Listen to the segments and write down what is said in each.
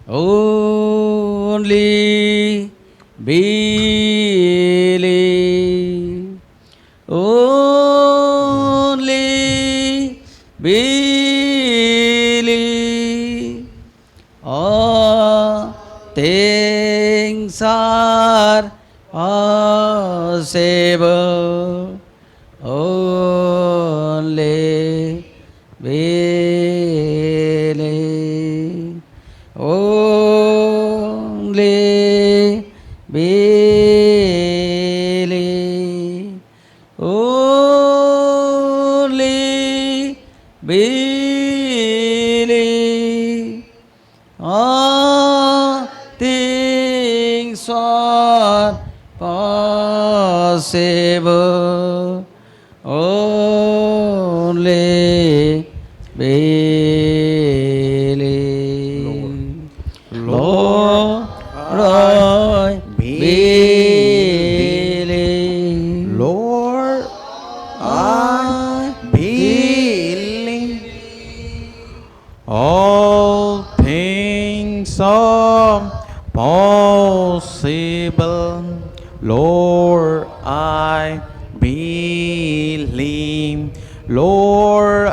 only believe, only believe, all things are possible, only believe, only believe, only believe, all things are possible, only believe. Lord, I believe. Lord, I believe. All things are possible. Lord, I believe. Lord,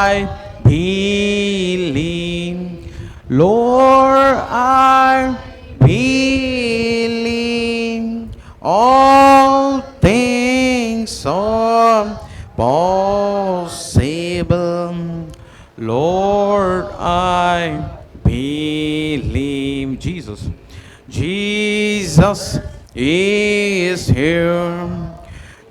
I believe. Lord, I believe. All things are possible. Lord, I believe. Jesus. Jesus is here.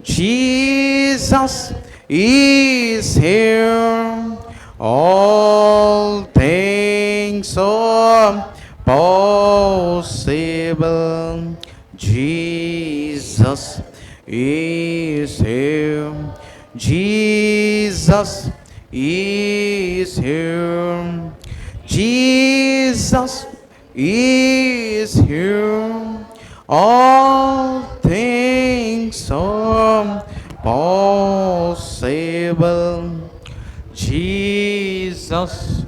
Jesus is here. All things are possible. Jesus is here. Jesus is here. Jesus is here. All things are possible. Jesus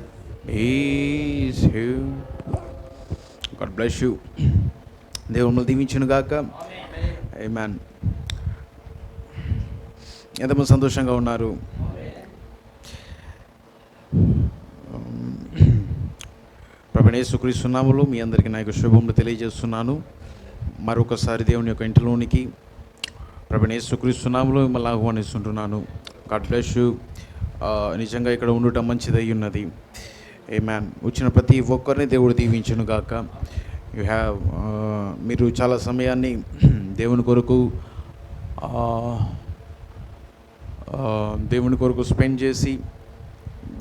is here. God bless you. దేవుని దీవించును గాక. ఆమేన్. ఎంతమంది సంతోషంగా ఉన్నారు? ప్రభువైన యేసుక్రీస్తు నామములో మీ అందరికీ నా యొక్క శుభములు తెలియజేస్తున్నాను. మరొకసారి దేవుని యొక్క ఇంటిలోనికి ప్రభువైన యేసుక్రీస్తు నామములో మిమ్మల్ని ఆహ్వానిస్తుంటున్నాను. God bless you. నిజంగా ఇక్కడ ఉండటం మంచిదై ఉన్నది. ఆమేన్. వచ్చిన ప్రతి ఒక్కరిని దేవుడు దీవించును గాక. మీరు చాలా సమయాన్ని దేవుని కొరకు స్పెండ్ చేసి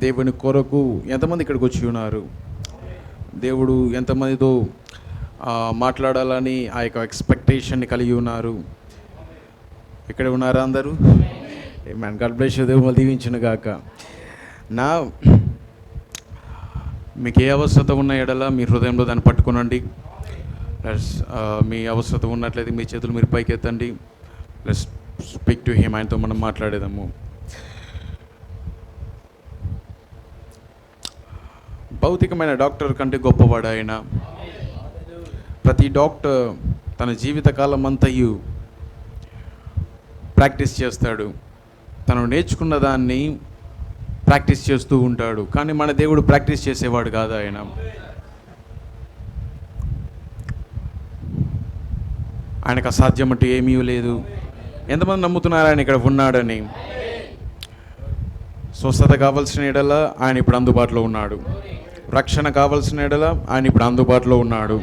దేవుని కొరకు ఎంతమంది ఇక్కడికి వచ్చి ఉన్నారు? దేవుడు ఎంతమందితో మాట్లాడాలని ఆ యొక్క ఎక్స్పెక్టేషన్ని కలిగి ఉన్నారు? ఇక్కడ ఉన్నారా అందరూ? ఆమేన్. God bless you. దేవుడు దీవించును గాక. నా మీకు ఏ అవసరత ఉన్న ఎడల మీ హృదయంలో దాన్ని పట్టుకునండి. మీ అవసరత ఉన్నట్లయితే మీ చేతులు మీరు పైకి ఎత్తండి. Let's speak to him. ఆయనతో మనం మాట్లాడేదాము. భౌతికమైన డాక్టర్ కంటే గొప్పవాడు ఆయన. ప్రతి డాక్టర్ తన జీవితకాలం అంతయు ప్రాక్టీస్ చేస్తాడు. తను నేర్చుకున్న దాన్ని ప్రాక్టీస్ చేస్తూ ఉంటాడు. కానీ మన దేవుడు ప్రాక్టీస్ చేసేవాడు కాదు. ఆయనకు అసాధ్యం అంటూ ఏమీ లేదు. ఎంతమంది నమ్ముతున్నారు ఆయన ఇక్కడ ఉన్నాడని? స్వస్థత కావాల్సిన ఎడల ఆయన ఇప్పుడు అందుబాటులో ఉన్నాడు. రక్షణ కావాల్సిన ఎడల ఆయన ఇప్పుడు అందుబాటులో ఉన్నాడు.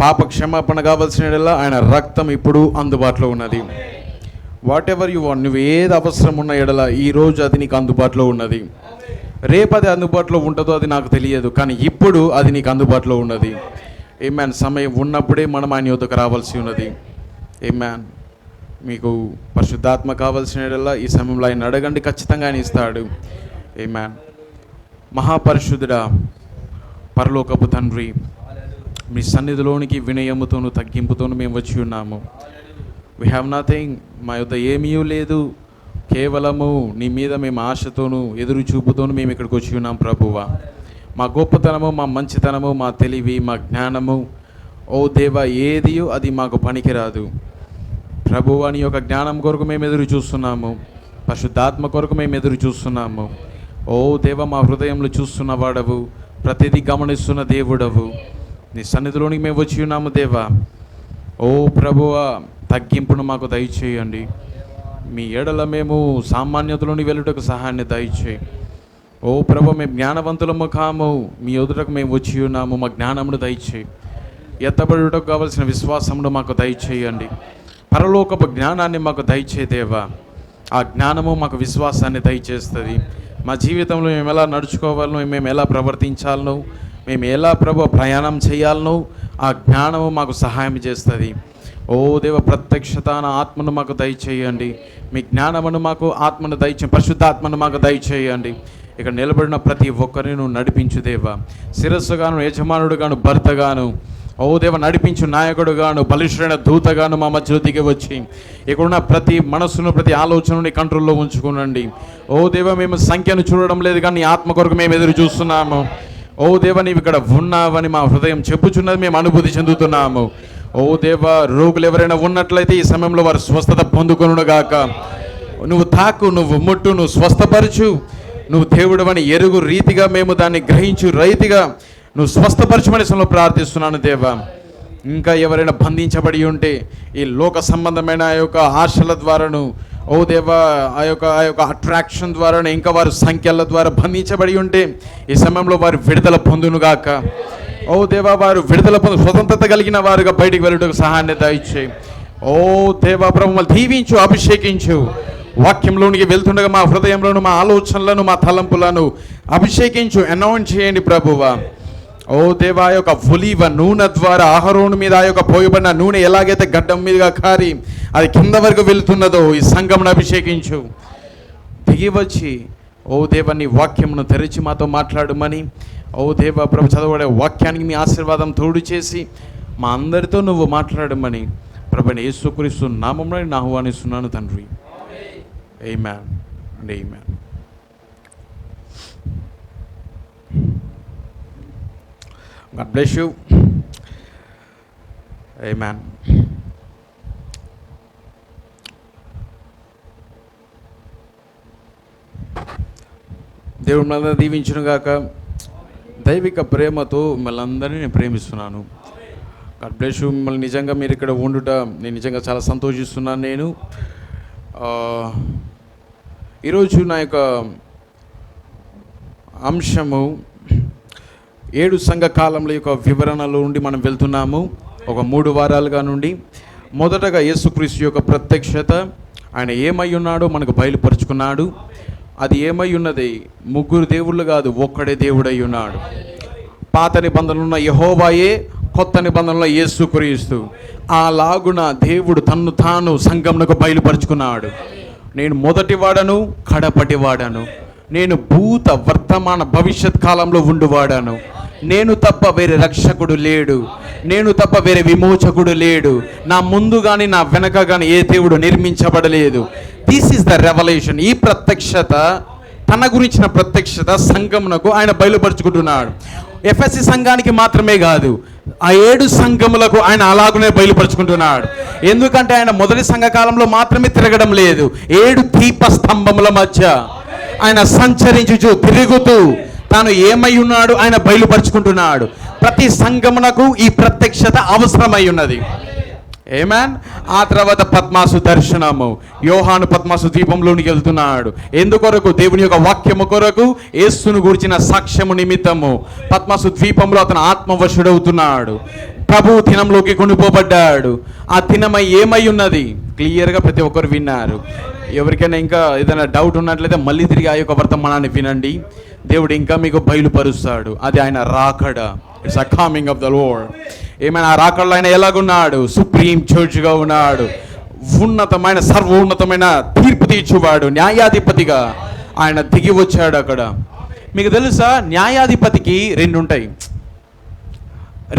పాప క్షమాపణ కావాల్సిన ఎడల ఆయన రక్తం ఇప్పుడు అందుబాటులో ఉన్నది. వాట్ ఎవర్ యు వాంట్, నువ్వు ఏది అవసరం ఉన్న ఎడల ఈరోజు అది నీకు అందుబాటులో ఉన్నది. రేపు అది అందుబాటులో ఉంటుందో అది నాకు తెలియదు, కానీ ఇప్పుడు అది నీకు అందుబాటులో ఉన్నది. ఆమేన్. సమయం ఉన్నప్పుడే మనం ఆయన యొద్దకు రావాల్సి ఉన్నది. ఆమేన్. మీకు పరిశుద్ధాత్మ కావాల్సిన ఎడల ఈ సమయంలో ఆయన అడగండి, ఖచ్చితంగా ఆయన ఇస్తాడు. ఆమేన్. మహాపరిశుద్ధుడా, పరలోకపు తండ్రి, మీ సన్నిధిలోనికి వినయముతోను తగ్గింపుతోను మేము వచ్చి ఉన్నాము. వీ హ్యావ్ నథింగ్, మా యొద్ద ఏమీ లేదు, కేవలము నీ మీద మేము ఆశతోనూ ఎదురు చూపుతోనూ మేము ఇక్కడికి వచ్చి ఉన్నాం ప్రభువా. మా గొప్పతనము, మా మంచితనము, మా తెలివి, మా జ్ఞానము, ఓ దేవా, ఏది అది మాకు పనికిరాదు. ప్రభు అని యొక్క జ్ఞానం కొరకు మేము ఎదురు చూస్తున్నాము. పరిశుద్ధాత్మ కొరకు మేము ఎదురు చూస్తున్నాము. ఓ దేవ, మా హృదయంలో చూస్తున్న వాడవు, ప్రతిదీ గమనిస్తున్న దేవుడవు. నీ సన్నిధిలోనికి మేము వచ్చి ఉన్నాము దేవా. ఓ ప్రభువా, తగ్గింపును మాకు దయచేయండి. మీ ఎడల మేము సామాన్యతలోని వెళ్ళుటకు సహాయాన్ని దయచేయి. ఓ ప్రభు, మేము జ్ఞానవంతులము కాము, మీ ఎదుటకు మేము వచ్చి ఉన్నాము. మా జ్ఞానమును దయచేయి. ఎత్తబడుటకు కావలసిన విశ్వాసమును మాకు దయచేయండి. పరలోకపు జ్ఞానాన్ని మాకు దయచే దేవా. ఆ జ్ఞానము మాకు విశ్వాసాన్ని దయచేస్తుంది. మా జీవితంలో మేము ఎలా నడుచుకోవాలనో, మేము ఎలా ప్రవర్తించాలనో, మేము ఎలా ప్రభు ప్రయాణం చేయాలనో ఆ జ్ఞానము మాకు సహాయం చేస్తుంది. ఓ దేవ, ప్రత్యక్షత ఆత్మను మాకు దయచేయండి. మీ జ్ఞానమును మాకు, ఆత్మను దయచేయండి, పరిశుద్ధాత్మను మాకు దయచేయండి. ఇక్కడ నిలబడిన ప్రతి ఒక్కరిని నువ్వు నడిపించు దేవా. శిరస్సుగాను, యజమానుడుగాను, భర్తగాను, ఓ దేవ, నడిపించు నాయకుడుగాను, బలిష్ఠైన దూతగాను మా మధ్యలో దిగి వచ్చి ఇక్కడున్న ప్రతి మనస్సును, ప్రతి ఆలోచనని కంట్రోల్లో ఉంచుకునండి. ఓ దేవ, మేము సంఖ్యను చూడడం లేదు, కానీ ఆత్మ కొరకు మేము ఎదురు చూస్తున్నాము. ఓ దేవ, నీవు ఇక్కడ ఉన్నావని మా హృదయం చెప్పుచున్నది, మేము అనుభూతి చెందుతున్నాము. ఓ దేవ, రోగులు ఎవరైనా ఉన్నట్లయితే ఈ సమయంలో వారు స్వస్థత పొందుకొనుగాక. నువ్వు తాకు, నువ్వు ముట్టు, నువ్వు స్వస్థపరచు. నువ్వు దేవుడు అని ఎరుగు రీతిగా మేము దాన్ని గ్రహించు రీతిగా నువ్వు స్వస్థపరచమని సమయంలో ప్రార్థిస్తున్నాను దేవా. ఇంకా ఎవరైనా బంధించబడి ఉంటే ఈ లోక సంబంధమైన ఆ యొక్క ఆశల ద్వారాను, ఓ దేవా, ఆ యొక్క అట్రాక్షన్ ద్వారాను, ఇంకా వారు సంఖ్యల ద్వారా బంధించబడి ఉంటే ఈ సమయంలో వారు విడుదల పొందునుగాక. ఓ దేవా, వారు విడుదల స్వతంత్రత కలిగిన వారుగా బయటికి వెళ్ళటకు సహాయాన్ని దయచేయి. ఓ దేవా ప్రభు, దీవించు, అభిషేకించు. వాక్యంలోనికి వెళ్తుండగా మా హృదయంలోను, మా ఆలోచనలను, మా తలంపులను అభిషేకించు, అనౌన్స్ చేయండి ప్రభువా. ఓ దేవా, ఆ యొక్క ఒలీవ నూనె ద్వారా ఆహరోను మీద ఆ యొక్క పోయబడిన నూనె ఎలాగైతే గడ్డం మీదుగా కారి అది కింద వరకు వెళుతున్నదో ఈ సంఘమును అభిషేకించు. దిగి వచ్చి ఓ దేవ, నీ వాక్యమును తెరిచి మాతో మాట్లాడమని, ఓ దేవ ప్రభు, చదవడే వాక్యానికి మీ ఆశీర్వాదం తోడు చేసి మా అందరితో నువ్వు మాట్లాడమని ప్రభుని యేసుక్రీస్తు నామమున నేను ఆహ్వానిస్తున్నాను తండ్రి. Amen and amen. God bless you. Amen. దేవుడు మనందరినీ దీవించునుగాక. దైవిక ప్రేమతో మిమ్మల్ని అందరినీ నేను ప్రేమిస్తున్నాను. God bless you. మిమ్మల్ని నిజంగా మీరు ఇక్కడ ఉండుట నేను నిజంగా చాలా సంతోషిస్తున్నాను. నేను ఈరోజు నా యొక్క అంశము 7 సంఘ కాలంలో యొక్క వివరణలో నుండి మనం వెళ్తున్నాము. ఒక 3 వారాలుగా నుండి మొదటగా యేసుక్రీస్తు యొక్క ప్రత్యక్షత, ఆయన ఏమై ఉన్నాడో మనకు బయలుపరుచుకున్నాడు. అది ఏమై ఉన్నది? 3 దేవుళ్ళు కాదు, ఒక్కడే దేవుడై ఉన్నాడు. పాత నిబంధనలు ఉన్న యెహోవాయే, కొత్త నిబంధనలో యేసుక్రీస్తు. అలాగున దేవుడు తన్ను తాను సంఘమునకు బయలుపరుచుకున్నాడు. నేను మొదటి వాడను, కడపటి వాడను. నేను భూత, వర్తమాన, భవిష్యత్ కాలంలో ఉండువాడాను. నేను తప్ప వేరే రక్షకుడు లేడు. నేను తప్ప వేరే విమోచకుడు లేడు. నా ముందు కానీ నా వెనక కానీ ఏ దేవుడు నిర్మించబడలేదు. This is the revelation. ఈ ప్రత్యక్షత, తన గురించిన ప్రత్యక్షత సంఘమునకు ఆయన బయలుపరుచుకుంటున్నాడు. ఎఫెసీ సంఘానికి మాత్రమే కాదు, ఆ 7 సంఘములకు ఆయన అలాగనే బయలుపరుచుకుంటున్నాడు. ఎందుకంటే ఆయన మొదటి సంఘకాలంలో మాత్రమే తిరగడం లేదు. 7 దీప స్తంభముల మధ్య ఆయన సంచరించుచు, తిరుగుతూ తాను ఏమై ఉన్నాడు ఆయన బయలుపరుచుకుంటున్నాడు. ప్రతి సంఘమునకు ఈ ప్రత్యక్షత అవసరమై ఉన్నది. ఆమేన్. ఆ తర్వాత పద్మాసు దర్శనము. యోహాను పద్మాసు ద్వీపంలోనికి వెళ్తున్నాడు. ఎందుకొరకు? దేవుని యొక్క వాక్యము కొరకు, యేసును గురించిన సాక్ష్యము నిమిత్తము పద్మాసు ద్వీపంలో అతను ఆత్మవశుడవుతున్నాడు. ప్రభు దినంలోకి కొనుపోబడ్డాడు. ఆ దినమై ఏమై ఉన్నది క్లియర్గా ప్రతి ఒక్కరు విన్నారు. ఎవరికైనా ఇంకా ఏదైనా డౌట్ ఉన్నట్లయితే మళ్ళీ తిరిగి ఆ యొక్క వర్తమానాన్ని వినండి. దేవుడు ఇంకా మీకు బయలుపరుస్తాడు. అది ఆయన రాకడ. It's a coming of the lord. ఏమైనా ఆ రాకడలో ఆయన ఎలాగున్నాడు? సుప్రీం చర్చ్గా ఉన్నాడు. ఉన్నతమైన, సర్వోన్నతమైన తీర్పు తీర్చువాడు, న్యాయాధిపతిగా ఆయన దిగి వచ్చాడు అక్కడ. మీకు తెలుసా, న్యాయాధిపతికి 2 ఉంటాయి,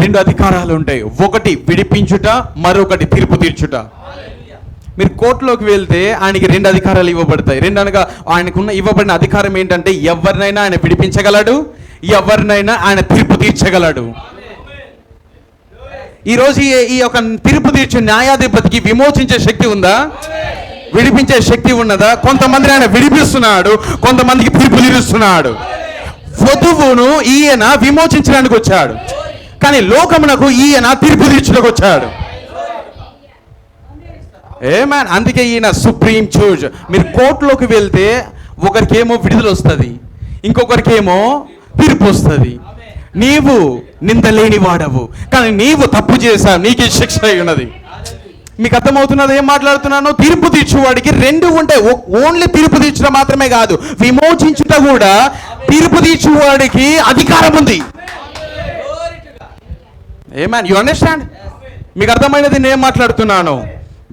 2 అధికారాలు ఉంటాయి. ఒకటి విడిపించుట, మరొకటి తీర్పు తీర్చుట. మీరు కోర్టులోకి వెళ్తే ఆయనకి 2 అధికారాలు ఇవ్వబడతాయి. 2 అనగా ఆయనకున్న ఇవ్వబడిన అధికారం ఏంటంటే ఎవరినైనా ఆయన విడిపించగలడు, ఎవరినైనా ఆయన తీర్పు తీర్చగలడు. ఈరోజు ఈ యొక్క తీర్పు తీర్చే న్యాయాధిపతికి విమోచించే శక్తి ఉందా? విడిపించే శక్తి ఉన్నదా? కొంతమందిని ఆయన విడిపిస్తున్నాడు, కొంతమందికి తీర్పు తీరుస్తున్నాడు. వధువును ఈయన విమోచించడానికి వచ్చాడు, కానీ లోకమునకు ఈయన తీర్పు తీర్చడానికి వచ్చాడు. ఏమన్, అందుకే ఈయన సుప్రీం జడ్జ్. మీరు కోర్టులోకి వెళ్తే ఒకరికేమో విడుదల వస్తుంది, ఇంకొకరికేమో తీర్పు వస్తుంది. నీవు నిందలేని వాడవు, కానీ నీవు తప్పు చేశావు, నీకు శిక్ష అయి ఉన్నది. మీకు అర్థమవుతున్నది ఏం మాట్లాడుతున్నాను? తీర్పు తీర్చువాడికి రెండు ఉంటాయి. ఓన్లీ తీర్పు తీర్చడం మాత్రమే కాదు, విమోచించుట కూడా తీర్పు తీర్చువాడికి అధికారం ఉంది. ఏమన్, యు అండర్స్టాండ్? మీకు అర్థమైనది నేను మాట్లాడుతున్నాను.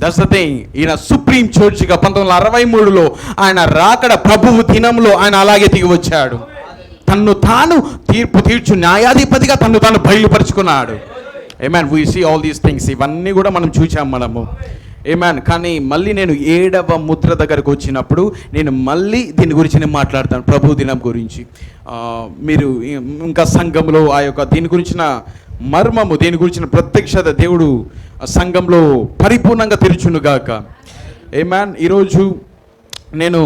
That's the thing. ఈయన సుప్రీం జడ్జిగా 1963లో ఆయన రాకడ ప్రభువు దినంలో ఆయన అలాగే దిగి వచ్చాడు. తన్ను తాను తీర్పు తీర్చు న్యాయాధిపతిగా తన్ను తాను బయలుపరుచుకున్నాడు. Amen, we see all these things. ఇవన్నీ కూడా మనం చూసాం మనము. ఏమన్, కానీ మళ్ళీ నేను 7వ ముద్ర దగ్గరకు వచ్చినప్పుడు నేను మళ్ళీ దీని గురించి నేను మాట్లాడతాను, ప్రభు దినం గురించి. మీరు ఇంకా సంఘంలో ఆ యొక్క దీని గురించిన మర్మము, దీని గురించిన ప్రత్యక్షత దేవుడు సంఘంలో పరిపూర్ణంగా తెరుచునుగాక. ఏమన్, ఈరోజు నేను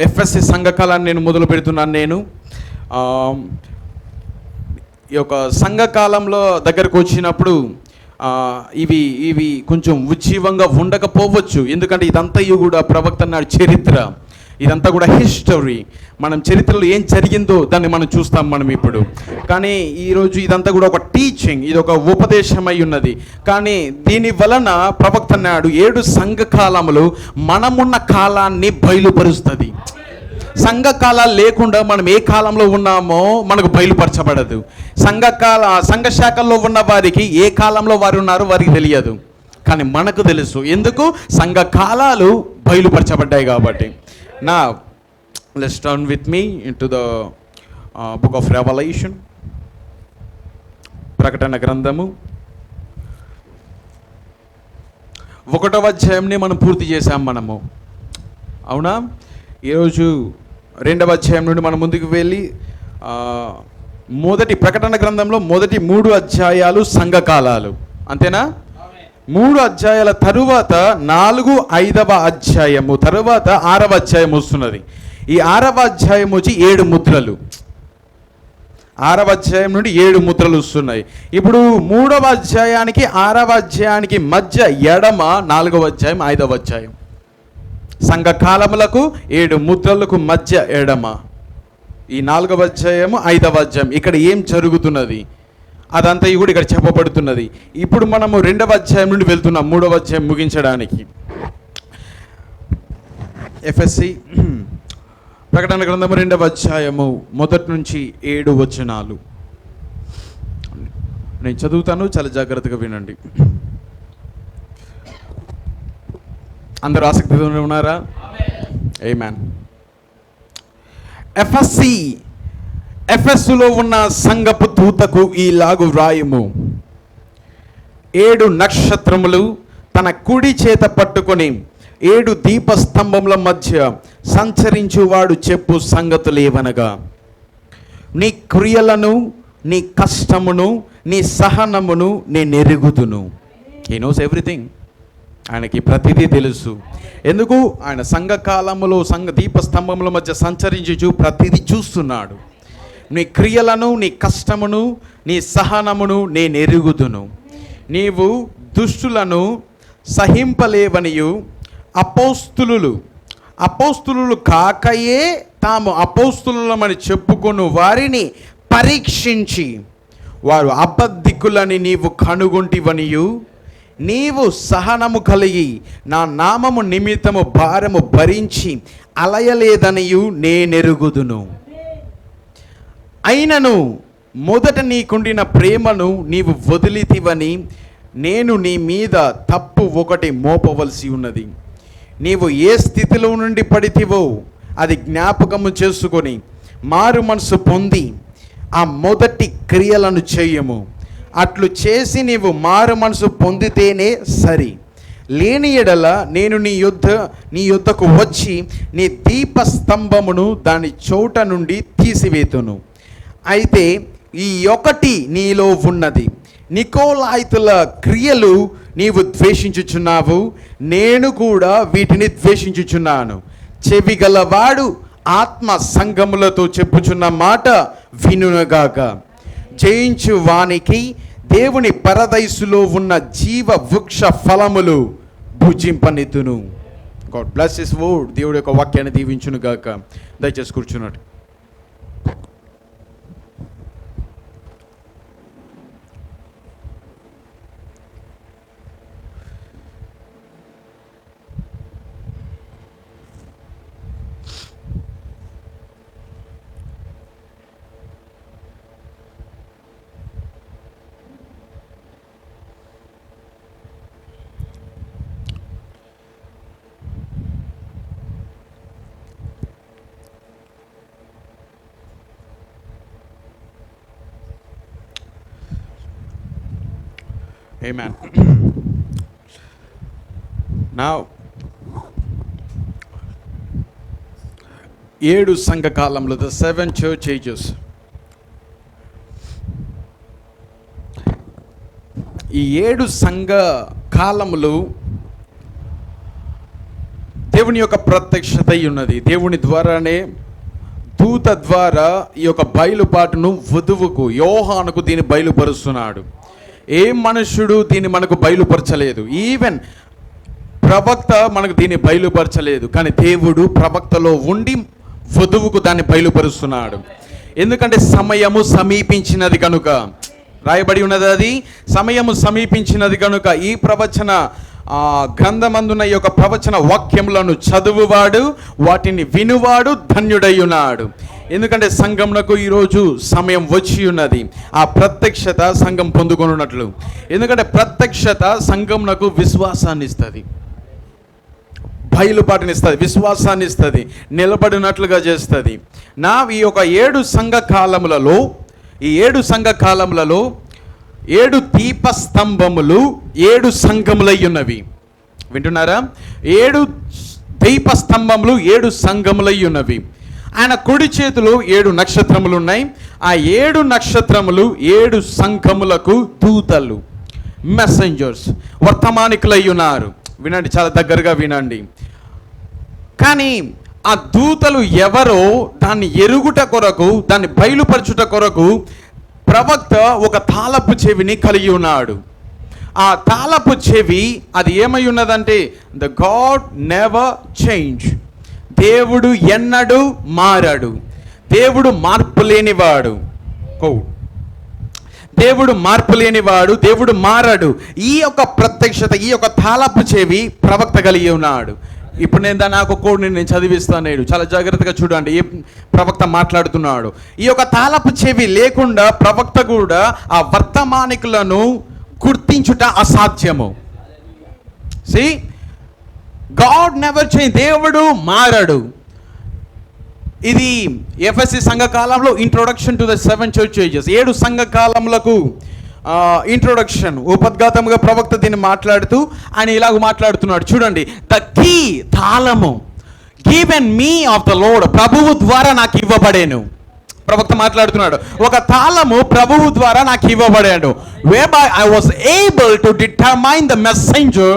ఎఫ్ఎస్సి సంఘకాలాన్ని నేను మొదలు పెడుతున్నాను. నేను ఈ యొక్క సంఘకాలంలో దగ్గరకు వచ్చినప్పుడు ఇవి కొంచెం ఉజ్జీవంగా ఉండకపోవచ్చు, ఎందుకంటే ఇదంతా కూడా ప్రవక్త అన్నాడు చరిత్ర, ఇదంతా కూడా హిస్టరీ. మనం చరిత్రలో ఏం జరిగిందో దాన్ని మనం చూస్తాం మనం ఇప్పుడు. కానీ ఈరోజు ఇదంతా కూడా ఒక టీచింగ్, ఇది ఒక ఉపదేశం అయి ఉన్నది. కానీ దీని వలన ప్రవక్త అన్నాడు 7 సంఘకాలములు మనమున్న కాలాన్ని బయలుపరుస్తుంది. సంఘకాలాలు లేకుండా మనం ఏ కాలంలో ఉన్నామో మనకు బయలుపరచబడదు. సంఘ శాఖల్లో ఉన్న వారికి ఏ కాలంలో వారు ఉన్నారో వారికి తెలియదు, కానీ మనకు తెలుసు. ఎందుకు? సంఘ కాలాలు బయలుపరచబడ్డాయి కాబట్టి. నా let's turn with me into the book of revolution, ప్రకటన గ్రంథము 1వ అధ్యాయంని మనం పూర్తి చేసాం మనము, అవునా? ఈరోజు 2వ అధ్యాయం నుండి మనం ముందుకు వెళ్ళి ప్రకటన గ్రంథంలో మొదటి 3 అధ్యాయాలు సంఘకాలాలు, అంతేనా? 3 అధ్యాయాల తరువాత 4, 5వ అధ్యాయము తరువాత 6వ అధ్యాయం వస్తున్నది. ఈ 6వ అధ్యాయం వచ్చి 7 ముద్రలు. 6వ అధ్యాయం నుండి 7 ముద్రలు వస్తున్నాయి. ఇప్పుడు 3వ అధ్యాయానికి 6వ అధ్యాయానికి మధ్య ఎడమ 4వ అధ్యాయం 5వ అధ్యాయం. సంఘకాలములకు 7 ముద్రలకు మధ్య ఎడమ ఈ 4వ అధ్యాయము 5వ అధ్యాయం. ఇక్కడ ఏం జరుగుతున్నది అదంతా కూడా ఇక్కడ చెప్పబడుతున్నది. ఇప్పుడు మనము 2వ అధ్యాయం నుండి వెళ్తున్నాం 3వ అధ్యాయం ముగించడానికి. ఎఫ్ఎస్సి ప్రకటన గ్రంథము 2వ అధ్యాయము 1 నుంచి 7 వచనాలు నేను చదువుతాను, చాలా జాగ్రత్తగా వినండి. అందరూ ఆసక్తితో ఉన్నారా? ఆమేన్. ఎఫెస్సులో ఉన్న సంఘపు దూతకు ఈలాగు వ్రాయుము: 7 నక్షత్రములు తన కుడి చేత పట్టుకొని 7 దీపస్తంభముల మధ్య సంచరించువాడు చెప్పు సంగతులేవనగా, నీ క్రియలను, నీ కష్టమును, నీ సహనమును నేను ఎరుగుదును. He knows everything. ఆయనకి ప్రతిదీ తెలుసు. ఎందుకు? ఆయన సంఘకాలములో దీపస్తంభముల మధ్య సంచరించు ప్రతిదీ చూస్తున్నాడు. నీ క్రియలను, నీ కష్టమును, నీ సహనమును నేను ఎరుగుదును. నీవు దుష్టులను సహింపలేవనియు అపోస్తులు కాకయే తాము అపోస్తులమని చెప్పుకొను వారిని పరీక్షించి వారు అబద్ధికులని నీవు కనుగొంటివనియు, నీవు సహనము కలిగి నా నామము నిమిత్తము భారము భరించి అలయలేదనియు నేనెరుగుదును. అయినను మొదట నీకుండిన ప్రేమను నీవు వదిలితివని నేను నీ మీద తప్పు ఒకటి మోపవలసి ఉన్నది. నీవు ఏ స్థితిలో నుండి పడితివో అది జ్ఞాపకము చేసుకొని మారు మనసు పొంది ఆ మొదటి క్రియలను చేయము. అట్లు చేసి నీవు మారు మనసు పొందితేనే సరి. లేని ఎడల నేను నీ యొద్దకు వచ్చి నీ దీపస్తంభమును దాని చోట నుండి తీసివేతును. అయితే ఈ ఒకటి నీలో ఉన్నది, నికోలాయితుల క్రియలు నీవు ద్వేషించుచున్నావు, నేను కూడా వీటిని ద్వేషించుచున్నాను. చెవి గలవాడు ఆత్మ సంఘములతో చెప్పుచున్న మాట వినుగాక. జయించు వానికి దేవుని పరదైసులో ఉన్న జీవ వృక్ష ఫలములు భుజింపనితును. God bless his word. దేవుడి యొక్క వాక్యాన్ని దీవించును గాక. దయచేసి కూర్చున్నట్టు. Amen. Now, 7 సంఘ కాలంలో, the 7 church ages. ఈ 7 సంఘ కాలములు దేవుని యొక్క ప్రత్యక్షత ఉన్నది. దేవుని ద్వారానే, దూత ద్వారా ఈ యొక్క బయలుపాటును వధువుకు యోహానుకు దీన్ని బయలుపరుస్తున్నాడు. ఏ మనుషుడు దీన్ని మనకు బయలుపరచలేదు. ఈవెన్ ప్రవక్త మనకు దీన్ని బయలుపరచలేదు. కానీ దేవుడు ప్రవక్తలో ఉండి వధువుకు దాన్ని బయలుపరుస్తున్నాడు. ఎందుకంటే సమయము సమీపించినది కనుక, రాయబడి ఉన్నది అది, సమయము సమీపించినది కనుక ఈ ప్రవచన గ్రంథమందున ఈ యొక్క ప్రవచన వాక్యములను చదువువాడు, వాటిని వినువాడు ధన్యుడై ఉన్నాడు. ఎందుకంటే సంఘమునకు ఈరోజు సమయం వచ్చి ఉన్నది, ఆ ప్రత్యక్షత సంఘం పొందుకొనున్నట్లు. ఎందుకంటే ప్రత్యక్షత సంఘమునకు విశ్వాసాన్ని ఇస్తుంది, బయలుపాటుని ఇస్తుంది, విశ్వాసాన్ని ఇస్తుంది, నిలబడినట్లుగా చేస్తుంది. ఈ యొక్క 7 సంఘ కాలములలో, ఈ 7 సంఘ కాలములలో 7 దీపస్తంభములు 7 సంఘములై ఉన్నవి. వింటున్నారా? 7 దీపస్తంభములు 7 సంఘములై ఉన్నవి. ఆయన కుడి చేతిలో 7 నక్షత్రములు ఉన్నాయి. ఆ 7 నక్షత్రములు 7 సంఘములకు దూతలు, మెసెంజర్స్, వర్తమానికులై ఉన్నారు. వినండి, చాలా దగ్గరగా వినండి. కానీ ఆ దూతలు ఎవరో దాన్ని ఎరుగుట కొరకు, దాన్ని బయలుపరచుట కొరకు ప్రవక్త ఒక తాళపు చెవిని కలిగి ఉన్నాడు. ఆ తాళపు చెవి అది ఏమై ఉన్నదంటే, ద గాడ్ నెవర్ చేంజ్. దేవుడు ఎన్నడూ మారాడు. దేవుడు మార్పు లేనివాడు. దేవుడు మార్పు లేనివాడు, దేవుడు మారాడు. ఈ యొక్క ప్రత్యక్షత, ఈ యొక్క తాళపు చెవి ప్రవక్త కలిగి ఉన్నాడు. ఇప్పుడు నాకు కోడ్ని నేను చదివిస్తాను. చాలా జాగ్రత్తగా చూడండి ఏ ప్రవక్త మాట్లాడుతున్నాడు. ఈ యొక్క తాళపు చెవి లేకుండా ప్రవక్త కూడా ఆ వర్తమానికులను గుర్తించుట అసాధ్యము. See, God never change. దేవుడు మారడు. ఇది ఎఫెసీ సంఘ కాలంలో introduction to the 7 church ages. 7 సంఘ కాలములకు ఇంట్రొడక్షన్, ఉపద్ఘాతముగా ప్రవక్త దీన్ని మాట్లాడుతూ ఆయన ఇలాగ మాట్లాడుతున్నాడు. చూడండి, ద కీ, తాళము, given me of the Lord, ప్రభువు ద్వారా నాకు ఇవ్వబడేను. ప్రవక్త మాట్లాడుతున్నాడు, ఒక తాళము ప్రభువు ద్వారా నాకు ఇవ్వబడాడు. whereby I was able to determine the messenger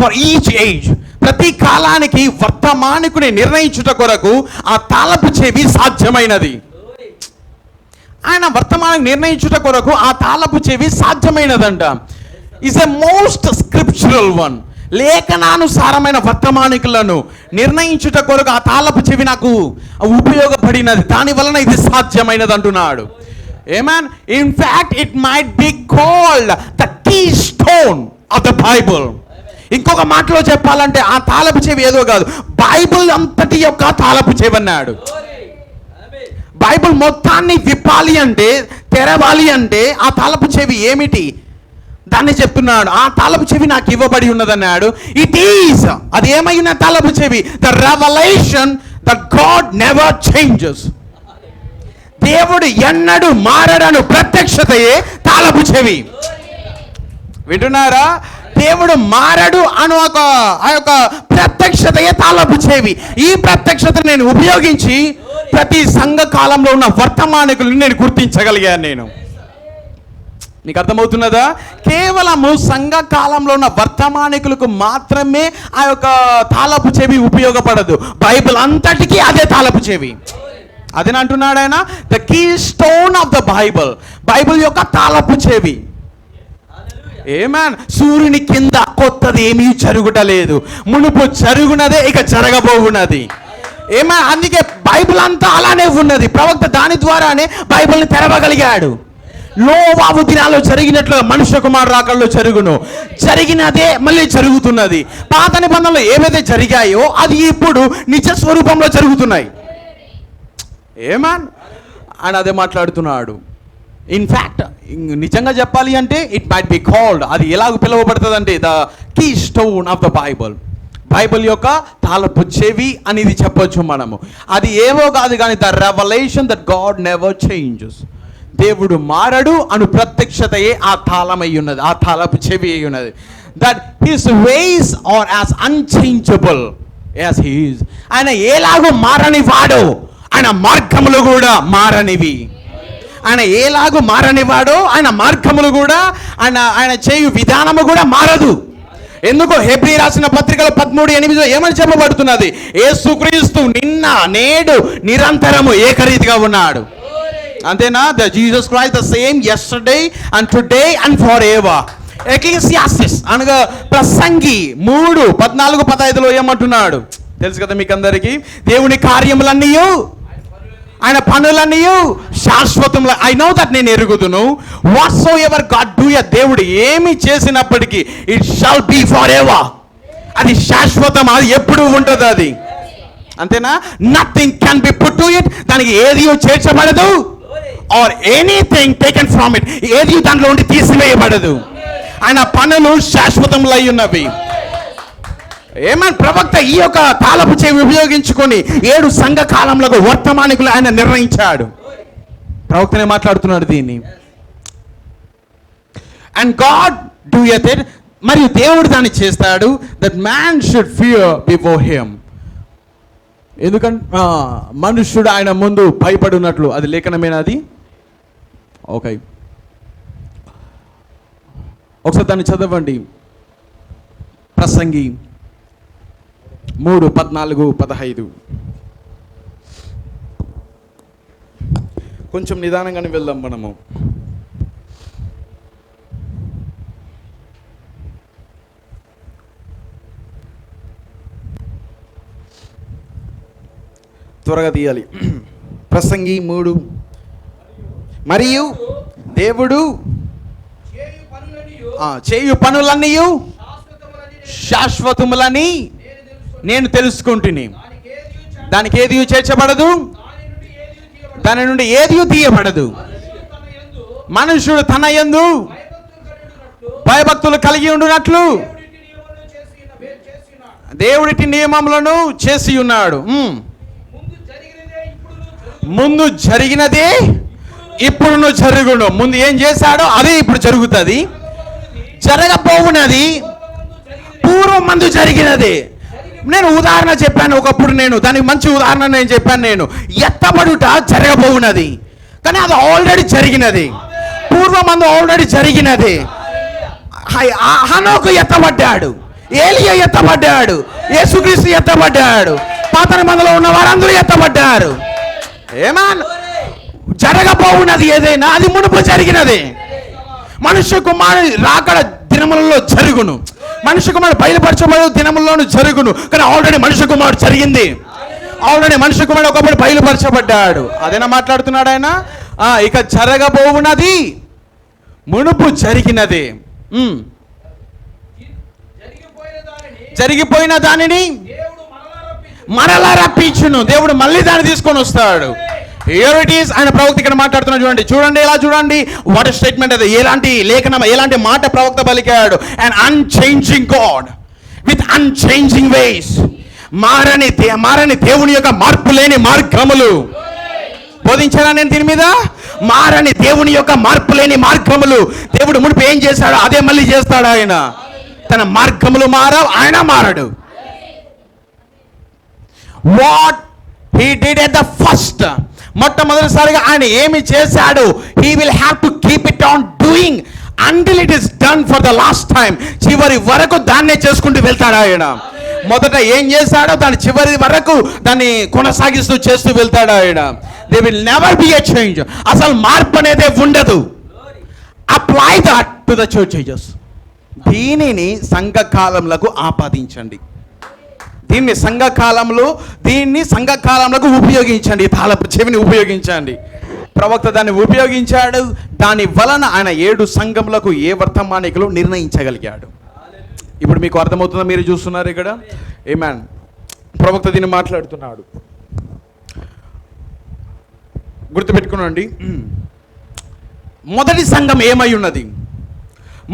for each age. ప్రతి కాలానికి వర్తమానికుని నిర్ణయించుట కొరకు ఆ తాళపు చెవి సాధ్యమైనది. ఆయన వర్తమానం నిర్ణయించుట కొరకు ఆ తాళపు చెవి సాధ్యమైనదంట. Is a most scriptural one. లేఖనానుసారమైన వర్తమానికులను నిర్ణయించుట కొరకు ఆ తాళపు చెవి నాకు ఉపయోగపడినది, దాని వలన ఇది సాధ్యమైనది అంటున్నాడు. Amen. In fact, it might be called the keystone of the Bible. ఇంకొక మాటలో చెప్పాలంటే ఆ తాళపు చెవి ఏదో కాదు, బైబిల్ అంతటి యొక్క తాళపు చెవి అన్నాడు. బైబిల్ మొత్తాన్ని విప్పాలి అంటే, తెరవాలి అంటే ఆ తాళపు చెవి ఏమిటి దాన్ని చెప్తున్నాడు. ఆ తాళపు చెవి నాకు ఇవ్వబడి ఉన్నదన్నాడు. ఇట్ ఈస్, అది ఏమైనా తాళపు చెవి, the revolution that God never changes. దేవుడు ఎన్నడూ మారడను ప్రత్యక్షతయే తాళపు చెవి. వింటున్నారా? దేవుడు మారడు అను ఆ యొక్క ప్రత్యక్షతయే తాళపు చెవి. ఈ ప్రత్యక్షతను నేను ఉపయోగించి ప్రతి సంఘ కాలంలో ఉన్న వర్తమానికులను నేను గుర్తించగలిగాను. నేను నీకు అర్థమవుతున్నదా? కేవలము సంఘ కాలంలో ఉన్న వర్తమానికులకు మాత్రమే ఆ యొక్క తాళపు చెవి ఉపయోగపడదు. బైబిల్ అంతటికీ అదే తాళపు చెవి. అదేనంటున్నాడు ఆయన, the keystone of the Bible. Bible యొక్క తాళపు చెవి. ఏమన్, సూర్యుని కింద కొత్తది ఏమీ జరుగుటలేదు, మునుపు జరుగునదే ఇక జరగబోవున్నది. ఏమన్, అందుకే బైబిల్ అంతా అలానే ఉన్నది. ప్రవక్త దాని ద్వారానే బైబిల్ని తెరవగలిగాడు. నోవాహు దినాల్లో జరిగినట్లుగా మనుష్య కుమారుడు రాకడలో జరుగును, జరిగినదే మళ్ళీ జరుగుతున్నది. పాత నిబంధనలు ఏవైతే జరిగాయో అది ఇప్పుడు నిజ స్వరూపంలో జరుగుతున్నాయి. ఏమన్, అని అదే మాట్లాడుతున్నాడు. ఇన్ఫ్యాక్ట్ నిజంగా చెప్పాలి అంటే ఇట్ మైట్ బి కాల్డ్, అది ఎలాగ పిలువబడుతుంది అంటే the keystone of the Bible. Bible యొక్క తాళపు చెవి అనేది చెప్పొచ్చు మనము. అది ఏవో కాదు కానీ the revolution that God never changes. దేవుడు మారడు అను ప్రత్యక్షతయే ఆ తాళం అయి ఉన్నది, ఆ తాళపు చెవి అయి ఉన్నది. That his ways are as unchangeable as he is. ఆయన ఎలాగో మారని వాడో ఆయన మార్గములు కూడా మారనివి. ఆయన ఎలాగో మారనివాడో ఆయన మార్గములు కూడా ఆయన చేయు విధానము కూడా మారదు. ఎందుకో హెబ్రీ రాసిన పత్రికలో 13:8 ఏమని చెప్పబడుతున్నది? యేసుక్రీస్తు నిన్న నేడు నిరంతరము ఏకరీతిగా ఉన్నాడు. అంతేనా? The Jesus Christ the same yesterday and today and for ever. Ecclesiastes అనగా ప్రసంగి 3:14-15 ఏమంటున్నాడు తెలుసు కదా మీకు అందరికీ? దేవుని కార్యములన్నీ ఆయన పనులన్నీ శాశ్వతంలో. ఐ నో దట్, నేను ఎరుగుదును. Whatsoever God doeth, దేవుడు ఏమి చేసినప్పటికీ it shall be for ever. అది శాశ్వతం, అది ఎప్పుడు ఉంటుంది అది. అంతేనా? Nothing can be put to it. దానికి ఏది చేర్చబడదు. Or anything taken from it. ఏది దాంట్లో ఉండి తీసివేయబడదు. ఆయన పనులు శాశ్వతంలో అయి ఉన్నవి. ఏమని ప్రవక్త ఈ యొక్క తాళపు చెవి ఉపయోగించుకొని 7 సంఘ కాలంలో వర్తమానికులు ఆయన నిర్ణయించాడు. ప్రవక్తనే మాట్లాడుతున్నాడు దీన్ని. అండ్ గాడ్ డూయత్ ఇట్, మరియు దేవుడు దాన్ని చేస్తాడు. That man should fear before him. ఎందుకంటే మనుష్యుడు ఆయన ముందు భయపడినట్లు. అది లేఖనమేనాది? ఓకే, ఒకసారి దాన్ని చదవండి. ప్రసంగి 3:14-15. కొంచెం నిదానంగానే వెళ్దాం మనము. త్వరగా తీయాలి. ప్రసంగి 3. మరియు దేవుడు చేయు పనులన్నీ శాశ్వతములని నేను తెలుసుకుంటుని. దానికి ఏది చేర్చబడదు, దాని నుండి ఏది తీయబడదు. మనుషుడు తన యందు భయభక్తులు కలిగి ఉండునట్లు దేవుడిటి నియమములను చేసి ఉన్నాడు. ముందు జరిగినదే ఇప్పుడు జరుగును. ముందు ఏం చేశాడో అదే ఇప్పుడు జరుగుతుంది. జరగబోవున్నది పూర్వం మందు జరిగినది. నేను ఉదాహరణ చెప్పాను ఒకప్పుడు, నేను దానికి మంచి ఉదాహరణ నేను చెప్పాను. నేను ఎత్తబడుట జరగబోవున్నది, కానీ అది ఆల్రెడీ జరిగినది. పూర్వమందు ఆల్రెడీ జరిగినది. హనోకు ఎత్తబడ్డాడు, ఏలియా ఎత్తబడ్డాడు, యేసుక్రీస్తు ఎత్తబడ్డాడు, పాత నిబంధనలో ఉన్న వారందరూ ఎత్తబడ్డారు. ఏమన్, జరగబోవున్నది ఏదైనా అది మునుపు జరిగినది. మనుష్య కుమారుడు రాకడ దినములలో జరుగును, మనుష్య కుమారుడు బయలుపరచబడు దినముల్లోనూ జరుగును. కానీ ఆల్రెడీ మనుష్య కుమారుడు జరిగింది. ఆల్రెడీ మనుష్య కుమారుడు ఒకప్పుడు బయలుపరచబడ్డాడు. అదేనా మాట్లాడుతున్నాడు ఆయన. ఇక జరగబోవున్నది మునుపు జరిగినది. జరిగిపోయిన దానిని మరలా రప్పించును. దేవుడు మళ్ళీ దాన్ని తీసుకొని వస్తాడు. Here it is. ఆయన ప్రవక్త ఇక్కడ మాట్లాడుతున్నాడు. చూడండి ఎలా చూడండి. వాట్ స్టేట్మెంట్ అది, ఎలాంటి లేఖనం, ఎలాంటి మాట ప్రవక్త పలికాడు. And unchanging God with unchanging ways. మారని దేవుని యొక్క మార్పు లేని మార్గములు. బోధించారా నేను దీని మీద? మారని దేవుని యొక్క మార్పు లేని మార్గములు. దేవుడు మునుపు ఏం చేశాడో అదే మళ్ళీ చేస్తాడు. ఆయన తన మార్గములు మారవు, ఆయన మారడు. What he did at the first. మొట్టమొదటిసారిగా ఆయన ఏమి చేశాడు, he will have to keep it on doing until it is done for the last time. చివరి వరకు దాన్నే చేసుకుంటూ వెళ్తాడు ఆయన. మొదట ఏం చేశాడో దాని చివరి వరకు దాన్ని కొనసాగిస్తూ చేస్తూ వెళ్తాడు ఆయన. They will never be a change. అసలు మార్పు అనేది ఉండదు. Apply that to the churches. దీనిని సంఘకాలములకు ఆపాదించండి. దీన్ని సంఘకాలంలో ఉపయోగించండి. తాళపు చెవిని ఉపయోగించండి. ప్రవక్త దాన్ని ఉపయోగించాడు. దాని వలన ఆయన 7 సంఘములకు ఏ వర్తమానికులు నిర్ణయించగలిగాడు. ఇప్పుడు మీకు అర్థమవుతుందా? మీరు చూస్తున్నారు ఇక్కడ. ఆమేన్. ప్రవక్త దీన్ని మాట్లాడుతున్నాడు. గుర్తుపెట్టుకోనండి, మొదటి సంఘం ఏమై ఉన్నది?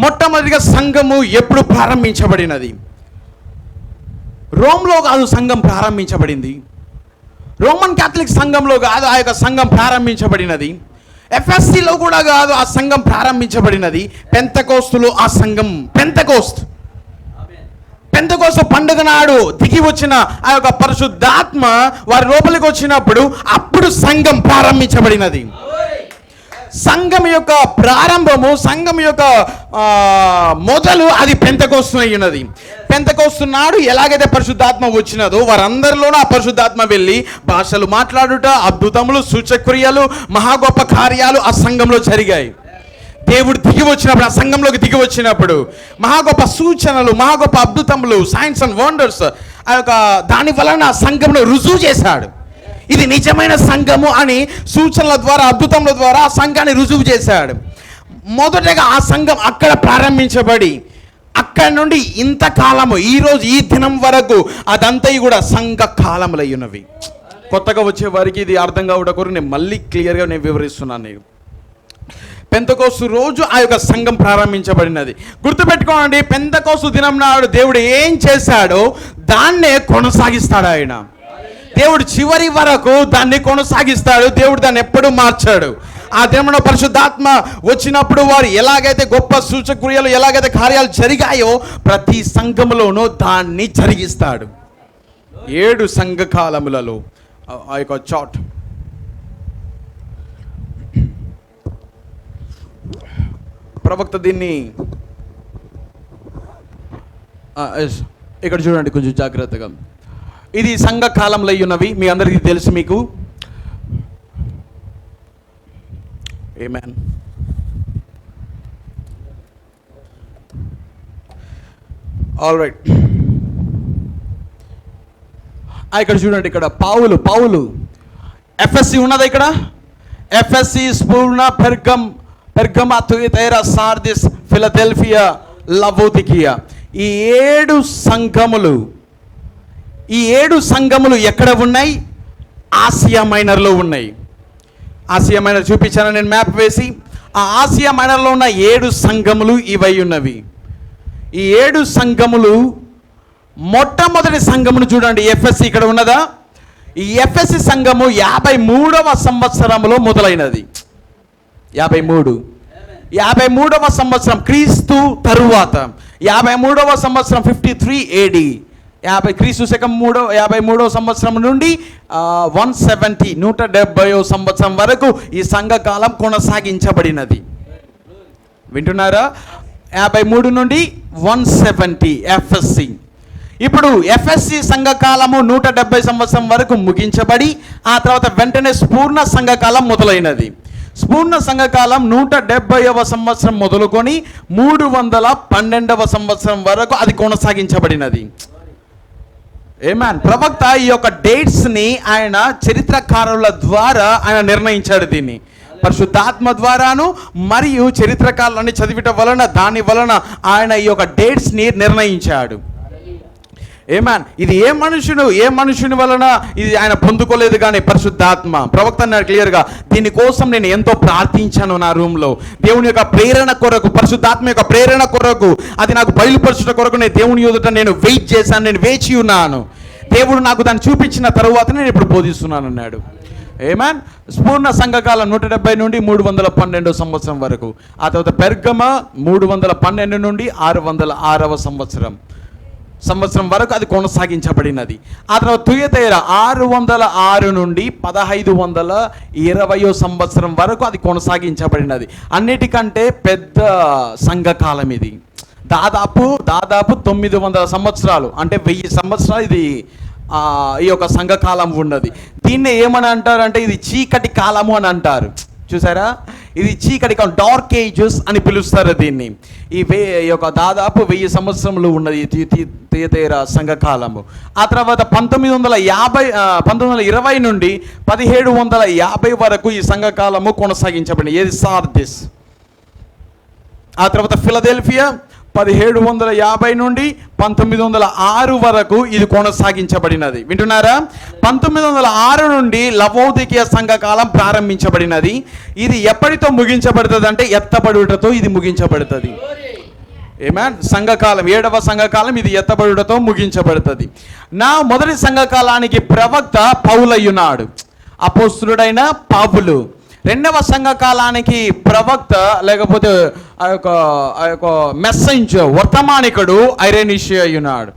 మొట్టమొదటిగా సంఘము ఎప్పుడు ప్రారంభించబడినది? రోమ్లో కాదు సంఘం ప్రారంభించబడింది. రోమన్ క్యాథలిక్ సంఘంలో కాదు ఆ యొక్క సంఘం ప్రారంభించబడినది. ఎఫ్ఎస్సిలో కూడా కాదు ఆ సంఘం ప్రారంభించబడినది. పెంతెకోస్తులో ఆ సంఘం పెంతెకోస్తు పండుగ నాడు దిగి వచ్చిన ఆ యొక్క పరిశుద్ధాత్మ వారి లోపలికి వచ్చినప్పుడు అప్పుడు సంఘం ప్రారంభించబడినది. సంఘం యొక్క ప్రారంభము, సంఘం యొక్క మొదలు అది పెంతెకోస్తు అయి ఉన్నది. పెంతెకోస్తు నాడు ఎలాగైతే పరిశుద్ధాత్మ వచ్చినదో వారందరిలోనూ ఆ పరిశుద్ధాత్మ వెళ్ళి భాషలు మాట్లాడుట, అద్భుతములు, సూచక్రియలు, మహా గొప్ప కార్యాలు ఆ సంఘంలో జరిగాయి. దేవుడు దిగి వచ్చినప్పుడు, ఆ సంఘంలోకి దిగి వచ్చినప్పుడు మహా గొప్ప సూచనలు, మహా గొప్ప అద్భుతములు, సైన్స్ అండ్ వండర్స్ ఆ యొక్క దాని వలన ఆ సంఘంలో రుజువు చేశాడు. ఇది నిజమైన సంఘము అని సూచనల ద్వారా, అద్భుతముల ద్వారా ఆ సంఘాన్ని రుజువు చేశాడు. మొదటగా ఆ సంఘం అక్కడ ప్రారంభించబడి అక్కడ నుండి ఇంతకాలము ఈరోజు ఈ దినం వరకు అదంతా కూడా సంఘ కాలములై ఉన్నవి. కొత్తగా వచ్చే వారికి ఇది అర్థం కావడం కొరకు నేను మళ్ళీ క్లియర్గా వివరిస్తున్నాను. నేను పెంతెకోస్తు రోజు ఆ యొక్క సంఘం ప్రారంభించబడినది. గుర్తుపెట్టుకోండి, పెంతెకోస్తు దినం నాడు దేవుడు ఏం చేశాడో దాన్నే కొనసాగిస్తాడు ఆయన. దేవుడు చివరి వరకు దాన్ని కొనసాగిస్తాడు. దేవుడు దాన్ని ఎప్పుడూ మార్చాడు. ఆ దినంలో పరిశుద్ధాత్మ వచ్చినప్పుడు వారు ఎలాగైతే గొప్ప సూచక్రియలు, ఎలాగైతే కార్యాలు జరిగాయో ప్రతి సంఘములోనూ దాన్ని జరిగిస్తాడు. 7 సంఘ కాలములలో ఆ యొక్క చార్ట్ ప్రవక్త దీన్ని ఇక్కడ చూడండి కొంచెం జాగ్రత్తగా. ఇది సంఘ కాలంలో ఉన్నవి, మీ అందరికీ తెలుసు. మీకు ఆమేన్. All right. ఇక్కడ చూడండి, ఇక్కడ పావులు ఎఫ్ఎస్సి ఉన్నది. ఇక్కడ ఎఫ్ఎస్సి, స్మూర్ణ, పెర్గమా, థుయతైరా, సార్దిస్, ఫిలదెల్ఫియా, లవోదికియా, ఈ 7 సంఘములు ఎక్కడ ఉన్నాయి? ఆసియా మైనర్లో ఉన్నాయి. ఆసియా మైనర్ చూపించాను నేను మ్యాప్ వేసి. ఆ ఆసియా మైనర్లో ఉన్న 7 సంఘములు ఇవై ఉన్నవి. ఈ 7 సంఘములు, మొట్టమొదటి సంఘమును చూడండి, ఎఫ్ఎస్సి ఇక్కడ ఉన్నదా? ఈ ఎఫ్ఎస్సి సంఘము 53వ సంవత్సరంలో మొదలైనది. 53వ సంవత్సరం క్రీస్తు తరువాత, 53వ సంవత్సరం 53 AD, క్రీస్తు శకం 53వ సంవత్సరం నుండి 170వ సంవత్సరం వరకు ఈ సంఘకాలం కొనసాగించబడినది. వింటున్నారా? 53 నుండి 170 ఎఫ్ఎస్సి. ఇప్పుడు ఎఫ్ఎస్సి సంఘకాలము 170 సంవత్సరం వరకు ముగించబడి ఆ తర్వాత వెంటనే స్పూర్ణ సంఘకాలం మొదలైనది. స్పూర్ణ సంఘకాలం 170వ సంవత్సరం మొదలుకొని 312వ సంవత్సరం వరకు అది కొనసాగించబడినది. ఆమేన్. ప్రవక్త ఈ యొక్క డేట్స్ని ఆయన చరిత్రకారుల ద్వారా ఆయన నిర్ణయించాడు. దీన్ని పరిశుద్ధాత్మ ద్వారాను మరియు చరిత్రకారులని చదివిట వలన దాని వలన ఆయన ఈ యొక్క డేట్స్ని నిర్ణయించాడు. ఆమేన్. ఇది ఏ మనుషుని వలన ఇది ఆయన పొందుకోలేదు, కానీ పరిశుద్ధాత్మ. ప్రవక్త అన్నాడు క్లియర్గా, దీనికోసం నేను ఎంతో ప్రార్థించాను నా రూమ్లో. దేవుని యొక్క ప్రేరణ కొరకు, పరిశుద్ధాత్మ యొక్క ప్రేరణ కొరకు, అది నాకు బయలుపరచుట కొరకు నేను దేవుని ఎదుట నేను వెయిట్ చేశాను, నేను వేచి ఉన్నాను. దేవుడు నాకు దాన్ని చూపించిన తరువాత నేను ఇప్పుడు బోధిస్తున్నాను అన్నాడు. ఆమేన్. స్పూర్ణ సంఘకాలం 170 నుండి 312 సంవత్సరం వరకు. ఆ తర్వాత పెర్గమ 312 నుండి 606వ సంవత్సరం. సంవత్సరం వరకు అది కొనసాగించబడినది. ఆ తర్వాత తుయతైర 606 నుండి 1520 సంవత్సరం వరకు అది కొనసాగించబడినది. అన్నిటికంటే పెద్ద సంఘకాలం ఇది. దాదాపు 900 సంవత్సరాలు, అంటే 1000 సంవత్సరాలు ఇది ఈ యొక్క సంఘకాలం ఉన్నది. దీన్ని ఏమని అంటారంటే ఇది చీకటి కాలము అని అంటారు. చూసారా, ఇది చీకటి కాలం, డార్క్ ఏజెస్ అని పిలుస్తారు దీన్ని. ఈ యొక్క దాదాపు 1000 సంవత్సరములు ఉన్నది తుయతైర సంఘకాలము. ఆ తర్వాత 1920 నుండి 1750 వరకు ఈ సంఘకాలము కొనసాగించబడింది. ఏది సార్దిస్. ఆ తర్వాత ఫిలదెల్ఫియా 1750 నుండి 1906 వరకు ఇది కొనసాగించబడినది. వింటున్నారా? 1906 నుండి లవోదికీయ సంఘకాలం ప్రారంభించబడినది. ఇది ఎప్పటితో ముగించబడుతుంది అంటే ఎత్తబడుటతో ఇది ముగించబడుతుంది. ఏమన్ సంఘకాలం, 7వ సంఘకాలం ఇది ఎత్తబడుటతో ముగించబడుతుంది. నా మొదటి సంఘకాలానికి ప్రవక్త పౌలయ్యున్నాడు, అపోస్తులుడైన పౌలు. 2వ సంఘకాలానికి ప్రవక్త లేకపోతే ఆ యొక్క మెసెంజర్, వర్తమానికుడు ఐరేనిషియా అయ్యున్నాడు.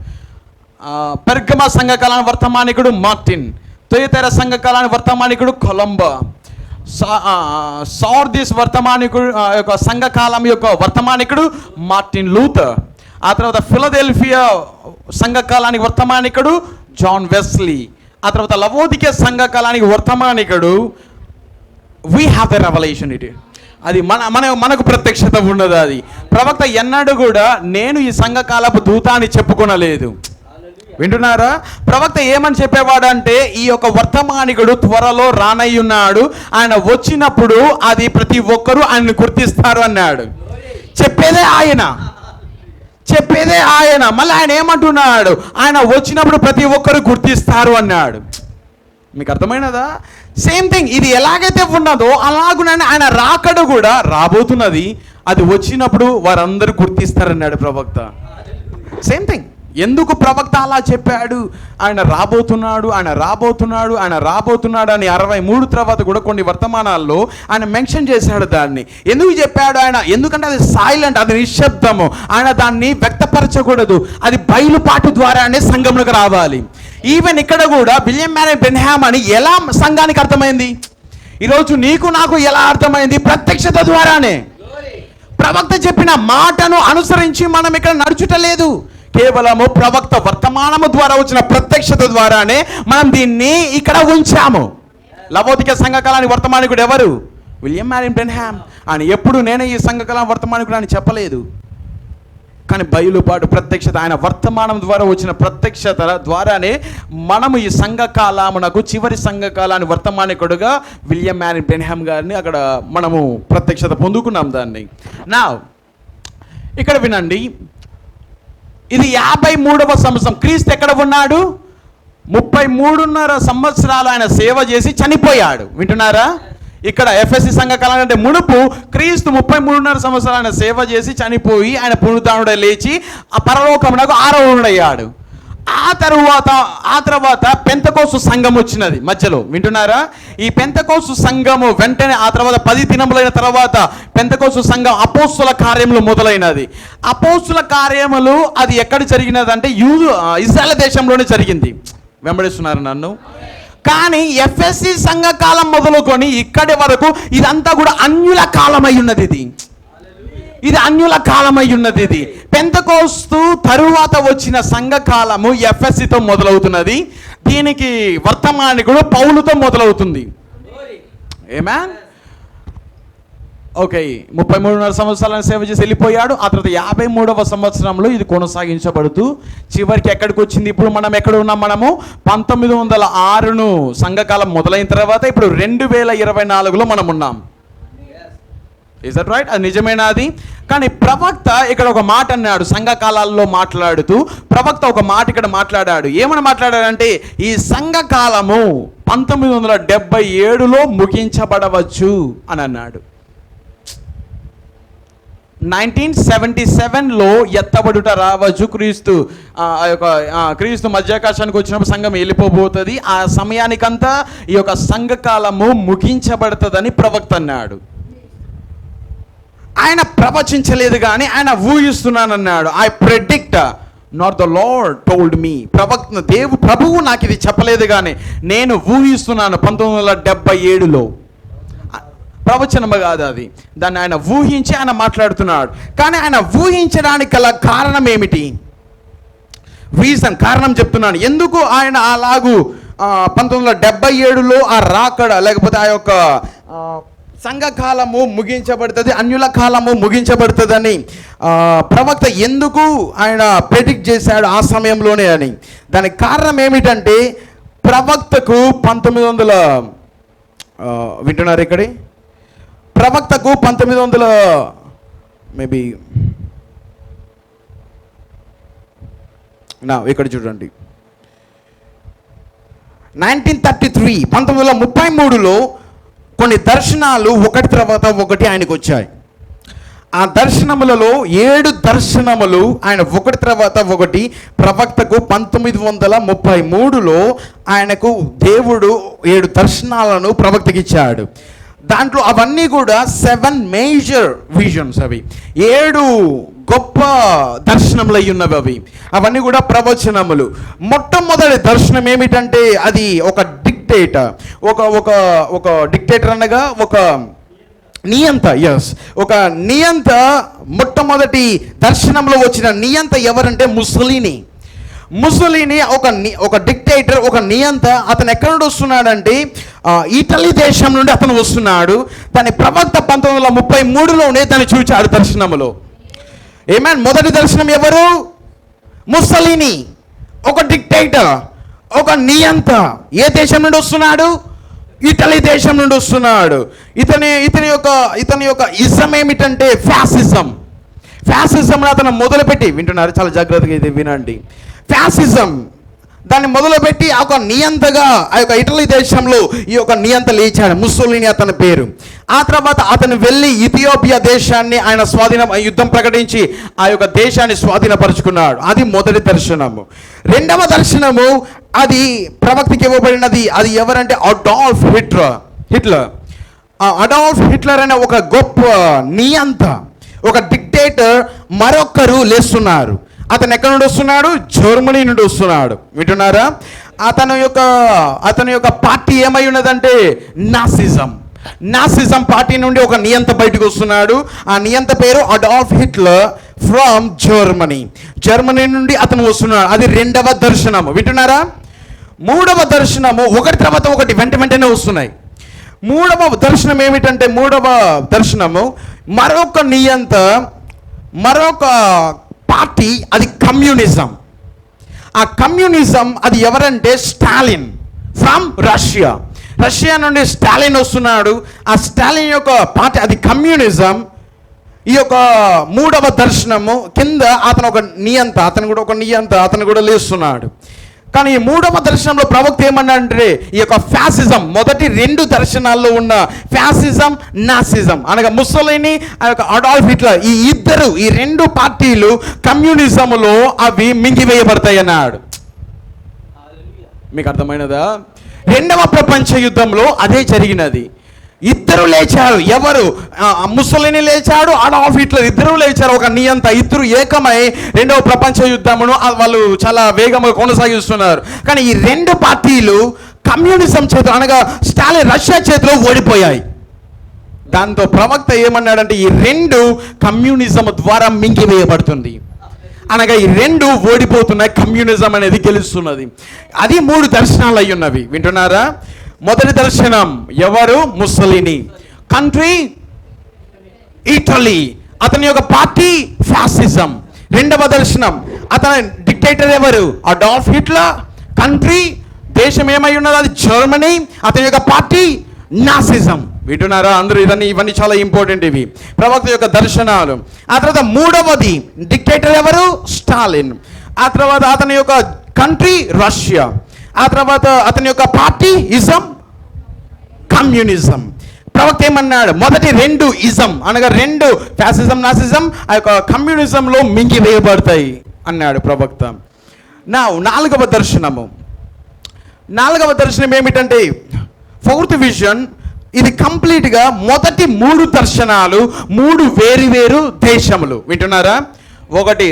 పెర్గమ సంఘకాలానికి వర్తమానికుడు మార్టిన్. తుయతైర సంఘకాలానికి వర్తమానికుడు కొలంబో. సార్దిస్ వర్తమానికుడు యొక్క సంఘకాలం యొక్క వర్తమానికుడు మార్టిన్ లూథర్. ఆ తర్వాత ఫిలదెల్ఫియా సంఘకాలానికి వర్తమానికుడు జాన్ వెస్లీ. ఆ తర్వాత లవోదికీయ సంఘకాలానికి వర్తమానికుడు వీ హ్యావ్ ద రెవల్యూషన్. అది మనకు ప్రత్యక్షత ఉన్నది. అది ప్రవక్త ఎన్నడూ కూడా నేను ఈ సంఘకాలపు దూత అని చెప్పుకొనలేదు. వింటున్నారా? ప్రవక్త ఏమని చెప్పేవాడు అంటే ఈ యొక్క వర్తమానికుడు త్వరలో రానయ్యున్నాడు, ఆయన వచ్చినప్పుడు అది ప్రతి ఒక్కరూ ఆయన్ని గుర్తిస్తారు అన్నాడు. చెప్పేదే ఆయన. మళ్ళీ ఆయన ఏమంటున్నాడు? ఆయన వచ్చినప్పుడు ప్రతి ఒక్కరు గుర్తిస్తారు అన్నాడు. మీకు అర్థమైనదా? సేమ్ థింగ్, ఇది ఎలాగైతే ఉన్నదో అలాగునని ఆయన రాకడ కూడా రాబోతున్నది. అది వచ్చినప్పుడు వారందరూ గుర్తిస్తారన్నాడు ప్రవక్త. Same thing. ఎందుకు ప్రవక్త అలా చెప్పాడు? ఆయన రాబోతున్నాడు అని 63 తర్వాత కూడా కొన్ని వర్తమానాల్లో ఆయన మెన్షన్ చేశాడు దాన్ని. ఎందుకు చెప్పాడు ఆయన? ఎందుకంటే అది సైలెంట్, అది నిశ్శబ్దము. ఆయన దాన్ని వ్యక్తపరచకూడదు. అది బయలుపాటు ద్వారానే సంఘంలోకి రావాలి. ఈవెన్ ఇక్కడ కూడా విలియం మ్యారియన్ బ్రెన్హామ్ అని ఎలా సంఘానికి అర్థమైంది? ఈరోజు నీకు నాకు ఎలా అర్థమైంది? ప్రత్యక్షత ద్వారానే. ప్రవక్త చెప్పిన మాటను అనుసరించి మనం ఇక్కడ నడుచుటలేదు. కేవలము ప్రవక్త వర్తమానము ద్వారా వచ్చిన ప్రత్యక్షత ద్వారానే మనం దీన్ని ఇక్కడ ఉంచాము. లవోదికీయ సంఘకాలానికి వర్తమానికుడు ఎవరు? William Marion Branham. ఆయన ఎప్పుడు నేనే ఈ సంఘకాలం వర్తమానికుడు అని చెప్పలేదు. కానీ బయలుపాటు ప్రత్యక్షత, ఆయన వర్తమానం ద్వారా వచ్చిన ప్రత్యక్షత ద్వారానే మనము ఈ సంఘకాలమునకు చివరి సంఘకాలాన్ని వర్తమానికుడుగా విలియం మ్యారియన్ బ్రెన్హామ్ గారిని అక్కడ మనము ప్రత్యక్షత పొందుకున్నాం దాన్ని. నా ఇక్కడ వినండి, ఇది 53వ సంవత్సరం. క్రీస్తు ఎక్కడ ఉన్నాడు? 33.5 సంవత్సరాలు ఆయన సేవ చేసి చనిపోయాడు. వింటున్నారా? ఇక్కడ ఎఫెసీ సంఘకాలం అంటే మునుపు క్రీస్తు 33.5 సంవత్సరాలు ఆయన సేవ చేసి చనిపోయి ఆయన పునరుత్థానుడై లేచి ఆ పరలోకమునకు ఆరోహణుడయ్యాడు. ఆ తర్వాత పెంతెకోస్తు సంఘం వచ్చినది మధ్యలో. వింటున్నారా? ఈ పెంతెకోస్తు సంఘము వెంటనే ఆ తర్వాత 10 దినములైన తర్వాత పెంతెకోస్తు సంఘం అపోస్తుల కార్యములు మొదలైనది. అపోస్తుల కార్యములు అది ఎక్కడ జరిగినది అంటే ఇజ్రాయెల్ దేశంలోనే జరిగింది. వెంబడిస్తున్నారు నన్ను? కానీ ఎఫెసీ సంఘకాలం మొదలుకొని ఇక్కడి వరకు ఇదంతా కూడా అన్యుల కాలమై ఉన్నది. ఇది అన్యుల కాలమై ఉన్నది. ఇది పెంతెకోస్తు తరువాత వచ్చిన సంఘకాలము ఎఫెసీతో మొదలవుతున్నది. దీనికి వర్తమానికుడు పౌలుతో మొదలవుతుంది. ఆమేన్. ఓకే, 33.5 సంవత్సరాలను సేవ చేసి వెళ్ళిపోయాడు. ఆ తర్వాత 53వ సంవత్సరంలో ఇది కొనసాగించబడుతూ చివరికి ఎక్కడికి వచ్చింది? ఇప్పుడు మనం ఎక్కడ ఉన్నాం? మనము 1906 సంఘకాలం మొదలైన తర్వాత ఇప్పుడు 2024లో మనం ఉన్నాం. Is that right? అది నిజమేనా? అది కానీ ప్రవక్త ఇక్కడ ఒక మాట అన్నాడు. సంఘకాలాల్లో మాట్లాడుతూ ప్రవక్త ఒక మాట ఇక్కడ మాట్లాడాడు. ఏమని మాట్లాడాడంటే ఈ సంఘకాలము 1977లో ముగించబడవచ్చు అని అన్నాడు. 1977లో ఎత్తబడుట రావచ్చు. క్రీస్తు మధ్యాకాశానికి వచ్చినప్పుడు సంఘం వెళ్ళిపోబోతుంది. ఆ సమయానికంతా ఈ యొక్క సంఘకాలము ముగించబడుతుందని ప్రవక్త అన్నాడు. ఆయన ప్రవచించలేదు కానీ ఆయన ఊహిస్తున్నానన్నాడు. I predict not the Lord told me. ప్రభువు నాకు ఇది చెప్పలేదు, కానీ నేను ఊహిస్తున్నాను. 1977లో ప్రవచనము కాదు అది, దాన్ని ఆయన ఊహించి ఆయన మాట్లాడుతున్నాడు. కానీ ఆయన ఊహించడానికి గల కారణం ఏమిటి? కారణం చెప్తున్నాను. ఎందుకు ఆయన అలాగూ 1977లో ఆ రాకడ, లేకపోతే ఆ యొక్క సంఘకాలము ముగించబడుతుంది, అన్యుల కాలము ముగించబడుతుందని ప్రవక్త ఎందుకు ఆయన ప్రెడిక్ట్ చేశాడు ఆ సమయంలోనే అని? దానికి కారణం ఏమిటంటే, ప్రవక్తకు 1900 వింటున్నారు ఇక్కడే, ప్రవక్తకు 1900 మేబీ ఇక్కడ చూడండి, 1933 1933లో కొన్ని దర్శనాలు ఒకటి తర్వాత ఒకటి ఆయనకు వచ్చాయి. ఆ దర్శనములలో 7 దర్శనములు ఆయన ఒకటి తర్వాత ఒకటి ప్రవక్తకు 1933లో ఆయనకు దేవుడు 7 దర్శనాలను ప్రవక్తకి ఇచ్చాడు. దాంట్లో అవన్నీ కూడా 7 మేజర్ విజన్స్. అవి 7 గొప్ప దర్శనములు అయి ఉన్నవి. అవన్నీ కూడా ప్రవచనములు. మొట్టమొదటి దర్శనం ఏమిటంటే, అది ఒక డిక్టేటర్, ఒక డిక్టేటర్ అనగా ఒక నియంత. ఒక నియంత. మొట్టమొదటి దర్శనంలో వచ్చిన నియంత ఎవరంటే ముస్సోలినీ. ఒక డిక్టేటర్, ఒక నియంత. అతను ఎక్కడి నుండి వస్తున్నాడంటే ఇటలీ దేశం నుండి అతను వస్తున్నాడు. దాని ప్రవక్త 1933లోనే దాన్ని చూచాడు దర్శనములో. ఏమేన్ మొదటి దర్శనం ఎవరు? ముస్సోలినీ, ఒక డిక్టేటర్, ఒక నియంత. ఏ దేశం నుండి వస్తున్నాడు? ఇటలీ దేశం నుండి వస్తున్నాడు. ఇతని యొక్క ఇజం ఏమిటంటే ఫ్యాసిజం అతను మొదలుపెట్టి, వింటున్నారు చాలా జాగ్రత్తగా ఇది వినండి. ఫ్యాసిజం దాన్ని మొదలుపెట్టి ఒక నియంతగా ఆ యొక్క ఇటలీ దేశంలో ఈ యొక్క నియంత లేచాడు, ముస్సోలినీ అతని పేరు. ఆ తర్వాత అతను వెళ్ళి ఇథియోపియా దేశాన్ని ఆయన యుద్ధం ప్రకటించి ఆ యొక్క దేశాన్ని స్వాధీనపరుచుకున్నాడు. అది మొదటి దర్శనము. రెండవ దర్శనము అది ప్రవక్తకి ఇవ్వబడినది. అది ఎవరంటే అడాల్ఫ్ హిట్లర్. అడాల్ఫ్ హిట్లర్ అనే ఒక గొప్ప నియంత, ఒక డిక్టేటర్ మరొకరు లేస్తున్నారు. అతను ఎక్కడి నుండి వస్తున్నాడు? జర్మనీ నుండి వస్తున్నాడు. వింటున్నారా? అతని యొక్క పార్టీ ఏమై ఉన్నదంటే నాసిజం పార్టీ నుండి ఒక నియంత బయటకు వస్తున్నాడు. ఆ నియంత పేరు అడాల్ఫ్ హిట్లర్ ఫ్రమ్ జర్మనీ నుండి అతను వస్తున్నాడు. అది రెండవ దర్శనము. వింటున్నారా? మూడవ దర్శనము ఒకటి తర్వాత ఒకటి వెంటనే వస్తున్నాయి. మూడవ దర్శనం ఏమిటంటే, మూడవ దర్శనము మరొక నియంత, మరొక పార్టీ, అది కమ్యూనిజం. ఆ కమ్యూనిజం అది ఎవరంటే స్టాలిన్ ఫ్రమ్ రష్యా నుండి స్టాలిన్ వస్తున్నాడు. ఆ స్టాలిన్ యొక్క పార్టీ అది కమ్యూనిజం. ఈ యొక్క మూడవ దర్శనము కింద అతను ఒక నియంత, అతను కూడా లేస్తున్నాడు. కానీ ఈ మూడవ దర్శనంలో ప్రవక్త ఏమన్నాడంటే, ఈ యొక్క ఫ్యాసిజం, మొదటి 2 దర్శనాల్లో ఉన్న ఫ్యాసిజం, నాసిజం అనగా ముస్సోలినీ, ఆ యొక్క అడాల్ఫ్ హిట్లర్, ఈ 2 పార్టీలు కమ్యూనిజంలో అవి మింగివేయబడతాయి అన్నాడు. మీకు అర్థమైనదా? రెండవ ప్రపంచ యుద్ధంలో అదే జరిగినది. ఇద్దరు లేచారు. ఎవరు? ముస్సోలినీ లేచాడు, అడాల్ఫ్ హిట్లర్, ఇద్దరు లేచారు. ఒక నియంత, ఇద్దరు ఏకమై రెండవ ప్రపంచ యుద్ధమును వాళ్ళు చాలా వేగంగా కొనసాగిస్తున్నారు. కానీ ఈ 2 పార్టీలు కమ్యూనిజం చేతిలో అనగా స్టాలిన్ రష్యా చేతిలో ఓడిపోయాయి. దాంతో ప్రవక్త ఏమన్నాడంటే, ఈ 2 కమ్యూనిజం ద్వారా మింగివేయబడుతుంది అనగా ఈ 2 ఓడిపోతున్నాయి, కమ్యూనిజం అనేది గెలుస్తున్నది. అది 3 దర్శనాలు అయి ఉన్నవి. వింటున్నారా? మొదటి దర్శనం ఎవరు? ముస్సోలినీ. Country Italy. అతని యొక్క పార్టీ ఫ్యాసిజం. రెండవ దర్శనం అతని డిక్టేటర్ ఎవరు? Adolf Hitler. కంట్రీ దేశం ఏమై ఉన్నది? అది జర్మనీ. అతని యొక్క పార్టీ నాసిజం. వింటున్నారా అందరూ? ఇవన్నీ చాలా ఇంపార్టెంట్ ఇవి ప్రవక్త యొక్క దర్శనాలు. ఆ తర్వాత మూడవది డిక్టేటర్ ఎవరు? స్టాలిన్. ఆ తర్వాత అతని యొక్క కంట్రీ రష్యా. ఆ తర్వాత అతని యొక్క పార్టీ ఇజం, కమ్యూనిజం. ప్రవక్త ఏమన్నాడు? మొదటి 2 ఇజం అనగా 2 ఫ్యాసిజం, నాసిజం ఆ యొక్క కమ్యూనిజంలో మింగివేయబడతాయి అన్నాడు ప్రవక్త. నాలుగవ దర్శనం ఏమిటంటే, 4th విజన్. ఇది కంప్లీట్గా మొదటి 3 దర్శనాలు 3 వేరు దేశములు. వింటున్నారా? ఒకటి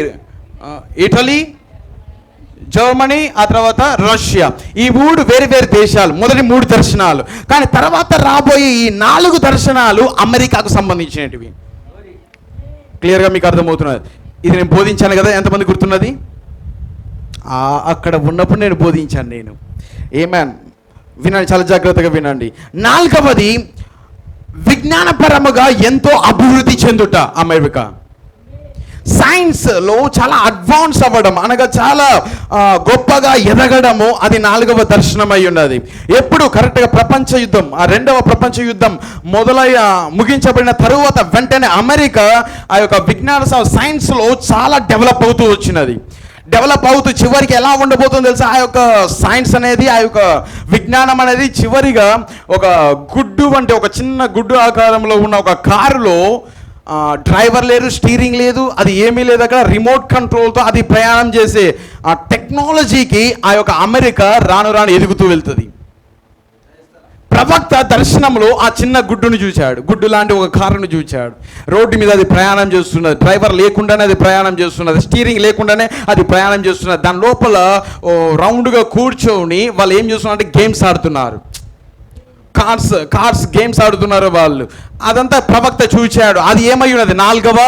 ఇటలీ, జర్మనీ, ఆ తర్వాత రష్యా. ఈ 3 వేరు వేరు దేశాలు, మొదటి 3 దర్శనాలు. కానీ తర్వాత రాబోయే ఈ 4 దర్శనాలు అమెరికాకు సంబంధించినవి. క్లియర్గా మీకు అర్థమవుతున్నది. ఇది నేను బోధించాను కదా, ఎంతమంది గుర్తున్నది? అక్కడ ఉన్నప్పుడు నేను బోధించాను. నేను ఏమేన్ వినండి, చాలా జాగ్రత్తగా వినండి. 4వది విజ్ఞానపరముగా ఎంతో అభివృద్ధి చెందుట అమెరికా. సైన్స్లో చాలా అడ్వాన్స్ అవ్వడం, అనగా చాలా గొప్పగా ఎదగడము, అది 4వ దర్శనం అయి ఉన్నది. ఎప్పుడు కరెక్ట్గా ప్రపంచ యుద్ధం, ఆ 2వ ప్రపంచ యుద్ధం ముగించబడిన తరువాత వెంటనే అమెరికా ఆ యొక్క విజ్ఞాన సైన్స్లో చాలా డెవలప్ అవుతూ వచ్చినది. డెవలప్ అవుతూ చివరికి ఎలా ఉండబోతుందో తెలుసా? ఆ యొక్క సైన్స్ అనేది, ఆ యొక్క విజ్ఞానం అనేది చివరిగా ఒక గుడ్డు వంటి, ఒక చిన్న గుడ్డు ఆకారంలో ఉన్న ఒక కారులో డ్రైవర్ లేదు, స్టీరింగ్ లేదు, అది ఏమీ లేదు. అక్కడ రిమోట్ కంట్రోల్తో అది ప్రయాణం చేసే ఆ టెక్నాలజీకి ఆ యొక్క అమెరికా రాను రాను ఎదుగుతూ వెళ్తుంది. ప్రవక్త దర్శనంలో ఆ చిన్న గుడ్డును చూశాడు, గుడ్డు లాంటి ఒక కారును చూశాడు. రోడ్డు మీద అది ప్రయాణం చేస్తున్నది, డ్రైవర్ లేకుండానే అది ప్రయాణం చేస్తున్నది, స్టీరింగ్ లేకుండానే అది ప్రయాణం చేస్తున్నది. దాని లోపల రౌండ్గా కూర్చొని వాళ్ళు ఏం చేస్తున్నారంటే గేమ్స్ ఆడుతున్నారు, కార్స్ గేమ్స్ ఆడుతున్నారు వాళ్ళు. అదంతా ప్రవక్త చూశాడు. అది ఏమై ఉన్నది? 4వ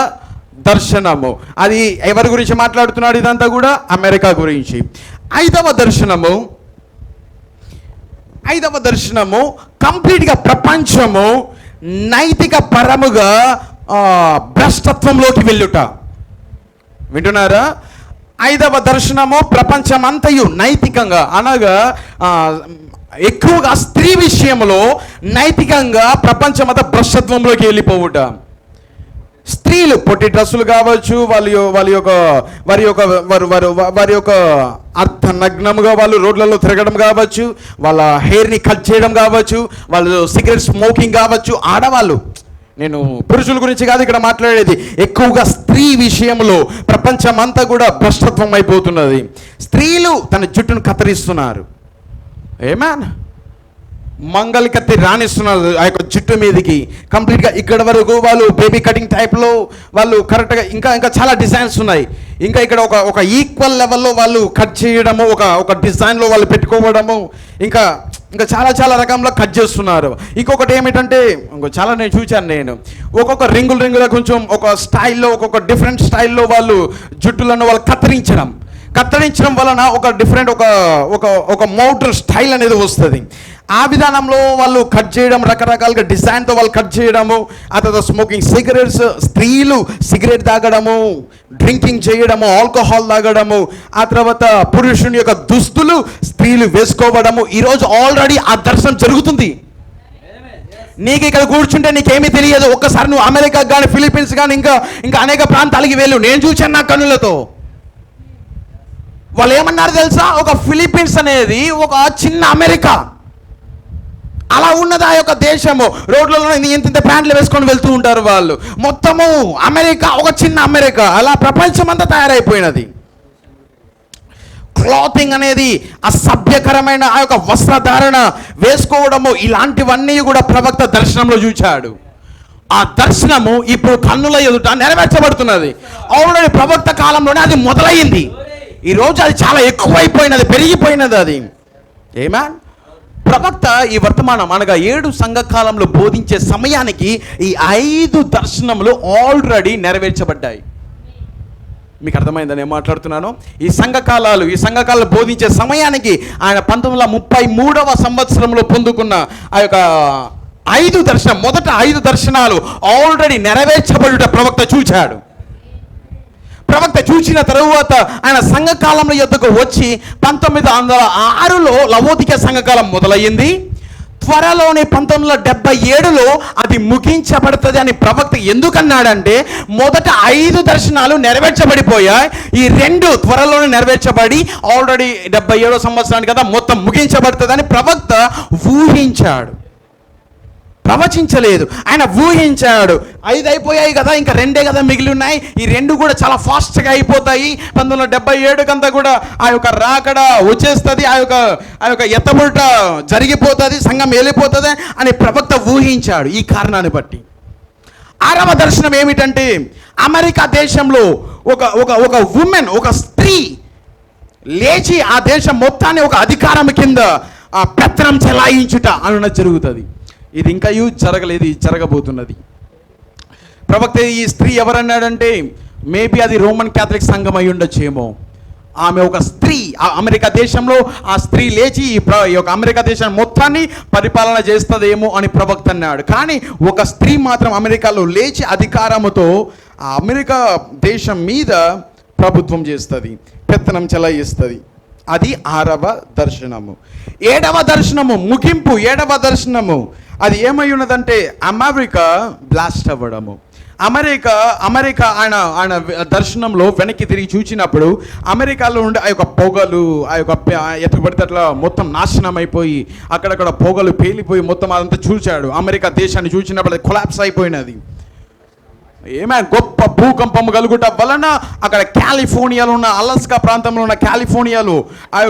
దర్శనము. అది ఎవరి గురించి మాట్లాడుతున్నాడు? ఇదంతా కూడా అమెరికా గురించి. 5వ దర్శనము కంప్లీట్గా ప్రపంచము నైతిక పరముగా భ్రష్టత్వంలోకి వెళ్ళుట. వింటున్నారా? 5వ దర్శనము ప్రపంచమంతయు నైతికంగా, అనగా ఎక్కువగా స్త్రీ విషయంలో నైతికంగా ప్రపంచమంతా భ్రష్టత్వంలోకి వెళ్ళిపోవుట. స్త్రీలు పొట్టి డ్రెస్సులు కావచ్చు, వారి యొక్క అర్ధనగ్నముగా వాళ్ళు రోడ్లలో తిరగడం కావచ్చు, వాళ్ళ హెయిర్ని కట్ చేయడం కావచ్చు, వాళ్ళు సిగరెట్ స్మోకింగ్ కావచ్చు. ఆడవాళ్ళు, నేను పురుషుల గురించి కాదు ఇక్కడ మాట్లాడేది, ఎక్కువగా స్త్రీ విషయంలో ప్రపంచమంతా కూడా భ్రష్టత్వం అయిపోతున్నది. స్త్రీలు తన జుట్టును కత్తిరిస్తున్నారు. ఏమేన్ మంగళ కత్తి రాణిస్తున్నారు ఆ యొక్క జుట్టు మీదకి, కంప్లీట్గా ఇక్కడ వరకు వాళ్ళు బేబీ కటింగ్ టైప్లో వాళ్ళు కరెక్ట్గా, ఇంకా చాలా డిజైన్స్ ఉన్నాయి. ఇంకా ఇక్కడ ఒక ఈక్వల్ లెవెల్లో వాళ్ళు కట్ చేయడము, ఒక డిజైన్లో వాళ్ళు పెట్టుకోవడము, ఇంకా చాలా రకంలో కట్ చేస్తున్నారు. ఇంకొకటి ఏమిటంటే, చాలా నేను చూశాను. నేను ఒక్కొక్క రింగుల కొంచెం ఒక స్టైల్లో, ఒక్కొక్క డిఫరెంట్ స్టైల్లో వాళ్ళు జుట్టులను వాళ్ళు కత్తిరించడం వలన ఒక డిఫరెంట్ ఒక మోడర్న్ స్టైల్ అనేది వస్తుంది. ఆ విధానంలో వాళ్ళు కట్ చేయడం, రకరకాలుగా డిజైన్తో వాళ్ళు కట్ చేయడము. ఆ తర్వాత స్మోకింగ్ సిగరెట్స్, స్త్రీలు సిగరెట్ తాగడము, డ్రింకింగ్ చేయడము, ఆల్కహాల్ తాగడము. ఆ తర్వాత పురుషుని యొక్క దుస్తులు స్త్రీలు వేసుకోవడము. ఈరోజు ఆల్రెడీ ఆ దర్శనం జరుగుతుంది. నీకు ఇక్కడ కూర్చుంటే నీకేమీ తెలియదు. ఒక్కసారి నువ్వు అమెరికా కానీ, ఫిలిప్పీన్స్ కానీ, ఇంకా అనేక ప్రాంతాలకి వెళ్ళు. నేను చూశాను నా కన్నులతో. వాళ్ళు ఏమన్నారు తెలుసా? ఒక ఫిలిప్పీన్స్ అనేది ఒక చిన్న అమెరికా, అలా ఉన్నది ఆ యొక్క దేశము. రోడ్లలో ఇంత ప్యాంట్లు వేసుకొని వెళ్తూ ఉంటారు వాళ్ళు. మొత్తము అమెరికా ఒక చిన్న అమెరికా, అలా ప్రపంచం అంతా తయారైపోయినది. క్లాతింగ్ అనేది, అసభ్యకరమైన ఆ యొక్క వస్త్రధారణ వేసుకోవడము, ఇలాంటివన్నీ కూడా ప్రవక్త దర్శనంలో చూచాడు. ఆ దర్శనము ఇప్పుడు కన్నుల ఎదుట నెరవేర్చబడుతున్నది. ఆల్రెడీ ప్రవక్త కాలంలోనే అది మొదలైంది. ఈరోజు అది చాలా ఎక్కువైపోయినది, పెరిగిపోయినది అది. ఏమా ప్రవక్త ఈ వర్తమానం అనగా 7 సంఘకాలంలో బోధించే సమయానికి ఈ 5 దర్శనములు ఆల్రెడీ నెరవేర్చబడ్డాయి. మీకు అర్థమైందని నేను మాట్లాడుతున్నాను. ఈ సంఘకాలాలు బోధించే సమయానికి ఆయన 1933వ సంవత్సరంలో పొందుకున్న ఆ యొక్క 5 దర్శనం, మొదట 5 దర్శనాలు ఆల్రెడీ నెరవేర్చబడుట ప్రవక్త చూచాడు. ప్రవక్త చూసిన తరువాత ఆయన సంఘకాలంలో యొద్దకు వచ్చి 1906లో లవోదిక సంఘకాలం మొదలయ్యింది. త్వరలోనే 1977లో అది ముగించబడుతుంది అని ప్రవక్త ఎందుకన్నాడంటే, మొదట 5 దర్శనాలు నెరవేర్చబడిపోయాయి, ఈ 2 త్వరలోనే నెరవేర్చబడి ఆల్రెడీ 77వ సంవత్సరానికి కదా మొత్తం ముగించబడుతుందని ప్రవక్త ఊహించాడు, ప్రవచించలేదు. ఆయన ఊహించాడు. 5 అయిపోయాయి కదా, ఇంకా 2 కదా మిగిలి ఉన్నాయి, ఈ 2 కూడా చాలా ఫాస్ట్గా అయిపోతాయి. 1977కంతా కూడా ఆ యొక్క రాకడ వచ్చేస్తుంది, ఆ యొక్క ఎత్తబడుట జరిగిపోతుంది, సంఘం వెళ్ళిపోతుంది అని ప్రవక్త ఊహించాడు. ఈ కారణాన్ని బట్టి 6వ దర్శనం ఏమిటంటే, అమెరికా దేశంలో ఒక ఉమెన్, ఒక స్త్రీ లేచి ఆ దేశం మొత్తాన్ని ఒక అధికారం కింద ఆ పెత్తనం చెలాయించుట అన్న జరుగుతుంది. ఇది ఇంకా జరగలేదు, ఇది జరగబోతున్నది. ప్రవక్త ఈ స్త్రీ ఎవరన్నాడంటే మేబీ అది రోమన్ క్యాథలిక్ సంఘం అయి ఉండొచ్చేమో. ఆమె ఒక స్త్రీ, ఆ అమెరికా దేశంలో ఆ స్త్రీ లేచి ఈ యొక్క అమెరికా దేశం మొత్తాన్ని పరిపాలన చేస్తుందేమో అని ప్రవక్త అన్నాడు. కానీ ఒక స్త్రీ మాత్రం అమెరికాలో లేచి అధికారముతో ఆ అమెరికా దేశం మీద ప్రభుత్వం చేస్తుంది, పెత్తనం చెలాయిస్తుంది. అది 6వ దర్శనము. 7వ దర్శనము ముగింపు. 7వ దర్శనము అది ఏమై ఉన్నదంటే అమెరికా బ్లాస్ట్ అవ్వడము. అమెరికా ఆయన దర్శనంలో వెనక్కి తిరిగి చూచినప్పుడు అమెరికాలో ఉండే ఆ యొక్క పొగలు, ఆ యొక్క ఎట్లు పడితే అట్లా మొత్తం నాశనం అయిపోయి అక్కడక్కడ పొగలు పేలిపోయి మొత్తం అదంతా చూచాడు. అమెరికా దేశాన్ని చూసినప్పుడు అది కొలాప్స్ అయిపోయినది. ఏమైనా గొప్ప భూకంపం కలుగుట వలన అక్కడ కాలిఫోర్నియాలో ఉన్న అలస్కా ప్రాంతంలో ఉన్న కాలిఫోర్నియాలో ఆ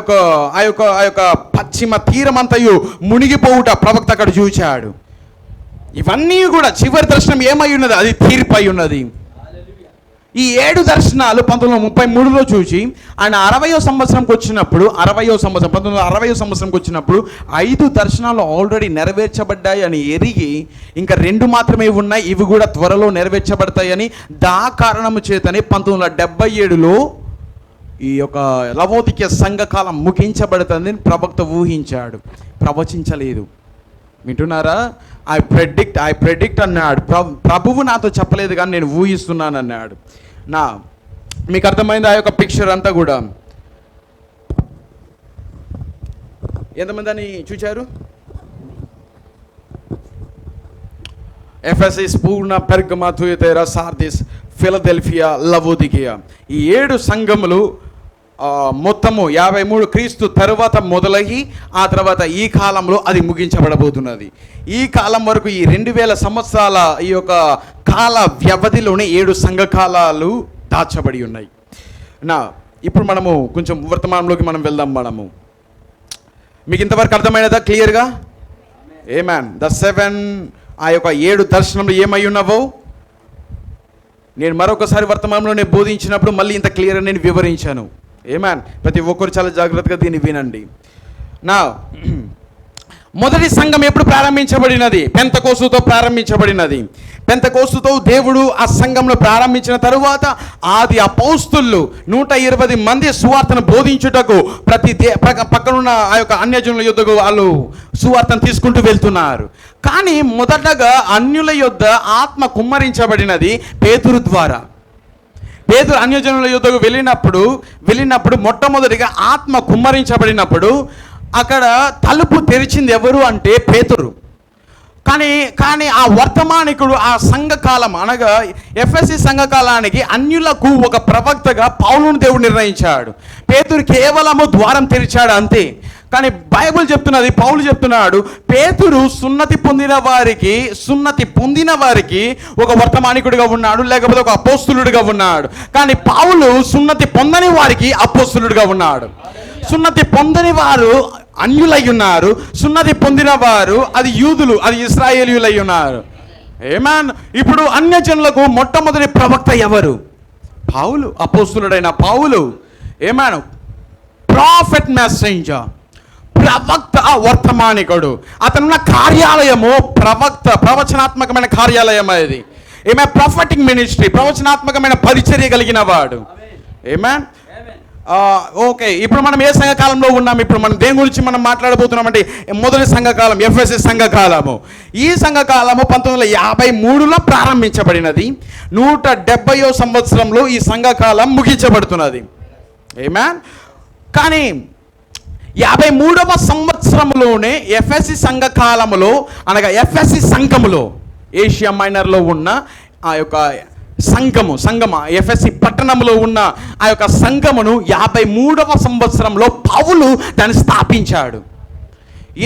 యొక్క పశ్చిమ తీరమంతయు మునిగిపోవుట ప్రవక్త అక్కడ చూచాడు. ఇవన్నీ కూడా చివరి దర్శనం ఏమై ఉన్నది? అది తీర్పై ఉన్నది. ఈ 7 దర్శనాలు 1933లో చూసి ఆయన 60వ సంవత్సరంకి వచ్చినప్పుడు 1960వ సంవత్సరంకి వచ్చినప్పుడు 5 దర్శనాలు ఆల్రెడీ నెరవేర్చబడ్డాయి అని ఎరిగి ఇంకా 2 మాత్రమే ఉన్నాయి, ఇవి కూడా త్వరలో నెరవేర్చబడతాయని కారణము చేతనే 1977లో ఈ యొక్క లవోదికీయ సంఘకాలం ముగించబడుతుందని ప్రవక్త ఊహించాడు, ప్రవచించలేదు. వింటున్నారా? ఐ ప్రెడిక్ట్ అన్నాడు. ప్రభువు నాతో చెప్పలేదు కానీ నేను ఊహిస్తున్నాను అన్నాడు. మీకు అర్థమైంది ఆ యొక్క పిక్చర్ అంతా కూడా? ఎంతమంది అని చూచారు? ఎఫెసస్, స్మూర్ణ, పెర్గమ, థుయతైరా, సార్దిస్, ఫిలదెల్ఫియా, లవోదికీయ, ఈ 7 సంఘములు మొత్తము 53 క్రీస్తు తరువాత మొదలయ్యి ఆ తర్వాత ఈ కాలంలో అది ముగించబడబోతున్నది. ఈ కాలం వరకు ఈ 2000 సంవత్సరాల ఈ యొక్క కాల వ్యవధిలోనే 7 సంఘకాలాలు దాచబడి ఉన్నాయి. ఇప్పుడు మనము కొంచెం వర్తమానంలోకి మనం వెళ్దాం. మీకు ఇంతవరకు అర్థమైనదా క్లియర్గా? ఆమేన్. ద 7 ఆ యొక్క 7 దర్శనంలో ఏమై ఉన్నావో నేను మరొకసారి వర్తమానంలోనే బోధించినప్పుడు మళ్ళీ ఇంత క్లియర్గా నేను వివరించాను. ఆమేన్. ప్రతి ఒక్కరు చాలా జాగ్రత్తగా దీన్ని వినండి. మొదటి సంఘం ఎప్పుడు ప్రారంభించబడినది? పెంతెకోస్తుతో ప్రారంభించబడినది. పెంతెకోస్తుతో దేవుడు ఆ సంఘంలో ప్రారంభించిన తరువాత ఆది అపోస్తులు 120 మంది సువార్తను బోధించుటకు ప్రతి పక్కనున్న ఆ యొక్క అన్యజనుల యొద్దకు వాళ్ళు సువార్తను తీసుకుంటూ వెళ్తున్నారు. కానీ మొదటగా అన్యుల యొద్ద ఆత్మ కుమ్మరించబడినది పేతురు ద్వారా. పేతురు అన్యజనుల యొద్దకు వెళ్ళినప్పుడు మొట్టమొదటిగా ఆత్మ కుమ్మరించబడినప్పుడు అక్కడ తలుపు తెరిచింది ఎవరు అంటే పేతురు. కానీ ఆ వర్తమానికుడు ఆ సంఘకాలం అనగా ఎఫెసీ సంఘకాలానికి అన్యులకు ఒక ప్రవక్తగా పౌలును దేవుడు నిర్ణయించాడు. పేతురు కేవలము ద్వారం తెరిచాడు అంతే. కానీ బైబిల్ చెప్తున్నది, పౌలు చెప్తున్నాడు, పేతురు సున్నతి పొందిన వారికి ఒక వర్తమానికుడిగా ఉన్నాడు, లేకపోతే ఒక అపోస్తులుడిగా ఉన్నాడు. కానీ పౌలు సున్నతి పొందని వారికి అపోస్తులుడిగా ఉన్నాడు. సున్నతి పొందని వారు అన్యులై ఉన్నారు, సున్నతి పొందిన వారు అది యూదులు, అది ఇశ్రాయేలీయులై ఉన్నారు. ఆమేన్. ఇప్పుడు అన్యజనులకు మొట్టమొదటి ప్రవక్త ఎవరు? పౌలు, అపోస్తులుడైన పౌలు. ఆమేన్. ప్రాఫెట్ మెసెంజర్, ప్రవక్త, వర్తమానికుడు. అతనున్న కార్యాలయము ప్రవచనాత్మకమైన కార్యాలయం. అది ఏమే ప్రొఫెటిక్ మినిస్ట్రీ, ప్రవచనాత్మకమైన పరిచర్య కలిగిన వాడు. ఆమేన్. ఓకే, ఇప్పుడు మనం ఏ సంఘకాలంలో ఉన్నాం? ఇప్పుడు మనం దేని గురించి మనం మాట్లాడబోతున్నామంటే మొదటి సంఘకాలం, ఎఫెసీ సంఘకాలము. ఈ సంఘకాలము 1953లో ప్రారంభించబడినది. 170వ సంవత్సరంలో ఈ సంఘకాలం ముగించబడుతున్నది. ఆమేన్. కానీ 53వ సంవత్సరంలోనే ఎఫెసీ సంఘకాలములో అనగా ఎఫెసీ సంఘములో ఏషియా మైనర్లో ఉన్న ఆ యొక్క సంఘము ఎఫెసీ పట్టణంలో ఉన్న ఆ యొక్క సంఘమును 53వ సంవత్సరంలో పౌలు దాన్ని స్థాపించాడు.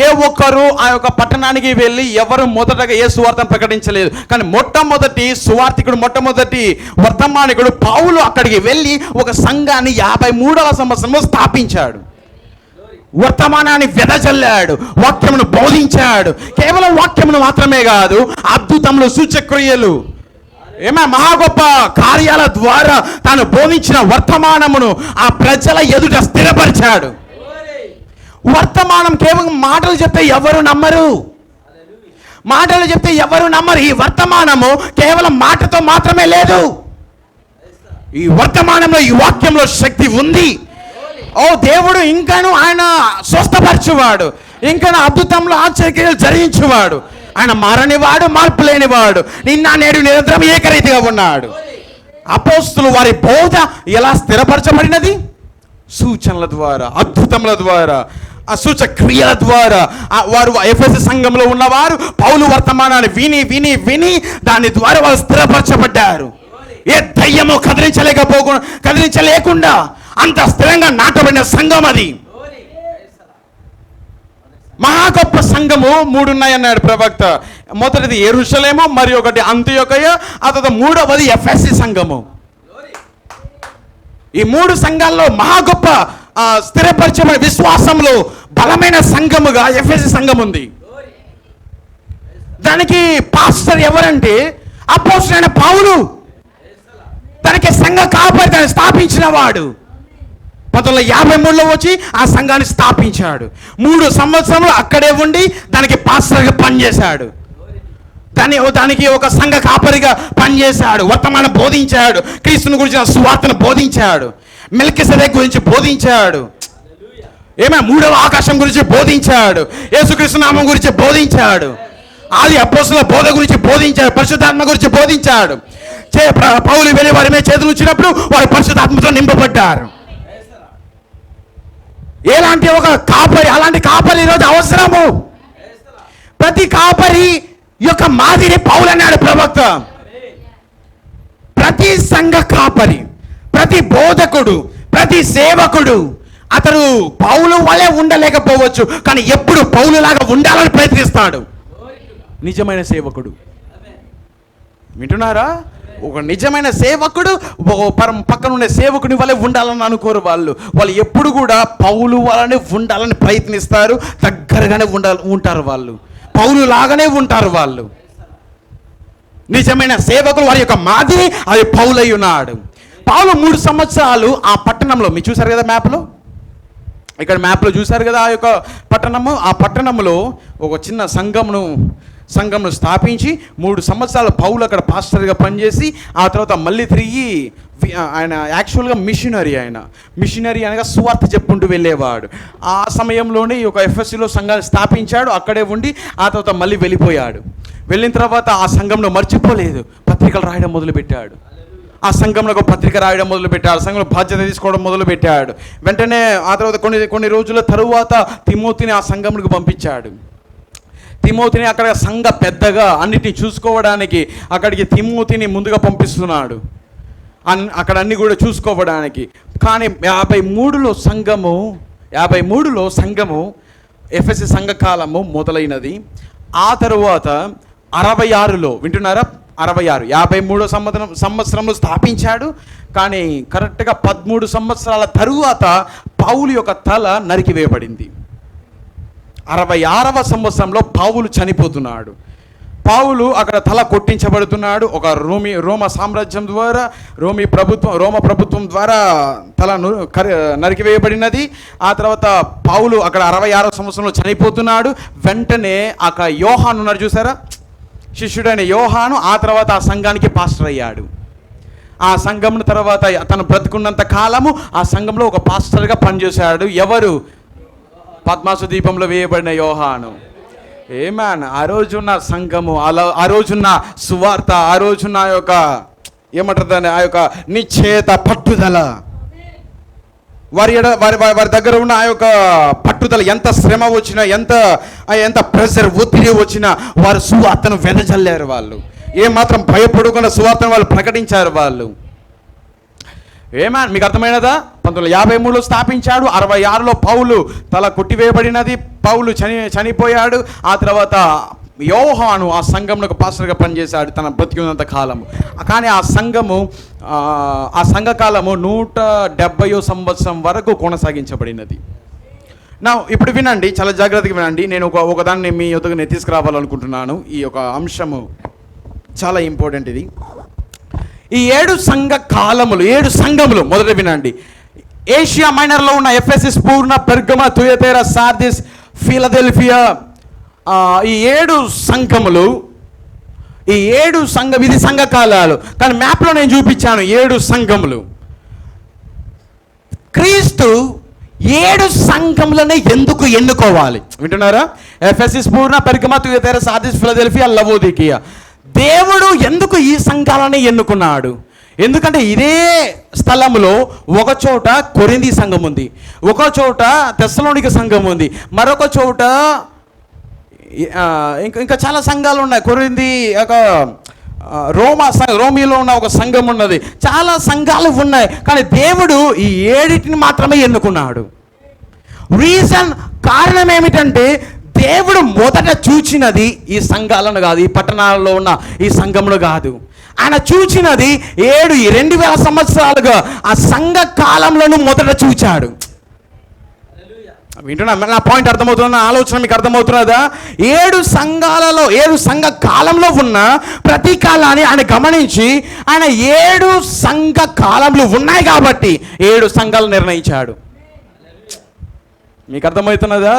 ఏ ఒక్కరు ఆ యొక్క పట్టణానికి వెళ్ళి ఎవరు మొదటగా ఏ సువార్తను ప్రకటించలేదు. కానీ మొట్టమొదటి సువార్తికుడు, మొట్టమొదటి వర్తమానికుడు పౌలు అక్కడికి వెళ్ళి ఒక సంఘాన్ని 53వ సంవత్సరంలో స్థాపించాడు. వర్తమానాన్ని వెదజల్లాడు, వాక్యమును బోధించాడు. కేవలం వాక్యమును మాత్రమే కాదు, అద్భుతములు, సూచక్రియలు, మహా గొప్ప కార్యాల ద్వారా తాను బోధించిన వర్తమానమును ఆ ప్రజల ఎదుట స్థిరపరిచాడు. వర్తమానం కేవలం మాటలు చెప్తే ఎవరు నమ్మరు. మాటలు చెప్తే ఎవరు నమ్మరు. ఈ వర్తమానము కేవలం మాటతో మాత్రమే లేదు. ఈ వర్తమానంలో, ఈ వాక్యంలో శక్తి ఉంది. దేవుడు ఇంకాను ఆయన స్వస్థపరచువాడు, ఇంకాను అద్భుతంలో ఆశ్చర్యక్రియలు జరిగించువాడు. ఆయన మారనివాడు, మార్పు లేనివాడు, నిన్న నేడు నిరంతరం ఏకరీతిగా ఉన్నాడు. అపోస్తులు వారి బోధ ఎలా స్థిరపరచబడినది? సూచనల ద్వారా, అద్భుతముల ద్వారా, ఆ సూచక క్రియల ద్వారా. వారు ఎఫెసు సంఘంలో ఉన్నవారు పౌలు వర్తమానాన్ని విని విని విని దాని ద్వారా వారు స్థిరపరచబడ్డారు. ఏ దయ్యమో కదిలించలేకుండా అంత స్థిరంగా నాటబడిన సంఘం అది. మహా గొప్ప సంఘము 3 ఉన్నాయన్నాడు ప్రవక్త. మొదటిది యెరూషలేము, మరి ఒకటి అంతియోకయ, ఆ తర్వాత 3వది ఎఫెసు సంఘము. ఈ 3 సంఘాల్లో మహా గొప్ప స్థిరపరచబడిన విశ్వాసంలో బలమైన సంఘముగా ఎఫెసు సంఘం ఉంది. దానికి పాస్టర్ ఎవరంటే అపోస్తలుడైన పౌలు. దానికి సంఘ కాపరి, దాన్ని స్థాపించిన వాడు 1953లో వచ్చి ఆ సంఘాన్ని స్థాపించాడు. 3 సంవత్సరములు అక్కడే ఉండి దానికి పాస్టర్గా పనిచేశాడు. దానికి ఒక సంఘ కాపరిగా పనిచేశాడు. వర్తమానం బోధించాడు, క్రీస్తుని గురించిన సువార్తను బోధించాడు, మెల్కిసెదెకు గురించి బోధించాడు, 3వ ఆకాశం గురించి బోధించాడు, యేసుక్రీస్తు నామం గురించి బోధించాడు, ఆది అపోస్తలుల బోధ గురించి బోధించాడు, పరిశుద్ధాత్మ గురించి బోధించాడు. పౌలు వెళ్ళి వారి మీద చేతులు ఉంచినప్పుడు వారు పరిశుద్ధాత్మతో నింపబడ్డారు. ఎలాంటి ఒక కాపరి, అలాంటి కాపరి ఈరోజు అవసరము. ప్రతి కాపరి యొక్క మాదిరి పౌలు అన్నాడు ప్రవక్త. ప్రతి సంఘ కాపరి, ప్రతి బోధకుడు, ప్రతి సేవకుడు అతడు పౌలు వలె ఉండలేకపోవచ్చు, కానీ ఎప్పుడు పౌలులాగా ఉండాలని ప్రయత్నిస్తాడు. నిజమైన సేవకుడు, వింటున్నారా? ఒక నిజమైన సేవకుడు పక్కన ఉండే సేవకుని వలె ఉండాలని అనుకోరు. వాళ్ళు ఎప్పుడు కూడా పౌలు వలనే ఉండాలని ప్రయత్నిస్తారు. దగ్గరగానే ఉంటారు వాళ్ళు, పౌలు లాగానే ఉంటారు వాళ్ళు. నిజమైన సేవకులు వారి యొక్క మాదిరి అది పౌలై ఉన్నాడు. పౌలు 3 సంవత్సరాలు ఆ పట్టణంలో, మీరు చూసారు కదా మ్యాప్లో, ఇక్కడ మ్యాప్లో చూసారు కదా ఆ యొక్క పట్టణము. ఆ పట్టణంలో ఒక చిన్న సంఘంను స్థాపించి 3 సంవత్సరాలు పౌలు అక్కడ పాస్టర్గా పనిచేసి ఆ తర్వాత మళ్ళీ తిరిగి ఆయన యాక్చువల్గా మిషనరీ అనగా సువార్త చెప్పుకుంటూ వెళ్ళేవాడు. ఆ సమయంలోనే ఈ యొక్క ఎఫ్ఎస్సిలో సంఘాన్ని స్థాపించాడు. అక్కడే ఉండి ఆ తర్వాత మళ్ళీ వెళ్ళిపోయాడు. వెళ్ళిన తర్వాత ఆ సంఘంలో మర్చిపోలేదు, పత్రికలు రాయడం మొదలుపెట్టాడు. ఆ సంఘంలో ఒక పత్రిక రాయడం మొదలుపెట్టాడు, సంఘంలో బాధ్యత తీసుకోవడం మొదలుపెట్టాడు. వెంటనే ఆ తర్వాత కొన్ని రోజుల తరువాత తిమోతిని ఆ సంఘంలోకి పంపించాడు. తిమోతిని అక్కడ సంఘ పెద్దగా అన్నిటిని చూసుకోవడానికి అక్కడికి తిమోతిని ముందుగా పంపిస్తున్నాడు, అక్కడ అన్ని కూడా చూసుకోవడానికి. కానీ 53లో సంఘము ఎఫెసు సంఘకాలము మొదలైనది. ఆ తరువాత 66లో, వింటున్నారా, 53వ సంవత్సరంలో స్థాపించాడు. కానీ కరెక్ట్గా 13 సంవత్సరాల తరువాత పౌలు యొక్క తల నరికివేయబడింది. 66వ సంవత్సరంలో పౌలు చనిపోతున్నాడు. పౌలు అక్కడ తల కొట్టించబడుతున్నాడు. ఒక రోమ సామ్రాజ్యం ద్వారా, రోమ ప్రభుత్వం ద్వారా తల నరికివేయబడినది. ఆ తర్వాత పౌలు అక్కడ 66వ సంవత్సరంలో చనిపోతున్నాడు. వెంటనే అక్కడ యోహాను ఉన్నాడు చూసారా, శిష్యుడైన యోహాను ఆ తర్వాత ఆ సంఘానికి పాస్టర్ అయ్యాడు. ఆ సంఘం తర్వాత తను బ్రతుకున్నంత కాలము ఆ సంఘంలో ఒక పాస్టర్గా పనిచేశాడు. ఎవరు? పద్మాసు దీపంలో వేయబడిన యోహాను. ఆ రోజున్న సంఘము, ఆ రోజున్న సువార్త, ఆ రోజున్న ఆ యొక్క ఏమంటారు ఆ యొక్క నిశ్చయత, పట్టుదల, వారి దగ్గర ఉన్న ఆ యొక్క పట్టుదల, ఎంత శ్రమ వచ్చినా, ఎంత ప్రెషర్, ఒత్తిడి వచ్చినా వారు సువార్తను వెదజల్లారు. వాళ్ళు ఏమాత్రం భయపడకుండా సువార్తను వాళ్ళు ప్రకటించారు. వాళ్ళు మీకు అర్థమైనదా? 1953లో స్థాపించాడు. 66లో పౌలు తల కొట్టివేయబడినది, పౌలు చనిపోయాడు. ఆ తర్వాత యోహాను ఆ సంఘంలో ఒక పాస్టర్గా పనిచేశాడు తన బ్రతికినంత కాలము. కానీ ఆ సంఘకాలము 170వ సంవత్సరం వరకు కొనసాగించబడినది. ఇప్పుడు వినండి, చాలా జాగ్రత్తగా వినండి. నేను ఒకదాన్ని మీ యొద్దకు నేను తీసుకురావాలనుకుంటున్నాను. ఈ యొక్క అంశము చాలా ఇంపార్టెంట్. ఇది ఈ 7 సంఘ కాలములు, 7 సంఘములు మొదట వినండి. ఏషియా మైనర్లో ఉన్న Ephesus, Smyrna, Pergamum, Thyatira, Sardis, Philadelphia, ఈ 7 సంఘములు, ఈ 7 ఇది సంఘ కాలాలు. కానీ మ్యాప్లో నేను చూపించాను 7 సంఘములు. క్రీస్తు 7 సంఘములనే ఎందుకు ఎన్నుకోవాలి? వింటున్నారా? Ephesus, Smyrna, Pergamum, Thyatira, Sardis, Philadelphia, Laodicea. దేవుడు ఎందుకు ఈ సంఘాలని ఎన్నుకున్నాడు? ఎందుకంటే ఇదే స్థలంలో ఒక చోట కొరింథీ సంఘం ఉంది, ఒక చోట తెస్సలోనిక సంఘం ఉంది, మరొక చోట ఇంకా చాలా సంఘాలు ఉన్నాయి. కొరింథీ, రోమిలో ఉన్న ఒక సంఘం ఉన్నది, చాలా సంఘాలు ఉన్నాయి. కానీ దేవుడు ఈ 7 మాత్రమే ఎన్నుకున్నాడు. కారణం ఏమిటంటే దేవుడు మొదట చూచినది ఈ సంఘాలను కాదు, ఈ పట్టణాలలో ఉన్న ఈ సంఘములు కాదు. ఆయన చూచినది 2000 సంవత్సరాలుగా ఆ సంఘ కాలంలో మొదట చూచాడు. వింటున్నా? నా పాయింట్ అర్థమవుతున్నా? ఆలోచన మీకు అర్థమవుతున్నదా? 7 సంఘాలలో, 7 సంఘ కాలంలో ఉన్న ప్రతి కాలాన్ని ఆయన గమనించి ఆయన 7 సంఘ కాలంలో ఉన్నాయి కాబట్టి 7 సంఘాలు నిర్ణయించాడు. మీకు అర్థమవుతున్నదా?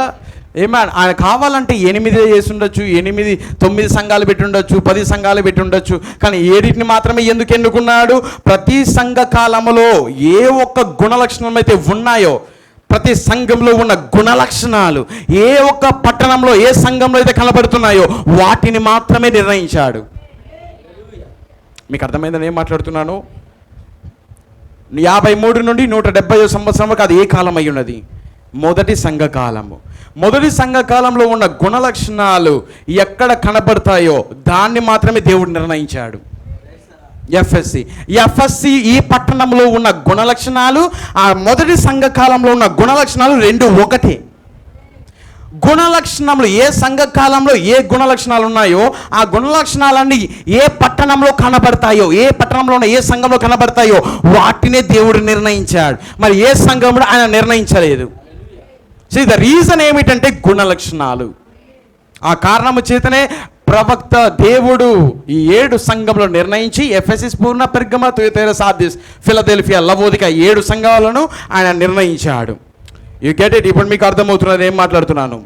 ఆయన కావాలంటే 8 చేసి ఉండొచ్చు, 8, 9 సంఘాలు పెట్టి ఉండొచ్చు, 10 సంఘాలు పెట్టి ఉండొచ్చు. కానీ 7 మాత్రమే ఎందుకు ఎన్నుకున్నాడు? ప్రతి సంఘ కాలంలో ఏ ఒక్క గుణలక్షణం అయితే ఉన్నాయో, ప్రతి సంఘంలో ఉన్న గుణలక్షణాలు ఏ ఒక్క పట్టణంలో, ఏ సంఘంలో అయితే కనబడుతున్నాయో వాటిని మాత్రమే నిర్ణయించాడు. మీకు అర్థమైందని ఏం మాట్లాడుతున్నాను? 53 నుండి 170 సంవత్సరం వరకు అది ఏ కాలం అయి ఉన్నది? మొదటి సంఘకాలము. మొదటి సంఘకాలంలో ఉన్న గుణలక్షణాలు ఎక్కడ కనబడతాయో దాన్ని మాత్రమే దేవుడు నిర్ణయించాడు. ఎఫ్ఎస్సి ఈ పట్టణంలో ఉన్న గుణలక్షణాలు, ఆ మొదటి సంఘకాలంలో ఉన్న గుణలక్షణాలు 2 ఒకటే. గుణలక్షణములు ఏ సంఘకాలంలో ఏ గుణలక్షణాలు ఉన్నాయో ఆ గుణలక్షణాలన్నీ ఏ పట్టణంలో కనబడతాయో, ఏ పట్టణంలో ఏ సంఘంలో కనబడతాయో వాటినే దేవుడు నిర్ణయించాడు. మరి ఏ సంఘంలో ఆయన నిర్ణయించలేదు. ద రీజన్ ఏమిటంటే గుణలక్షణాలు. ఆ కారణము చేతనే ప్రవక్త దేవుడు ఈ 7 సంఘంలో నిర్ణయించి Ephesus, Smyrna, Pergamum, Thyatira, Sardis, Philadelphia, Laodicea 7 సంఘాలను ఆయన నిర్ణయించాడు. You get it? ఇప్పుడు మీకు అర్థమవుతున్నది ఏం మాట్లాడుతున్నాను.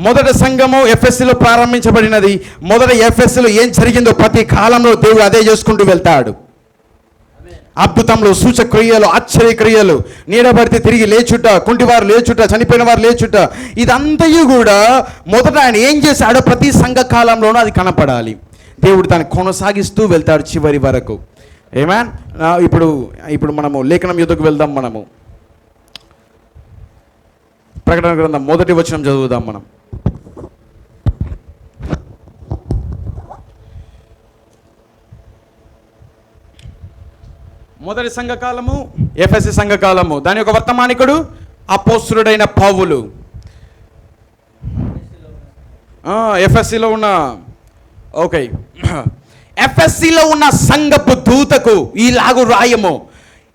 మొదటి సంఘము ఎఫెస్సిలో ప్రారంభించబడినది. మొదట ఎఫెస్సిలో ఏం జరిగిందో ప్రతి కాలంలో దేవుడు అదే చేసుకుంటూ వెళ్తాడు. అద్భుతంలో, సూచక్రియలు, ఆశ్చర్యక్రియలు, నీడబడితే తిరిగి లేచుట, కుంటివారు లేచుట, చనిపోయిన వారు లేచుట, ఇదంతయు కూడా మొదట ఆయన ఏం చేశాడో ప్రతి సంఘ కాలంలోనూ అది కనపడాలి. దేవుడు దాన్ని కొనసాగిస్తూ వెళ్తాడు చివరి వరకు. ఏమాన్? ఇప్పుడు మనము లేఖనం యుద్ధకు వెళ్దాం. మనము ప్రకటన గ్రంథం 1వ వచనం చదువుదాం. మనం మొదటి సంఘకాలము ఎఫెసీ సంఘకాలము. దాని యొక్క వర్తమానికుడు అపోస్తలుడైన పౌలు. ఎఫెసీలో ఉన్న ఎఫెసీలో ఉన్న సంఘపు దూతకు ఈలాగు రాయము.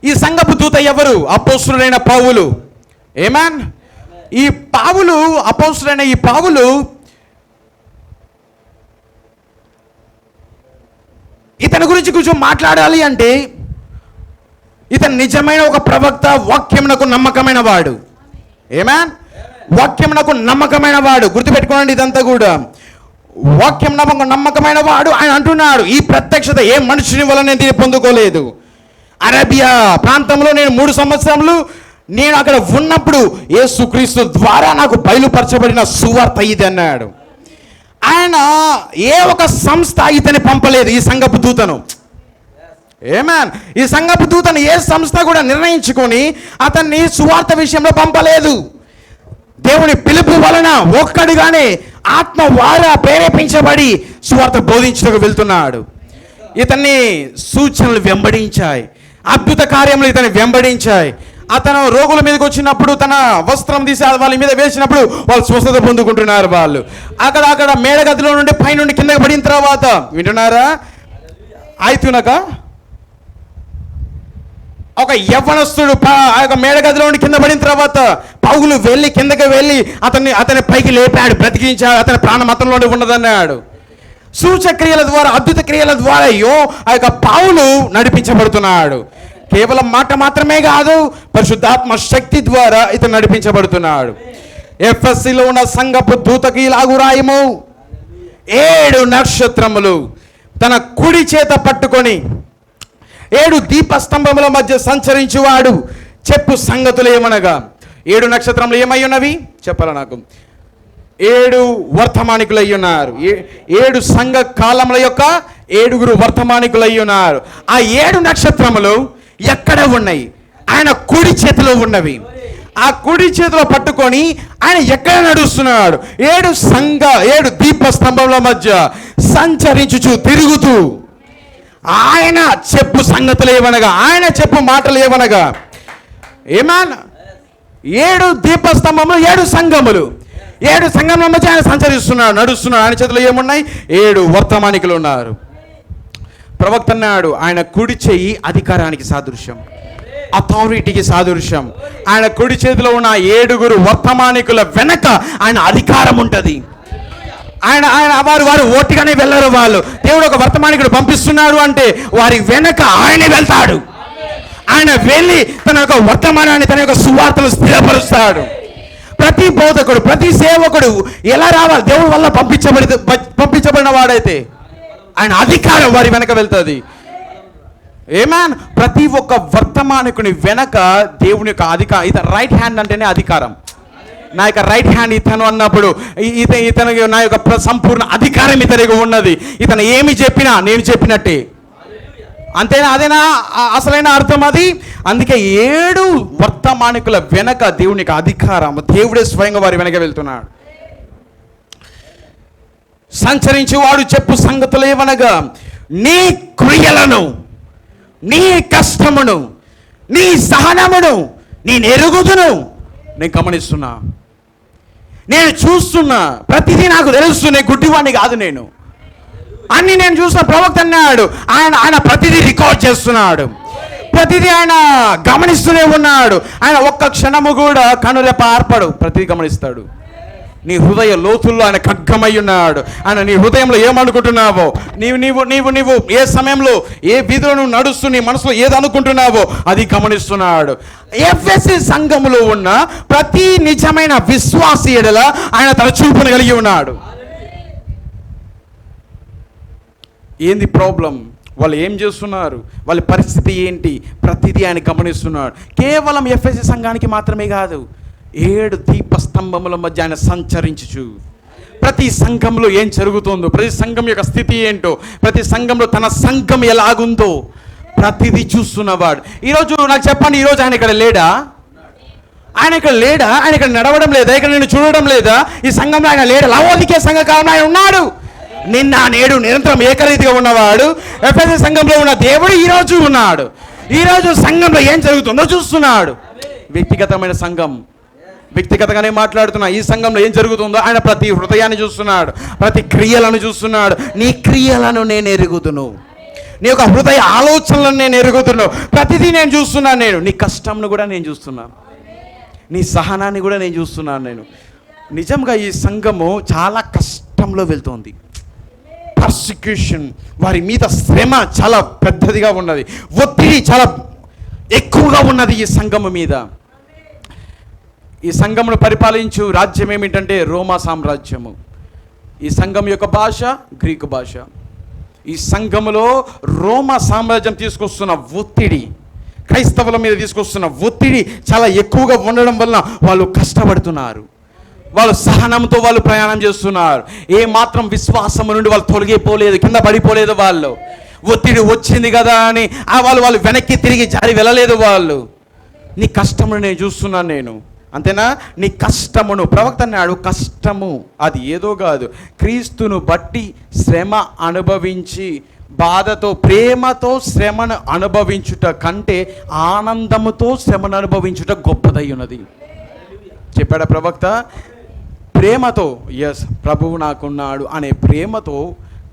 ఈ సంఘపు దూత ఎవరు? అపోస్తలుడైన పౌలు. ఏమాన్? ఈ పౌలు, అపోస్తలుడైన ఈ పౌలు ఇతని గురించి కొంచెం మాట్లాడాలి అంటే ఇతను నిజమైన ఒక ప్రవక్త, వాక్యమునకు నమ్మకమైన వాడు. ఏమాన్? వాక్యమునకు నమ్మకమైన వాడు. గుర్తుపెట్టుకోండి, ఇదంతా కూడా వాక్యం నమ్మకమైన వాడు. ఆయన అంటున్నాడు, ఈ ప్రత్యక్షత ఏ మనుషుని వల్ల నేను దీన్ని పొందుకోలేదు. అరేబియా ప్రాంతంలో నేను 3 సంవత్సరములు నేను అక్కడ ఉన్నప్పుడు యేసుక్రీస్తు ద్వారా నాకు బయలుపరచబడిన సువార్త ఇది అన్నాడు. ఆయన ఏ ఒక సంస్థ ఇతని పంపలేదు, ఈ సంఘపు దూతను. ఏమాన్? ఈ సంఘపు దూతను ఏ సంస్థ కూడా నిర్ణయించుకొని అతన్ని సువార్త విషయంలో పంపలేదు. దేవుని పిలుపు వలన ఒక్కడిగానే ఆత్మ ద్వారా ప్రేరేపించబడి సువార్త బోధించడానికి వెళ్తున్నాడు. ఇతన్ని సూచనలు వెంబడించాయి, అద్భుత కార్యములు ఇతన్ని వెంబడించాయి. అతను రోగుల మీదకి వచ్చినప్పుడు తన వస్త్రం తీసి వాళ్ళ మీద వేసినప్పుడు వాళ్ళు స్వస్థత పొందుకుంటున్నారు. వాళ్ళు అక్కడ మేడగదిలో నుండి పైనుండి కిందకి పడిన తర్వాత, వింటున్నారా? ఆಯ್తునక ఒక యవ్వనస్తుడు ఆ యొక్క మేడగదిలో నుండి కింద పడిన తర్వాత పౌలు వెళ్ళి కిందకి వెళ్ళి అతని పైకి లేపాడు, బ్రతికించాడు. అతని ప్రాణం అతనిలోనే ఉన్నదన్నాడు. సూచక్రియల ద్వారా, అద్భుత క్రియల ద్వారా ఆ యొక్క పౌలు నడిపించబడుతున్నాడు. కేవలం మాట మాత్రమే కాదు, పరిశుద్ధాత్మ శక్తి ద్వారా ఇతను నడిపించబడుతున్నాడు. ఎఫెసీలో ఉన్న సంఘపు దూతకి ఇలాగు రాయము, 7 నక్షత్రములు తన కుడి చేత పట్టుకొని 7 దీపస్తంభముల మధ్య సంచరించువాడు చెప్పు సంగతులు ఏమనగా. 7 నక్షత్రములు ఏమై ఉన్నవి చెప్పాలా నాకు? 7 వర్తమానికులు అయి ఉన్నారు. 7 సంఘ కాలముల యొక్క 7 వర్తమానికులు అయి ఉన్నారు. ఆ 7 నక్షత్రములు ఎక్కడ ఉన్నాయి? ఆయన కుడి చేతిలో ఉన్నవి. ఆ కుడి చేతిలో పట్టుకొని ఆయన ఎక్కడ నడుస్తున్నాడు? 7 దీపస్తంభముల మధ్య సంచరించుచు తిరుగుతూ ఆయన చెప్పు సంగతులు ఏమనగా, ఆయన చెప్పు మాటలు ఏమనగా. ఏమన్నా 7 దీపస్తంభములు, 7 సంఘములు, 7 సంఘముల మధ్య ఆయన సంచరిస్తున్నాడు, నడుస్తున్నాడు. ఆయన చేతిలో ఏమున్నాయి? 7 వర్తమానికులు ఉన్నారు. ప్రవక్త అన్నాడు, ఆయన కుడి చెయ్యి అధికారానికి సాదృశ్యం, అథారిటీకి సాదృశ్యం. ఆయన కుడి చేతిలో ఉన్న 7 వర్తమానికుల వెనక ఆయన అధికారం ఉంటుంది. వారు ఓటిగానే వెళ్ళరు. వాళ్ళు దేవుడు ఒక వర్తమానికుడు పంపిస్తున్నాడు అంటే వారి వెనక ఆయనే వెళ్తాడు. ఆయన వెళ్ళి తన యొక్క వర్తమానాన్ని, తన యొక్క సువార్తను స్థిరపరుస్తాడు. ప్రతి బోధకుడు, ప్రతి సేవకుడు ఎలా రావాలి? దేవుడి వల్ల పంపించబడిన వాడైతే ఆయన అధికారం వారి వెనక వెళ్తుంది. ఏమాన్, ప్రతి ఒక్క వర్తమానికుని వెనక దేవుని యొక్క అధికారం. ఇతను రైట్ హ్యాండ్ అంటేనే అధికారం. నా యొక్క రైట్ హ్యాండ్ ఇతను అన్నప్పుడు ఇతను నా యొక్క సంపూర్ణ అధికారం ఇతనికి ఉన్నది. ఇతను ఏమి చెప్పినా నేను చెప్పినట్టే. అంతేనా? అదేనా అసలైన అర్థం అది? అందుకే 7 వర్తమానికుల వెనక దేవునికి అధికారం, దేవుడే స్వయంగా వారి వెనక వెళ్తున్నాడు. సంచరించేవాడు చెప్పు సంగతులు ఏమనగా, నీ క్రియలను, నీ కష్టమును, నీ సహనమును నేను ఎరుగుదును. నేను గమనిస్తున్నా, నేను చూస్తున్నా, ప్రతిదీ నాకు తెలుస్తుంది. గుడ్డివాడిని కాదు నేను, అన్ని నేను చూసిన. ప్రవక్త అన్నాడు, ఆయన ప్రతిదీ రికార్డ్ చేస్తున్నాడు, ప్రతిదీ ఆయన గమనిస్తూనే ఉన్నాడు. ఆయన ఒక్క క్షణము కూడా కనురెప్ప ఆర్పడు, ప్రతిదీ గమనిస్తాడు. నీ హృదయ లోతుల్లో ఆయన ఖడ్గమై ఉన్నాడు. ఆయన నీ హృదయంలో ఏమనుకుంటున్నావో, నీవు ఏ సమయంలో ఏ వీధిలో నువ్వు నడుస్తూ నీ మనసులో ఏది అనుకుంటున్నావో అది గమనిస్తున్నాడు. ఎఫెసీ సంఘములో ఉన్న ప్రతి నిజమైన విశ్వాసి ఎడల ఆయన తన చూపును కలిగి ఉన్నాడు. ఏంది ప్రాబ్లం? వాళ్ళు ఏం చేస్తున్నారు, వాళ్ళ పరిస్థితి ఏంటి, ప్రతిదీ ఆయన గమనిస్తున్నాడు. కేవలం ఎఫెసీ సంఘానికి మాత్రమే కాదు, 7 దీపస్తంభముల మధ్య ఆయన సంచరించుచు ప్రతి సంఘంలో ఏం జరుగుతుందో, ప్రతి సంఘం యొక్క స్థితి ఏంటో, ప్రతి సంఘంలో తన సంఘం ఎలాగుందో ప్రతిదీ చూస్తున్నవాడు. ఈరోజు నాకు చెప్పండి, ఈరోజు ఆయన ఇక్కడ లేడా? ఆయన ఇక్కడ లేడా? ఆయన ఇక్కడ నడవడం లేదా? ఇక్కడ నేను చూడడం లేదా? ఈ సంఘంలో ఆయన లేడా? లవోదికే సంఘ కాలంలో ఆయన ఉన్నాడు. నిన్న నేడు నిరంతరం ఏకరీతిగా ఉన్నవాడు. ఎఫెసీ సంఘంలో ఉన్న దేవుడు ఈరోజు ఉన్నాడు. ఈరోజు సంఘంలో ఏం జరుగుతుందో చూస్తున్నాడు. వ్యక్తిగతమైన సంఘం, వ్యక్తిగతంగానే మాట్లాడుతున్నా. ఈ సంఘంలో ఏం జరుగుతుందో ఆయన ప్రతి హృదయాన్ని చూస్తున్నాడు, ప్రతి క్రియలను చూస్తున్నాడు. నీ క్రియలను నేను ఎరుగుదును, నీ యొక్క హృదయ ఆలోచనలను నేను ఎరుగుతున్నాను. ప్రతిదీ నేను చూస్తున్నాను. నేను నీ కష్టంను కూడా నేను చూస్తున్నాను, నీ సహనాన్ని కూడా నేను చూస్తున్నాను. నేను నిజంగా ఈ సంఘము చాలా కష్టంలో వెళ్తోంది. పర్సిక్యూషన్, వారి మీద శ్రమ చాలా పెద్దదిగా ఉన్నది, ఒత్తిడి చాలా ఎక్కువగా ఉన్నది ఈ సంఘము మీద. ఈ సంఘమును పరిపాలించు రాజ్యం ఏమిటంటే రోమా సామ్రాజ్యము. ఈ సంఘం యొక్క భాష గ్రీకు భాష. ఈ సంఘములో రోమా సామ్రాజ్యం తీసుకొస్తున్న ఒత్తిడి, క్రైస్తవుల మీద తీసుకొస్తున్న ఒత్తిడి చాలా ఎక్కువగా ఉండడం వలన వాళ్ళు కష్టపడుతున్నారు. వాళ్ళు సహనంతో వాళ్ళు ప్రయాణం చేస్తున్నారు. ఏ మాత్రం విశ్వాసం నుండి వాళ్ళు తొలగిపోలేదు, కింద పడిపోలేదు. వాళ్ళు ఒత్తిడి వచ్చింది కదా అని వాళ్ళు వెనక్కి తిరిగి జారి వెళ్ళలేదు. వాళ్ళు నీ కష్టమును నేను చూస్తున్నాను నేను, అంతేనా? నీ కష్టమును, ప్రవక్త అన్నాడు, కష్టము అది ఏదో కాదు, క్రీస్తును బట్టి శ్రమ అనుభవించి బాధతో ప్రేమతో శ్రమను అనుభవించుట కంటే ఆనందముతో శ్రమను అనుభవించుట గొప్పదై ఉన్నది చెప్పాడా ప్రవక్త. ప్రేమతో, ఎస్ ప్రభువు నాకున్నాడు అనే ప్రేమతో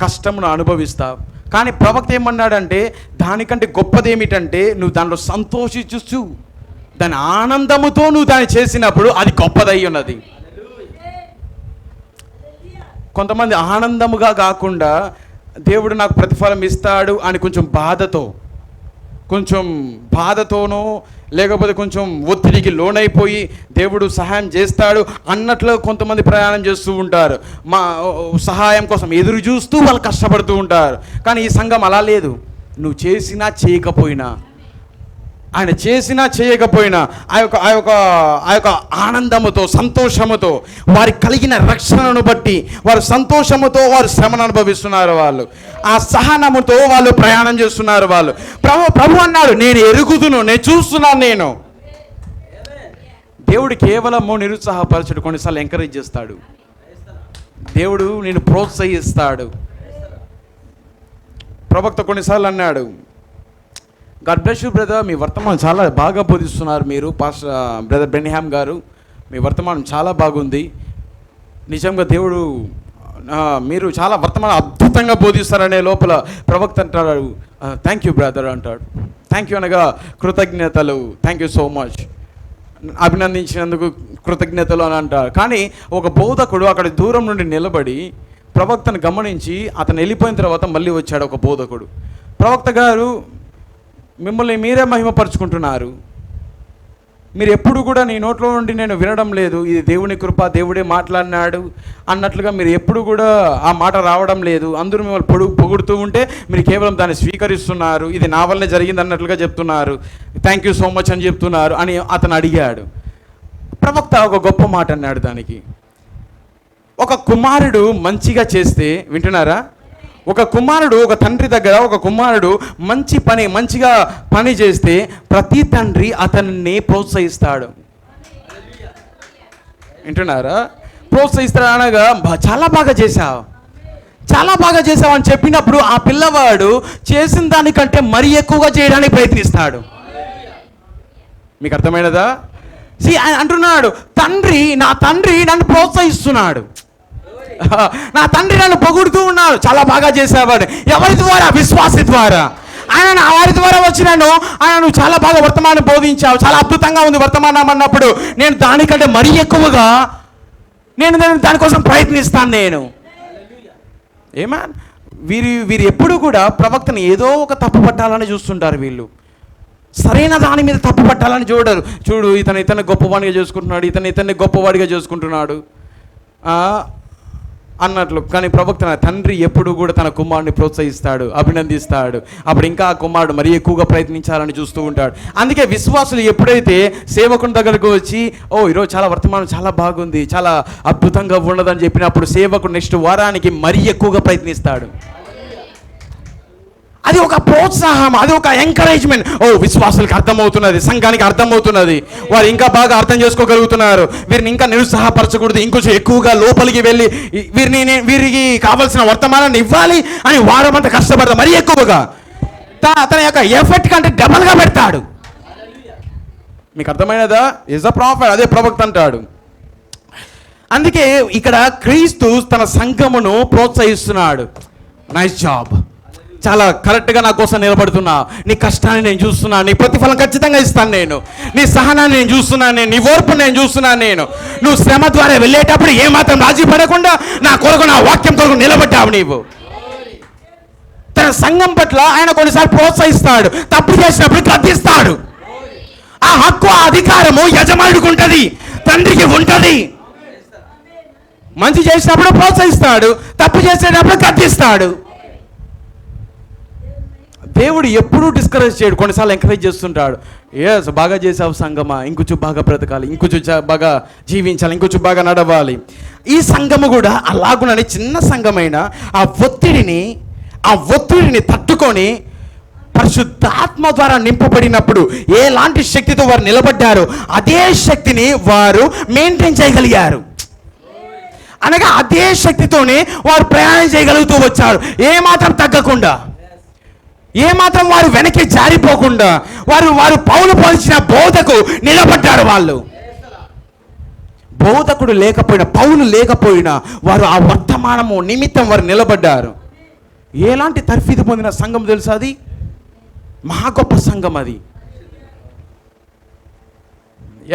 కష్టమును అనుభవిస్తా. కానీ ప్రవక్త ఏమన్నాడంటే, దానికంటే గొప్పది ఏమిటంటే నువ్వు దానిలో సంతోషించు, దాని ఆనందముతో నువ్వు దాన్ని చేసినప్పుడు అది గొప్పదై ఉన్నది. కొంతమంది ఆనందముగా కాకుండా దేవుడు నాకు ప్రతిఫలం ఇస్తాడు అని కొంచెం బాధతోనో లేకపోతే కొంచెం ఒత్తిడికి లోనైపోయి దేవుడు సహాయం చేస్తాడు అన్నట్లు కొంతమంది ప్రయాణం చేస్తూ ఉంటారు. మా సహాయం కోసం ఎదురు చూస్తూ వాళ్ళు కష్టపడుతూ ఉంటారు. కానీ ఈ సంఘం అలా లేదు. నువ్వు చేసినా చేయకపోయినా, ఆయన చేసినా చేయకపోయినా ఆ యొక్క ఆనందముతో సంతోషముతో వారి కలిగిన రక్షణను బట్టి వారు సంతోషముతో వారు శ్రమను అనుభవిస్తున్నారు. వాళ్ళు ఆ సహనముతో వాళ్ళు ప్రయాణం చేస్తున్నారు. వాళ్ళు ప్రభు అన్నాడు, నేను ఎరుగుదును, నేను చూస్తున్నాను. నేను దేవుడు కేవలము నిరుత్సాహపరచడు, కొన్నిసార్లు ఎంకరేజ్ చేస్తాడు. దేవుడు నేను ప్రోత్సహిస్తాడు. ప్రవక్త కొన్నిసార్లు అన్నాడు, గాడ్ బ్లెస్ యూ బ్రదర్, మీ వర్తమానం చాలా బాగా బోధిస్తున్నారు మీరు, పాస్టర్ బ్రదర్ బ్రెన్హామ్ గారు, మీ వర్తమానం చాలా బాగుంది. నిజంగా దేవుడు మీరు చాలా వర్తమానం అద్భుతంగా బోధిస్తారనే లోపల ప్రవక్త అంటాడు, థ్యాంక్ యూ బ్రదర్ అంటాడు. థ్యాంక్ యూ అనగా కృతజ్ఞతలు, థ్యాంక్ యూ సో మచ్, అభినందించినందుకు కృతజ్ఞతలు అని అంటారు. కానీ ఒక బోధకుడు అక్కడ దూరం నుండి నిలబడి ప్రవక్తను గమనించి అతను వెళ్ళిపోయిన తర్వాత మళ్ళీ వచ్చాడు ఒక బోధకుడు. ప్రవక్త గారు, మిమ్మల్ని మీరే మహిమపరుచుకుంటున్నారు, మీరు ఎప్పుడు కూడా నీ నోట్లో నుండి నేను వినడం లేదు ఇది దేవుని కృప, దేవుడే మాట్లాడినాడు అన్నట్లుగా మీరు ఎప్పుడు కూడా ఆ మాట రావడం లేదు. అందరూ మిమ్మల్ని పొగుడుతూ ఉంటే మీరు కేవలం దాన్ని స్వీకరిస్తున్నారు, ఇది నా వల్లనే జరిగింది అన్నట్లుగా చెప్తున్నారు, థ్యాంక్ యూ సో మచ్ అని చెప్తున్నారు అని అతను అడిగాడు. ప్రవక్త ఒక గొప్ప మాట అన్నాడు దానికి. ఒక కుమారుడు మంచిగా చేస్తే, వింటున్నారా, ఒక తండ్రి దగ్గర ఒక కుమారుడు మంచిగా పని చేస్తే ప్రతి తండ్రి అతన్ని ప్రోత్సహిస్తాడు. వింటున్నారా? ప్రోత్సహిస్తాడు అనగా చాలా బాగా చేసావు అని చెప్పినప్పుడు ఆ పిల్లవాడు చేసిన దానికంటే మరీ ఎక్కువగా చేయడానికి ప్రయత్నిస్తాడు. మీకు అర్థమైనదా? అంటున్నాడు, నా తండ్రి నన్ను ప్రోత్సహిస్తున్నాడు, నా తండ్రి నన్ను పొగుడుతూ ఉన్నాడు, చాలా బాగా చేసేవాడు. ఎవరి ద్వారా? విశ్వాసి ద్వారా. ఆయన వారి ద్వారా వచ్చినాను, ఆయన నువ్వు చాలా బాగా వర్తమానం బోధించావు, చాలా అద్భుతంగా ఉంది వర్తమానం అన్నప్పుడు నేను దానికంటే మరీ ఎక్కువగా నేను దానికోసం ప్రయత్నిస్తాను. నేను వీరు ఎప్పుడు కూడా ప్రవక్తను ఏదో ఒక తప్పు పట్టాలని చూస్తుంటారు. వీళ్ళు సరైన దాని మీద తప్పు పట్టాలని చూడరు. చూడు, ఇతను గొప్పవాడిగా చేసుకుంటున్నాడు, ఇతన్ని గొప్పవాడిగా చేసుకుంటున్నాడు అన్నట్లు. కానీ ప్రవక్త తండ్రి ఎప్పుడు కూడా తన కుమారుడిని ప్రోత్సహిస్తాడు, అభినందిస్తాడు. అప్పుడు ఇంకా ఆ కుమారుడు మరీ ఎక్కువగా ప్రయత్నించాలని చూస్తూ ఉంటాడు. అందుకే విశ్వాసులు ఎప్పుడైతే సేవకుని దగ్గరకు వచ్చి, ఈరోజు చాలా వర్తమానం చాలా బాగుంది, చాలా అద్భుతంగా ఉన్నదని చెప్పినప్పుడు సేవకుడు నెక్స్ట్ వారానికి మరీ ఎక్కువగా ప్రయత్నిస్తాడు. అది ఒక ప్రోత్సాహం, అది ఒక ఎంకరేజ్మెంట్. విశ్వాసులకు అర్థమవుతున్నది, సంఘానికి అర్థమవుతున్నది, వారు ఇంకా బాగా అర్థం చేసుకోగలుగుతున్నారు, వీరిని ఇంకా నిరుత్సాహపరచకూడదు, ఇంకొంచెం ఎక్కువగా లోపలికి వెళ్ళి వీరికి కావాల్సిన వర్తమానాన్ని ఇవ్వాలి అని వారమంతా కష్టపడతారు. మరీ ఎక్కువగా తన యొక్క ఎఫర్ట్ కంటే డబల్గా పెడతాడు. మీకు అర్థమైనదా? ఈజ్ అ ప్రాఫిట్, అదే ప్రవక్త అంటాడు. అందుకే ఇక్కడ క్రీస్తు తన సంఘమును ప్రోత్సహిస్తున్నాడు. నైస్ జాబ్, చాలా కరెక్ట్గా నా కోసం నిలబడుతున్నా, నీ కష్టాన్ని నేను చూస్తున్నాను, నీ ప్రతిఫలం ఖచ్చితంగా ఇస్తాను, నేను నీ సహనాన్ని నేను చూస్తున్నాను, నీ ఓర్పుని నేను చూస్తున్నాను. నువ్వు శ్రమ ద్వారా వెళ్ళేటప్పుడు ఏమాత్రం రాజీ పడకుండా నా కొరకు, నా వాక్యం కొరకు నిలబడ్డావు. నీవు తన సంఘం పట్ల ఆయన కొన్నిసార్లు ప్రోత్సహిస్తాడు, తప్పు చేసినప్పుడు గద్దిస్తాడు. ఆ హక్కు, ఆ అధికారము యజమానుడికి ఉంటుంది, తండ్రికి ఉంటుంది. మంచి చేసినప్పుడు ప్రోత్సహిస్తాడు, తప్పు చేసేటప్పుడు గద్దిస్తాడు. దేవుడు ఎప్పుడూ డిస్కరేజ్ చేయడు, కొన్నిసార్లు ఎంకరేజ్ చేస్తుంటాడు. బాగా చేసావు సంఘమా, ఇంకొంచెం బాగా బ్రతకాలి, ఇంకొంచెం బాగా జీవించాలి, ఇంకొంచెం బాగా నడవాలి. ఈ సంఘము కూడా అలాగునని చిన్న సంఘమైన ఆ ఒత్తిడిని తట్టుకొని పరిశుద్ధాత్మ ద్వారా నింపబడినప్పుడు ఎలాంటి శక్తితో వారు నిలబడ్డారో అదే శక్తిని వారు మెయింటైన్ చేయగలిగారు. అనగా అదే శక్తితోనే వారు ప్రయాణం చేయగలుగుతూ వచ్చారు, ఏమాత్రం తగ్గకుండా, ఏమాత్రం వారు వెనక్కి జారిపోకుండా వారు పౌలు పోల్చిన బోధకు నిలబడ్డారు. వాళ్ళు బోధకుడు లేకపోయినా, పౌలు లేకపోయినా వారు ఆ వర్తమానము నిమిత్తం వారు నిలబడ్డారు. ఎలాంటి తర్ఫీదు పొందిన సంఘం తెలుసా? అది మహా గొప్ప సంఘం. అది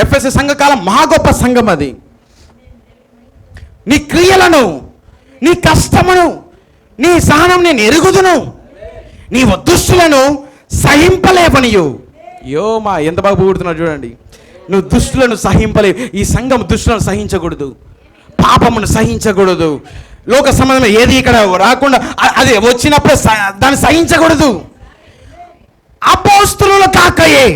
ఎఫెసు సంఘకాలం మహా గొప్ప సంఘం. అది నీ క్రియలను, నీ కష్టమును, నీ సహనం నేను ఎరుగుదును, నీవు దుష్టులను సహింపలేవనియు. మా ఎంత బాగా పొగుడుతున్నాడు చూడండి. నువ్వు దుష్టులను సహింపలేవు. ఈ సంఘం దుష్టులను సహించకూడదు, పాపమును సహించకూడదు, లోక సంబంధం ఏది ఇక్కడ రాకుండా అది వచ్చినప్పుడు దాన్ని సహించకూడదు. అపోస్తులు కాకయే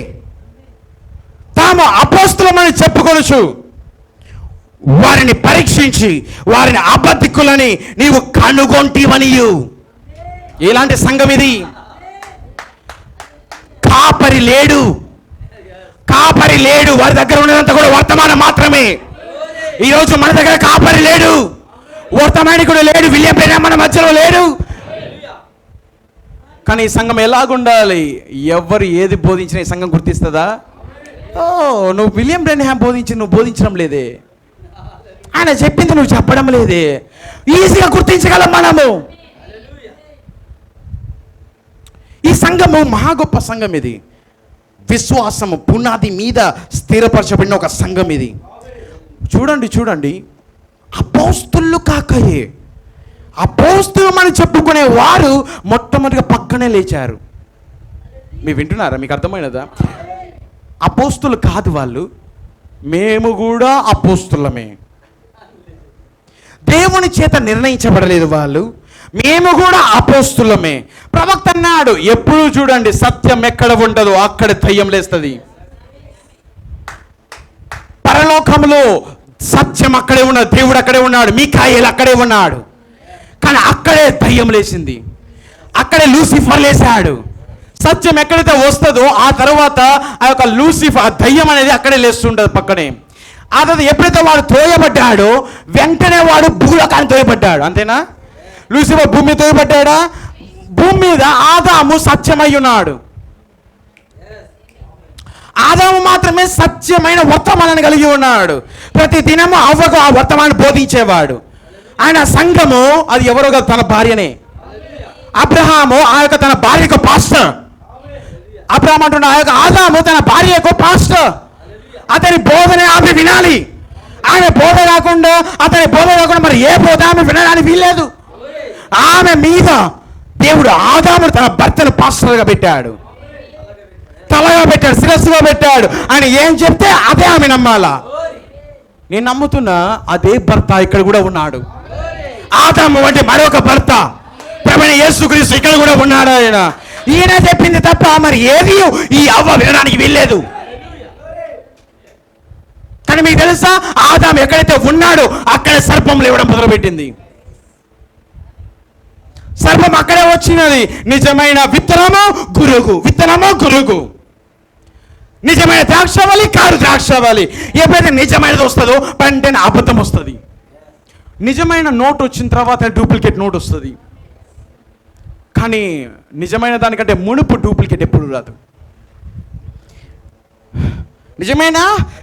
తాము అపోస్తులమని చెప్పుకొనుచు వారిని పరీక్షించి వారిని అబద్ధికులని నీవు కనుగొంటివనియు. ఎలాంటి సంఘం ఇది? కాపరి లేడు, కాపరి లేడు. వారి దగ్గర ఉన్నదంతా కూడా వర్తమానం మాత్రమే. ఈరోజు మన దగ్గర కాపరి లేడు, వర్తమానికుడు లేడు, విలియం బ్రెన్హామ్ మన మధ్యలో లేడు. కానీ ఈ సంఘం ఎలాగుండాలి? ఎవరు ఏది బోధించినా ఈ సంఘం గుర్తిస్తుందా? నువ్వు విలియం బ్రెన్హామ్ బోధించి నువ్వు బోధించడం లేదే, ఆయన చెప్పింది నువ్వు చెప్పడం లేదే, ఈజీగా గుర్తించగలం మనము. ఈ సంఘము మహా గొప్ప సంఘం. ఇది విశ్వాసము పునాది మీద స్థిరపరచబడిన ఒక సంఘం ఇది. చూడండి చూడండి, అపోస్తులు కాకయే, అపోస్తులమని చెప్పుకునే వారు మొట్టమొదటిగా పక్కనే లేచారు. మీరు వింటున్నారా? మీకు అర్థమైనదా? అపోస్తులు కాదు వాళ్ళు, మేము కూడా అపోస్తులమే. దేవుని చేత నిర్ణయించబడలేదు వాళ్ళు, మేము కూడా అపోస్తులమే. ప్రవక్త అన్నాడు, ఎప్పుడు చూడండి సత్యం ఎక్కడ ఉండదో అక్కడ దయ్యం లేస్తుంది. పరలోకంలో సత్యం అక్కడే ఉన్నాడు, దేవుడు అక్కడే ఉన్నాడు, మీకాయేలు అక్కడే ఉన్నాడు. కానీ అక్కడే దయ్యం లేచింది, అక్కడే లూసిఫర్ లేచాడు. సత్యం ఎక్కడైతే వస్తుందో ఆ తర్వాత ఆ యొక్క లూసిఫర్, ఆ దయ్యం అనేది అక్కడే లేస్తుంటుంది పక్కనే. ఆ తర్వాత ఎప్పుడైతే వాడు తోయబడ్డాడో వెంటనే వాడు భూలోకాన్ని తోయబడ్డాడు. అంతేనా? లూసిఫర్ భూమి మీద తోయబడ్డాడా? భూమి మీద ఆదాము సత్యమై ఉన్నాడు. ఆదాము మాత్రమే సత్యమైన వర్తమానాన్ని కలిగి ఉన్నాడు. ప్రతి దినము అవ్వకు ఆ వర్తమానాన్ని బోధించేవాడు. ఆయన సంఘము అది ఎవరో కాదు, తన భార్యనే. అబ్రహాము ఆ యొక్క తన భార్యకు పాస్టర్. అబ్రహాం అంటున్న ఆ యొక్క ఆదాము తన భార్యకు పాస్టర్. అతని బోధన ఆమె వినాలి. ఆయన బోధ కాకుండా, అతని బోధ కాకుండా మరి ఏ బోధ ఆమె వినడానికి వీల్లేదు. ఆమె మీద దేవుడు ఆదాము తన భర్తను పాస్టర్గా పెట్టాడు, తలగా పెట్టాడు, శిరస్సుగా పెట్టాడు. ఆయన ఏం చెప్తే అదే ఆమె నమ్మాలా. నేను నమ్ముతున్నా అదే భర్త ఇక్కడ కూడా ఉన్నాడు. ఆదాము అంటే మరొక భర్త ప్రభువైన యేసుక్రీస్తు ఇక్కడ కూడా ఉన్నాడు. ఈయన చెప్పింది తప్ప మరి ఏది ఈ అవ్వ వినడానికి వీల్లేదు. కానీ మీకు తెలుసా, ఆదాము ఎక్కడైతే ఉన్నాడో అక్కడ సర్పం లేవడం మొదలుపెట్టింది. సర్పం అక్కడే వచ్చినది. నిజమైన విత్తనము గురుగు, విత్తనము గురుగు. నిజమైన ద్రాక్షవల్లి కారు ద్రాక్షవల్లి. ఎప్పుడైతే నిజమైనది వస్తుందో వెంటనే అబద్ధం వస్తుంది. నిజమైన నోట్ వచ్చిన తర్వాత డూప్లికేట్ నోట్ వస్తుంది. కానీ నిజమైన దానికంటే మునుపు డూప్లికేట్ ఎప్పుడు రాదు. నిజమైన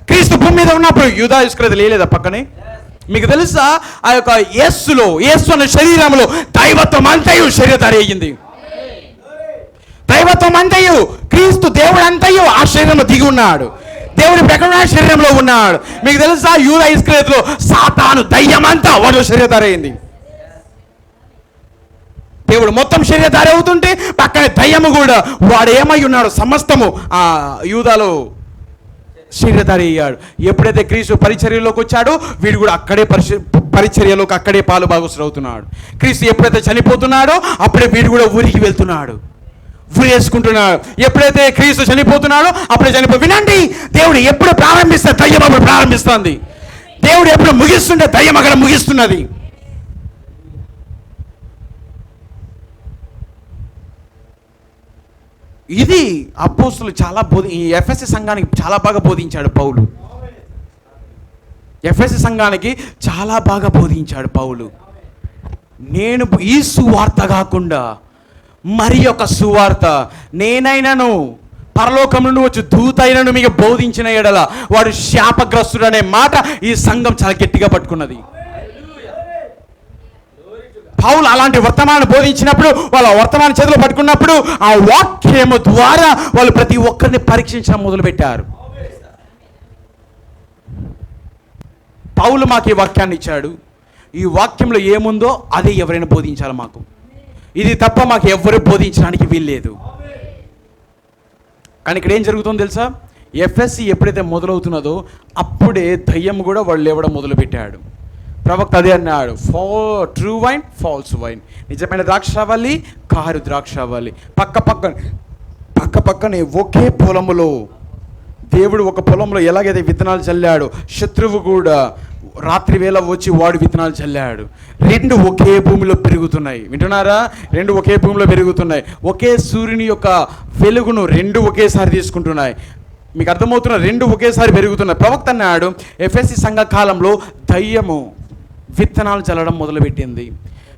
క్రీస్తు భూమి మీద ఉన్నప్పుడు యూదా ఇస్కరియోతు లేలేదా పక్కనే? మీకు తెలుసా, ఆ యొక్క యేసు అనే శరీరంలో దైవత్వం అంతయు శరీరధారి అయ్యింది. దైవత్వం అంతయు, క్రీస్తు దేవుడు అంతయు ఆ శరీరంలో దిగి ఉన్నాడు. దేవుడి ప్రకటన శరీరంలో ఉన్నాడు. మీకు తెలుసా, యూదా ఇస్కరియోతులో సాతాను దయ్యమంతా వాడు శరీరధారి అయింది. దేవుడు మొత్తం శరీరధారి అవుతుంటే పక్కన దయ్యము కూడా వాడు ఏమై ఉన్నాడు, సమస్తము ఆ యూదాలో శరీరధారి అయ్యాడు. ఎప్పుడైతే క్రీస్తు పరిచర్యలోకి వచ్చాడో వీడు కూడా అక్కడే పరిచర్యలోకి అక్కడే పాలు భాగస్తులు అవుతున్నాడు. క్రీస్తు ఎప్పుడైతే చనిపోతున్నాడో అప్పుడే వీడు కూడా ఊరికి వెళ్తున్నాడు, ఊరి వేసుకుంటున్నాడు. ఎప్పుడైతే క్రీస్తు చనిపోతున్నాడో అప్పుడే వినండి, దేవుడు ఎప్పుడు ప్రారంభిస్తే దయ్యం అప్పుడు ప్రారంభిస్తుంది. దేవుడు ఎప్పుడు ముగిస్తుంటే దయ్యం అక్కడ ముగిస్తున్నది. ఇది అపోస్తులు చాలా ఈ ఎఫెసీ సంఘానికి చాలా బాగా బోధించాడు పౌలు. ఎఫెసీ సంఘానికి చాలా బాగా బోధించాడు పౌలు. నేను ఈ సువార్త కాకుండా మరి ఒక సువార్త నేనైనాను పరలోకం నుండి వచ్చి దూతైనను మీకు బోధించిన ఎడల వాడు శాపగ్రస్తుడు అనే మాట ఈ సంఘం చాలా గట్టిగా పట్టుకున్నది. పౌలు అలాంటి వర్తమానం బోధించినప్పుడు, వాళ్ళ వర్తమానం చేతిలో పట్టుకున్నప్పుడు ఆ వాక్యము ద్వారా వాళ్ళు ప్రతి ఒక్కరిని పరీక్షించడం మొదలుపెట్టారు. పౌలు మాకు ఈ వాక్యాన్ని ఇచ్చాడు, ఈ వాక్యంలో ఏముందో అదే ఎవరైనా బోధించాలి మాకు. ఇది తప్ప మాకు ఎవరు బోధించడానికి వీల్లేదు. కానీ ఇక్కడ ఏం జరుగుతుందో తెలుసా? ఎఫ్ఎస్సి ఎప్పుడైతే మొదలవుతున్నదో అప్పుడే దయ్యం కూడా వాళ్ళు లేవడం మొదలుపెట్టాడు. ప్రవక్త అదే అన్నాడు, ట్రూ వైన్, ఫాల్స్ వైన్, నిజమైన ద్రాక్షావళి, కారు ద్రాక్షావళి. పక్క పక్కనే ఒకే పొలములో దేవుడు ఒక పొలంలో ఎలాగైతే విత్తనాలు చల్లాడు, శత్రువు కూడా రాత్రి వేళ వచ్చి వాడు విత్తనాలు చల్లాడు. రెండు ఒకే భూమిలో పెరుగుతున్నాయి. వింటున్నారా? రెండు ఒకే భూమిలో పెరుగుతున్నాయి. ఒకే సూర్యుని యొక్క వెలుగును రెండు ఒకేసారి తీసుకుంటున్నాయి. మీకు అర్థమవుతున్న? రెండు ఒకేసారి పెరుగుతున్నాయి. ప్రవక్త అన్నాడు, ఎఫెసీ సంఘ కాలంలో దయ్యము విత్తనాలు చల్లడం మొదలుపెట్టింది.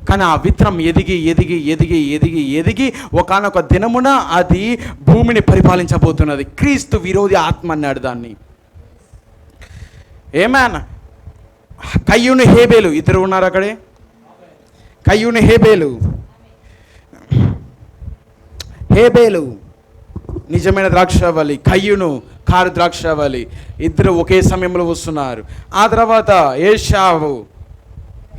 కానీ ఆ విత్తనం ఎదిగి ఎదిగి ఎదిగి ఎదిగి ఎదిగి ఒకానొక దినమున అది భూమిని పరిపాలించబోతున్నది. క్రీస్తు విరోధి ఆత్మ అన్నాడు దాన్ని. ఏమన్నా కయ్యూను హేబేలు ఇద్దరు ఉన్నారు అక్కడే. కయ్యూను హేబేలు నిజమైన ద్రాక్షావళి, కయ్యూను కారు ద్రాక్షావళి. ఇద్దరు ఒకే సమయంలో వస్తున్నారు. ఆ తర్వాత ఏశావు,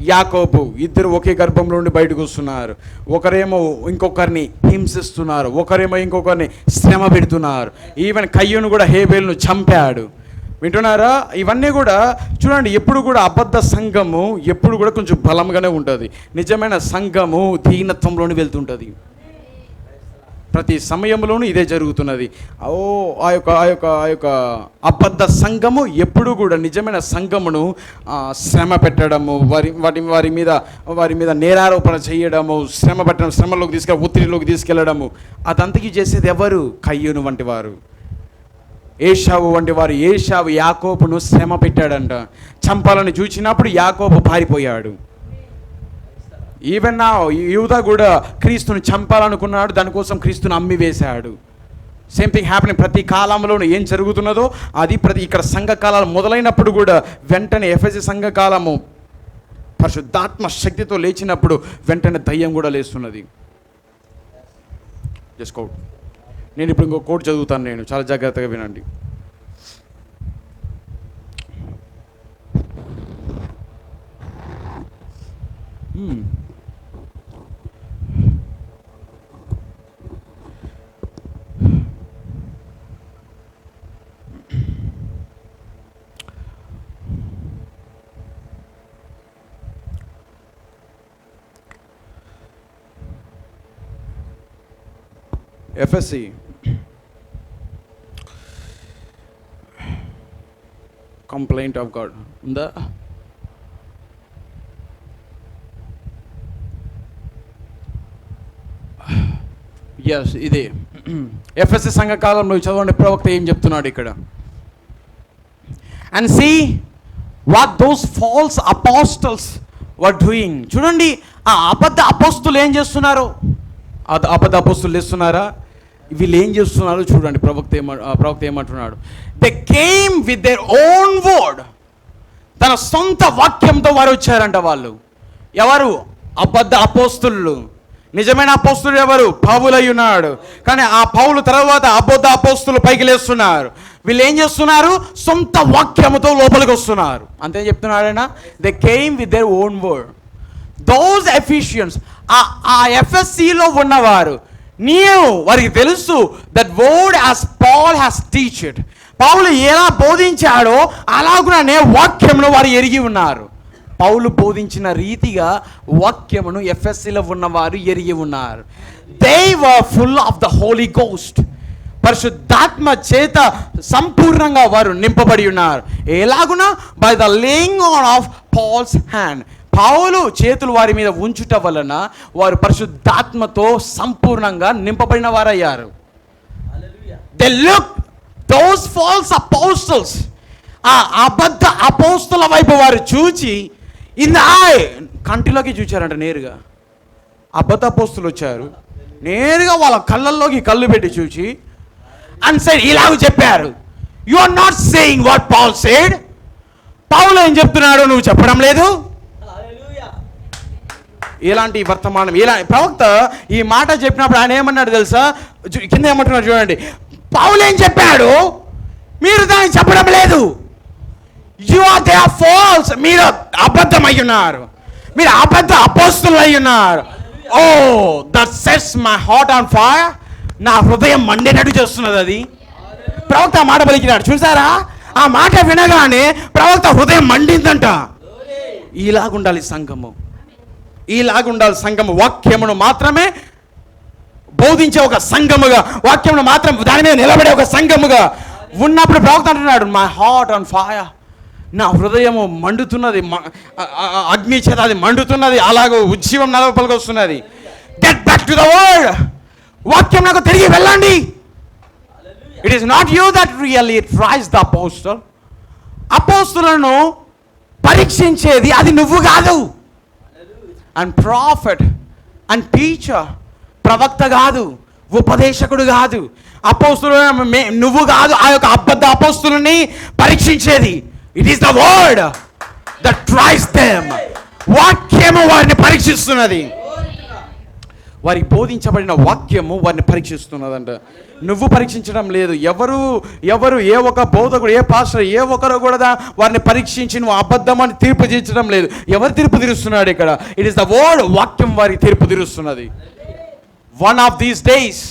యాకోబు ఇద్దరు ఒకే గర్భంలో నుండి బయటకు వస్తున్నారు. ఒకరేమో ఇంకొకరిని హింసిస్తున్నారు, ఒకరేమో ఇంకొకరిని శ్రమ పెడుతున్నారు. ఈవెన్ కయ్యూను కూడా హేబేలును చంపాడు. వింటున్నారా? ఇవన్నీ కూడా చూడండి, ఎప్పుడు కూడా అబద్ధ సంఘము ఎప్పుడు కూడా కొంచెం బలంగానే ఉంటుంది. నిజమైన సంఘము దీనత్వంలోని వెళ్తుంటుంది. ప్రతి సమయంలోనూ ఇదే జరుగుతున్నది. ఆ యొక్క అబద్ధ సంఘము ఎప్పుడు కూడా నిజమైన సంఘమును శ్రమ పెట్టడము, వారి మీద నేరారోపణ చేయడము, శ్రమ పెట్టడం, శ్రమలోకి ఒత్తిడిలోకి తీసుకెళ్లడము, అదంతకి చేసేది ఎవరు? కయ్యూను వంటి వారు, ఏశావు వంటి వారు. ఏశావు యాకోబును శ్రమ పెట్టాడంట. చంపాలని చూచినప్పుడు యాకోబు పారిపోయాడు. ఈవెన్ నా యూదా కూడా క్రీస్తుని చంపాలనుకున్నాడు, దానికోసం క్రీస్తుని అమ్మి వేశాడు. Same thing happening. ప్రతి కాలంలోనూ ఏం జరుగుతున్నదో అది ఇక్కడ సంఘకాలాలు మొదలైనప్పుడు కూడా వెంటనే ఎఫెసీ సంఘకాలము పరిశుద్ధాత్మ శక్తితో లేచినప్పుడు వెంటనే దయ్యం కూడా లేస్తున్నది. Just coat. నేను ఇప్పుడు ఇంకో కోట్ చదువుతాను, నేను చాలా జాగ్రత్తగా వినండి. ఎఫ్ఎస్సి కంప్లైంట్ ఆఫ్ గాడ్ ఉందా? ఎస్, ఇదే ఎఫ్ఎస్సి సంఘకాలంలో చదవండి ప్రవక్త ఏం చెప్తున్నాడు ఇక్కడ. And see what those false apostles were doing. చూడండి, ఆ అబద్ధ అపోస్తులు ఏం చేస్తున్నారు? అబద్ధ అపోస్తులు చేస్తున్నారా? వీళ్ళు ఏం చేస్తున్నారు చూడండి. ప్రవక్త ఏమంటున్నాడు? They came with their own word. తన సొంత వాక్యంతో వారు వచ్చారంట. వాళ్ళు ఎవరు? అబద్ధ అపోస్తులు. నిజమైన అపోస్తులు ఎవరు? పౌలు అయి ఉన్నాడు. కానీ ఆ పౌలు తర్వాత అబద్ధ అపోస్తులు పైకి లేస్తున్నారు. వీళ్ళు ఏం చేస్తున్నారు? సొంత వాక్యముతో లోపలికి వస్తున్నారు. అంతే చెప్తున్నాడైనా. They came with their own word. Those Ephesians, ఆ ఎఫ్ఎస్సిలో ఉన్నవారు, వారికి తెలుసు that word as Paul has టీచ్డ్. పౌలు ఎలా బోధించాడో అలాగునే వాక్యమును వారు ఎరిగి ఉన్నారు. పౌలు బోధించిన రీతిగా వాక్యమును ఎఫ్ఎస్సిలో ఉన్నవారు ఎరిగి ఉన్నారు. They were full of the Holy Ghost. పరిశుద్ధాత్మ చేత సంపూర్ణంగా వారు నింపబడి ఉన్నారు. ఎలాగునా? By the laying on of Paul's hand. పౌలు చేతులు వారి మీద ఉంచుట వలన వారు పరిశుద్ధాత్మతో సంపూర్ణంగా నింపబడిన వారయ్యారు. They look those false apostles. ఆ అబద్ధ అపోస్తుల వైపు వారు చూచి ఇన్ ద ఐ, కంటిలోకి చూచారంట. నేరుగా అబద్ధ అపోస్తులు వచ్చారు, నేరుగా వాళ్ళ కళ్ళల్లోకి కళ్ళు పెట్టి చూచి అండ్ సైడ్ ఇలాగ చెప్పారు, you are not saying what Paul said. పౌలు ఏం చెప్తున్నాడు నువ్వు చెప్పడం లేదు. ఇలాంటి వర్తమానం, ఇలా ప్రవక్త ఈ మాట చెప్పినప్పుడు ఆయన ఏమన్నాడు తెలుసా? కింద ఏమంటున్నాడు చూడండి. పౌలు ఏం చెప్పాడు, మీరు దాన్ని చెప్పడం లేదు. You are they are false. మీరు అబద్ధమై ఉన్నారు. మీరు అబద్ధ అపోస్తులు అయి ఉన్నారు. Oh that sets my heart on fire. నా హృదయం మండేటట్టు చేస్తున్నది. అది ప్రవక్త ఆ మాట పలికినాడు. చూసారా, ఆ మాట వినగానే ప్రవక్త హృదయం మండిందంట. ఇలాగుండాలి సంఘము, ఇలాగుండాలి సంఘము. వాక్యమును మాత్రమే బోధించే ఒక సంఘముగా, వాక్యమును మాత్రం దాని మీద నిలబడే ఒక సంఘముగా ఉన్నప్పుడు ప్రవక్త అంటున్నాడు, మై హార్ట్ ఆన్ ఫైర్. నా హృదయము మండుతున్నది, అగ్ని చేత అది మండుతున్నది, అలాగో ఉజ్జీవం నాలో పలుకొస్తున్నది. Get back to the word. వాక్యం నాకు తిరిగి వెళ్ళండి. It is not you that really tries the apostle. అపోస్తులను పరీక్షించేది అది నువ్వు కాదు. అండ్ ప్రాఫెట్ అండ్ టీచర్, ప్రవక్త కాదు, ఉపదేశకుడు కాదు, అపోస్తులు నువ్వు కాదు. ఆ యొక్క అబద్ధ అపోస్తులని పరీక్షించేది it is the word that tries them. వాక్యము వారిని పరీక్షిస్తున్నది. వారికి బోధించబడిన వాక్యము వారిని పరీక్షిస్తున్నదంట. నువ్వు పరీక్షించడం లేదు. ఎవరు ఏ ఒక బోధకుడు, ఏ పాస్టర్, ఏ ఒక్కరు కూడా వారిని పరీక్షించి నువ్వు అబద్ధం అని తీర్పు తీర్చడం లేదు. ఎవరు తీర్పు తీరుస్తున్నాడు ఇక్కడ? It is the word. వాక్యం వారికి తీర్పు తీరుస్తున్నది. వన్ ఆఫ్ దీస్ డేస్,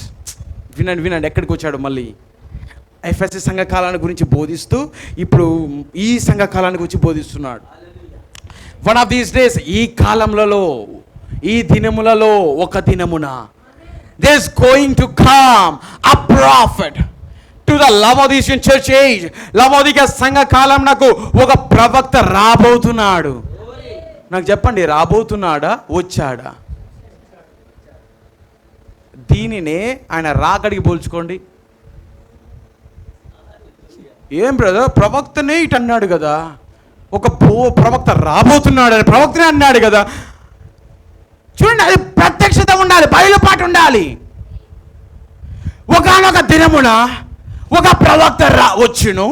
వినండి ఎక్కడికి వచ్చాడు మళ్ళీ. ఎఫెసీ సంఘకాలాన్ని గురించి బోధిస్తూ ఇప్పుడు ఈ సంఘకాలాన్ని గురించి బోధిస్తున్నాడు. వన్ ఆఫ్ దీస్ డేస్, ఈ కాలంలో, ఈ దినములలో ఒక దినమున, there is going to come a prophet to the Laodicean church age. లవోదికయ సంఘ కాలం నాకు ఒక ప్రవక్త రాబోతున్నాడు. నాకు చెప్పండి, రాబోతున్నాడా వచ్చాడా? దీనినే ఆయన రాకడికి పోల్చుకోండి. ఏం బ్రదర్, ప్రవక్తనే ఇటు అన్నాడు కదా, ఒక ప్రవక్త రాబోతున్నాడు అని ప్రవక్తనే అన్నాడు కదా. చూడండి, అది ప్రత్యక్షత ఉండాలి, బయలుపాటు ఉండాలి. ఒకానొక దినమున ఒక ప్రవక్త వచ్చును.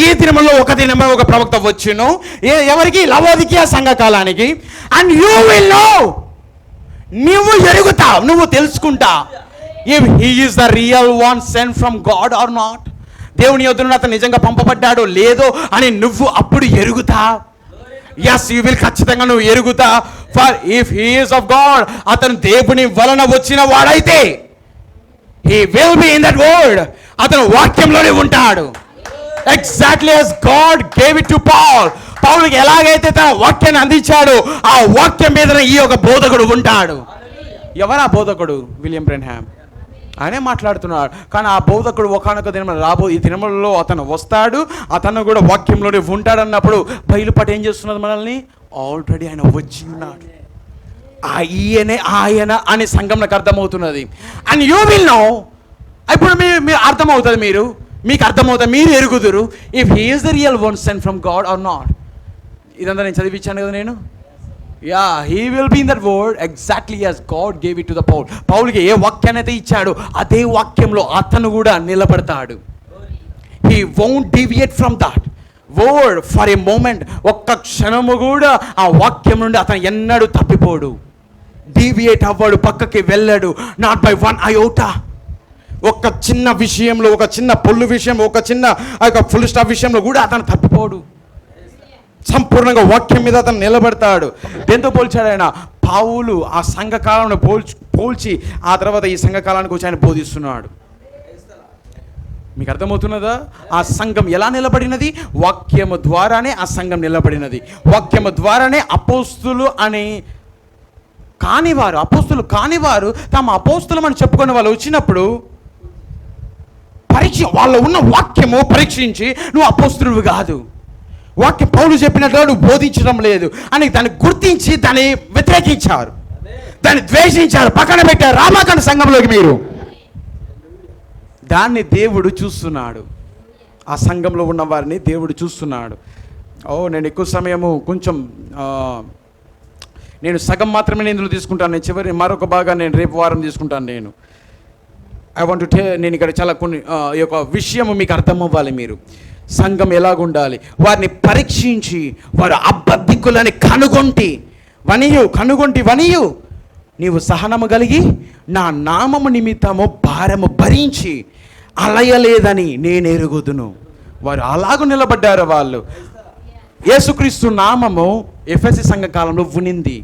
ఈ దినములో ఒక దినమున ఒక ప్రవక్త వచ్చును. ఎవరికి? లవోదికయ సంఘకాలానికి. అండ్ యూ విల్ నో, నువ్వు ఎరుగుతావు, నువ్వు తెలుసుకుంటా, if he is the real one sent from God or not. దేవుని యొద్ద నుండి అతను నిజంగా పంపబడ్డాడో లేదో అని నువ్వు అప్పుడు ఎరుగుతా. ఎస్, యూ విల్, ఖచ్చితంగా నువ్వు ఎరుగుతా. For if he is of God, అతను దేవుని వలన వచ్చిన వాడైతే he will be in that word. అతను వాక్యంలోనే ఉంటాడు. Exactly as God gave it to Paul. పౌలుకి ఎలాగైతే తన వాక్యాన్ని అందించాడో ఆ వాక్యం మీద ఈ యొక్క బోధకుడు ఉంటాడు. ఎవరా బోధకుడు? William Branham. ఆయనే మాట్లాడుతున్నాడు. కానీ ఆ బోధకుడు ఒకనొక దినం ఈ దినములలో అతను వస్తాడు, అతను కూడా వాక్యంలోనే ఉంటాడన్నప్పుడు బయలుపాటు ఏం చేస్తున్నది మనల్ని? ఆల్రెడీ ఆయన వచ్చి ఉన్నాడు. ఆయన అనే సంఘంలోకి అర్థమవుతున్నది. And you will know. ఇప్పుడు మీరు అర్థమవుతుంది, మీకు అర్థమవుతుంది, మీరు ఎరుగుదురు, if he is the real one sent from God or not. ఇదంతా నేను చదివించాను కదా నేను. Yeah, he will be in that word exactly as God gave it to the Paul. పౌల్కి ఏ వాక్యాన్ని అయితే ఇచ్చాడో అదే వాక్యంలో అతను కూడా నిలబడతాడు. He won't deviate from that word for a moment. ఒక్క క్షణము కూడా ఆ వాక్యం నుండి అతను ఎన్నడూ తప్పిపోడు, డీవియేట్ అవ్వడు, పక్కకి వెళ్ళాడు. Not by one iota. ఒక చిన్న విషయంలో, ఒక చిన్న పొల్లు విషయం, ఒక చిన్న ఫుల్ స్టాప్ విషయంలో కూడా అతను తప్పిపోడు. సంపూర్ణంగా వాక్యం మీద అతను నిలబడతాడు. దేంతో పోల్చాడు ఆయన? పౌలు ఆ సంఘకాలను పోల్చి ఆ తర్వాత ఈ సంఘకాలానికి వచ్చి ఆయన బోధిస్తున్నాడు. మీకు అర్థమవుతున్నదా? ఆ సంఘం ఎలా నిలబడినది? వాక్యము ద్వారానే ఆ సంఘం నిలబడినది. వాక్యము ద్వారానే అపోస్తులు అని కానివారు, అపోస్తులు కానివారు తమ అపోస్తులమని చెప్పుకునే వాళ్ళు వచ్చినప్పుడు వాళ్ళు ఉన్న వాక్యము పరీక్షించి నువ్వు అపోస్తులువు కాదు, వాక్యం పౌలు చెప్పినట్లు నువ్వు బోధించడం లేదు అని దాన్ని గుర్తించి దాన్ని వ్యతిరేకించారు, దాన్ని ద్వేషించారు, పక్కన పెట్టారు. రామాకణ సంఘంలోకి మీరు దాన్ని దేవుడు చూస్తున్నాడు. ఆ సంఘంలో ఉన్న వారిని దేవుడు చూస్తున్నాడు. నేను ఎక్కువ సమయము నేను సగం మాత్రమే ఇందులో తీసుకుంటాను. నేను చివరి మరొక భాగాన్ని నేను రేపు వారం తీసుకుంటాను. నేను ఇక్కడ చాలా కొన్ని ఈ యొక్క విషయము మీకు అర్థం అవ్వాలి. మీరు సంఘం ఎలాగుండాలి, వారిని పరీక్షించి వారు అబద్ధికులని కనుగొంటి వనియు నీవు సహనము కలిగి నా నామము నిమిత్తము భారము భరించి అలయలేదని నేను ఎరుగుదును. వారు అలాగూ నిలబడ్డారు. వాళ్ళు యేసుక్రీస్తు నామము ఎఫెసీ సంఘ కాలంలో ఉనింది.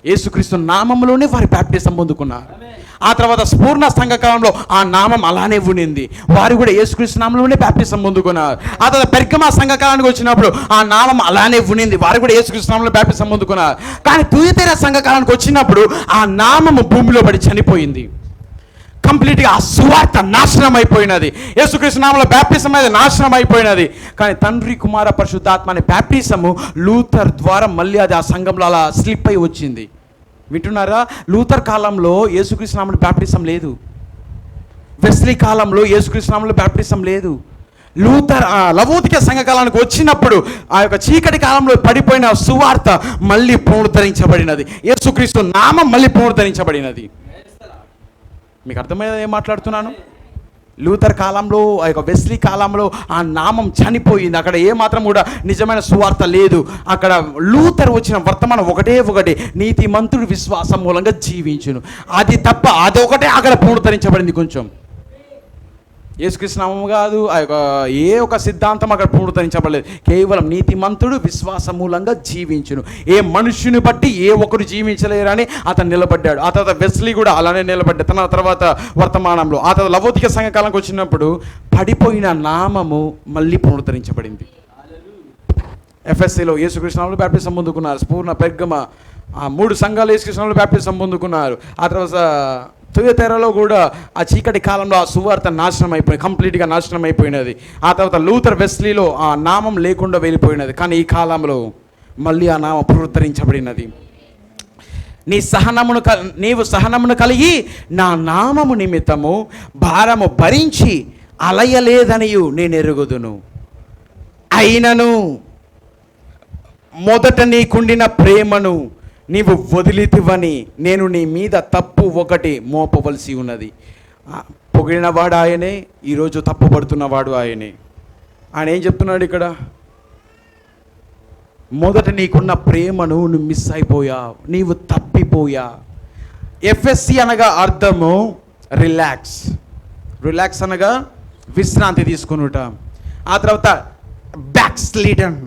యేసుక్రీస్తు నామంలోనే వారి బ్యాప్టిజం పొందుకున్నారు. ఆ తర్వాత స్ఫూర్ణ సంఘ కాలంలో ఆ నామం అలానే ఉనింది, వారు కూడా యేసుక్రీస్తు నామంలోనే బ్యాప్టిజం పొందుకున్నారు. ఆ తర్వాత పెర్గమా సంఘ కాలానికి వచ్చినప్పుడు ఆ నామం అలానే ఉనింది, వారు కూడా యేసుక్రీస్తు నామంలో బ్యాప్టిజం పొందుకున్నారు. కానీ తుయతైర సంఘ కాలానికి వచ్చినప్పుడు ఆ నామము భూమిలో పడి చనిపోయింది. కంప్లీట్గా ఆ సువార్త నాశనం అయిపోయినది. యేసుక్రీస్తు నామములో బ్యాప్టిజం అనేది నాశనం అయిపోయినది. కానీ తండ్రి కుమార పరిశుద్ధాత్మ అనే బ్యాప్టిజము లూథర్ ద్వారా మళ్ళీ అది ఆ సంఘంలో అలా స్లిప్ అయి వచ్చింది. వింటున్నారా? లూథర్ కాలంలో యేసుక్రీస్తు నామములో బ్యాప్టిజం లేదు. వెస్లీ కాలంలో యేసుక్రీస్తు నామములో బ్యాప్టిజం లేదు. లూథర్ లవోదిక సంఘకాలానికి వచ్చినప్పుడు ఆ యొక్క చీకటి కాలంలో పడిపోయిన సువార్త మళ్ళీ పునరుద్ధరించబడినది. యేసుక్రీస్తు నామం మళ్ళీ పునరుద్ధరించబడినది. మీకు అర్థమైనది ఏం మాట్లాడుతున్నాను? లూథర్ కాలంలో, ఆ యొక్క వెస్లీ కాలంలో ఆ నామం చనిపోయింది. అక్కడ ఏమాత్రం కూడా నిజమైన సువార్త లేదు. అక్కడ లూథర్ వచ్చిన వర్తమానం ఒకటే, నీతిమంతుడు విశ్వాసం మూలంగా జీవించును. అది తప్ప అదొకటే అక్కడ పునరుద్ధరించబడింది. కొంచెం యేసుక్రీస్తు నామం కాదు, ఆ యొక్క ఏ ఒక సిద్ధాంతం అక్కడ పునరుద్ధరించబడలేదు. కేవలం నీతిమంతుడు విశ్వాస మూలంగా జీవించును. ఏ మనుష్యుని బట్టి ఏ ఒక్కరు జీవించలేరని అతను నిలబడ్డాడు. ఆ తర్వాత వెస్లీ కూడా అలానే నిలబడ్డాడు తన తర్వాత వర్తమానంలో. ఆ తర్వాత లవోదిక సంఘకాలంకి వచ్చినప్పుడు పడిపోయిన నామము మళ్ళీ పునరుద్ధరించబడింది. ఎఫ్ఎస్సిలో యేసుక్రీస్తు నామములో బ్యాప్టిజం పొందుకున్నారు. స్ఫూర్ణ, పెర్గమ ఆ 3 సంఘాలు యేసుక్రీస్తు నామములో బ్యాప్టిజం పొందుకున్నారు. ఆ తర్వాత తుయతైరలో కూడా ఆ చీకటి కాలంలో ఆ సువార్త నాశనం అయిపోయింది, కంప్లీట్గా నాశనం అయిపోయినది. ఆ తర్వాత లూథర్, వెస్లీలో ఆ నామం లేకుండా వెళ్ళిపోయినది. కానీ ఈ కాలంలో మళ్ళీ ఆ నామం పునరుద్ధరించబడినది. నీవు సహనమును కలిగి నా నామము నిమిత్తము భారము భరించి అలయలేదనియు నేను ఎరుగుదును. అయినను మొదట నీకుండిన ప్రేమను నీవు వదిలితివని నేను నీ మీద తప్పు ఒకటి మోపవలసి ఉన్నది. పొగిడినవాడు ఆయనే, ఈరోజు తప్పుపడుతున్నవాడు ఆయనే. ఆయన ఏం చెప్తున్నాడు ఇక్కడ? మొదట నీకున్న ప్రేమను నువ్వు మిస్ అయిపోయావు, నీవు తప్పిపోయా. ఎఫ్ఎస్సి అనగా అర్థము రిలాక్స్. రిలాక్స్ అనగా విశ్రాంతి తీసుకునుట. ఆ తర్వాత బ్యాక్ స్లీడన్,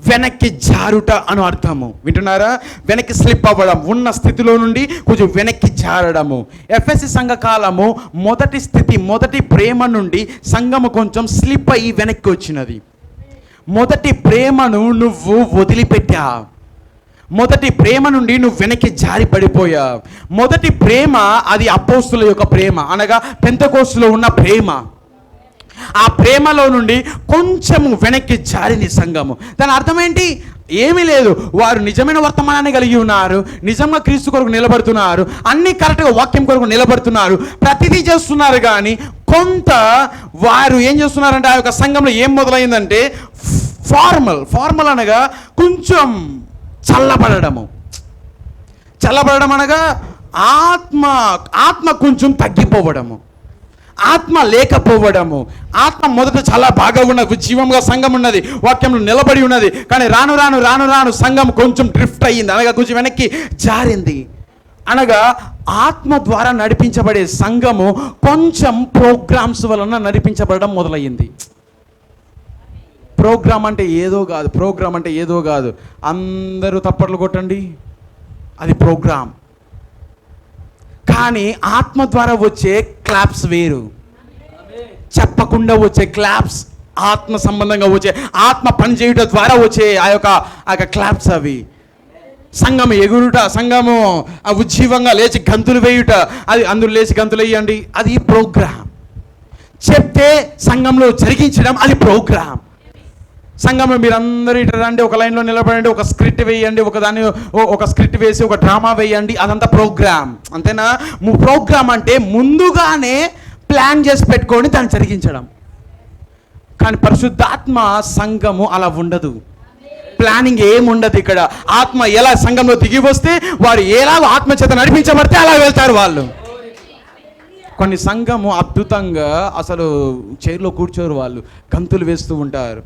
వెనక్కి జారుట అని అర్థము. వింటున్నారా? వెనక్కి స్లిప్ అవ్వడం, ఉన్న స్థితిలో నుండి కొంచెం వెనక్కి జారడము. ఎఫ్ఎస్సి సంఘ కాలము మొదటి స్థితి, మొదటి ప్రేమ నుండి సంఘము కొంచెం స్లిప్ అయ్యి వెనక్కి వచ్చినది. మొదటి ప్రేమను నువ్వు వదిలిపెట్టా, మొదటి ప్రేమ నుండి నువ్వు వెనక్కి జారి పడిపోయా. మొదటి ప్రేమ అది అపోస్తుల యొక్క ప్రేమ, అనగా పెంతెకోస్తులో ఉన్న ప్రేమ. ఆ ప్రేమలో నుండి కొంచెము వెనక్కి జారింది సంఘము. దాని అర్థం ఏంటి? ఏమీ లేదు. వారు నిజమైన వర్తమానాన్ని కలిగి ఉన్నారు, నిజంగా క్రీస్తు కొరకు నిలబడుతున్నారు, అన్ని కరెక్ట్గా వాక్యం కొరకు నిలబడుతున్నారు, ప్రతిదీ చేస్తున్నారు. కానీ కొంత వారు ఏం చేస్తున్నారంటే ఆ యొక్క సంఘంలో ఏం మొదలైందంటే ఫార్మల్ అనగా కొంచెం చల్లబడము. చల్లబడడం అనగా ఆత్మ కొంచెం తగ్గిపోవడము, ఆత్మ లేకపోవడము. ఆత్మ మొదట చాలా బాగా ఉన్నది, జీవంగా సంఘం ఉన్నది, వాక్యంలో నిలబడి ఉన్నది. కానీ రాను రాను సంఘం కొంచెం డ్రిఫ్ట్ అయ్యింది, అనగా కొంచెం వెనక్కి జారింది. అనగా ఆత్మ ద్వారా నడిపించబడే సంఘము కొంచెం ప్రోగ్రామ్స్ వలన నడిపించబడడం మొదలయ్యింది. ప్రోగ్రామ్ అంటే ఏదో కాదు. అందరూ తప్పట్లు కొట్టండి, అది ప్రోగ్రామ్. కానీ ఆత్మ ద్వారా వచ్చే క్లాప్స్ వేరు, చెప్పకుండా వచ్చే క్లాప్స్ ఆత్మ సంబంధంగా వచ్చే, ఆత్మ పనిచేయుట ద్వారా వచ్చే ఆ యొక్క క్లాప్స్ అవి. సంఘము ఎగురుట, సంఘము ఉజ్జీవంగా లేచి గంతులు వేయుట, అది అందరూ లేచి గంతులు వేయండి, అది ప్రోగ్రామ్. చెప్తే సంఘంలో జరిగించడం అది ప్రోగ్రామ్. సంఘంలో మీరందరూ ఇటు రండి, ఒక లైన్లో నిలబడండి, ఒక స్క్రిప్ట్ వేయండి, ఒక స్క్రిప్ట్ వేసి ఒక డ్రామా వేయండి, అదంతా ప్రోగ్రామ్. అంతేనా? ప్రోగ్రామ్ అంటే ముందుగానే ప్లాన్ చేసి పెట్టుకొని దాన్ని జరిగించడం. కానీ పరిశుద్ధాత్మ సంఘము అలా ఉండదు, ప్లానింగ్ ఏముండదు. ఇక్కడ ఆత్మ ఎలా సంఘంలో దిగి వస్తే వారు ఎలా ఆత్మ చేత నడిపించబడితే అలా వెళ్తారు వాళ్ళు. కొన్ని సంఘము అద్భుతంగా అసలు చైర్లో కూర్చోరు, వాళ్ళు గంతులు వేస్తూ ఉంటారు.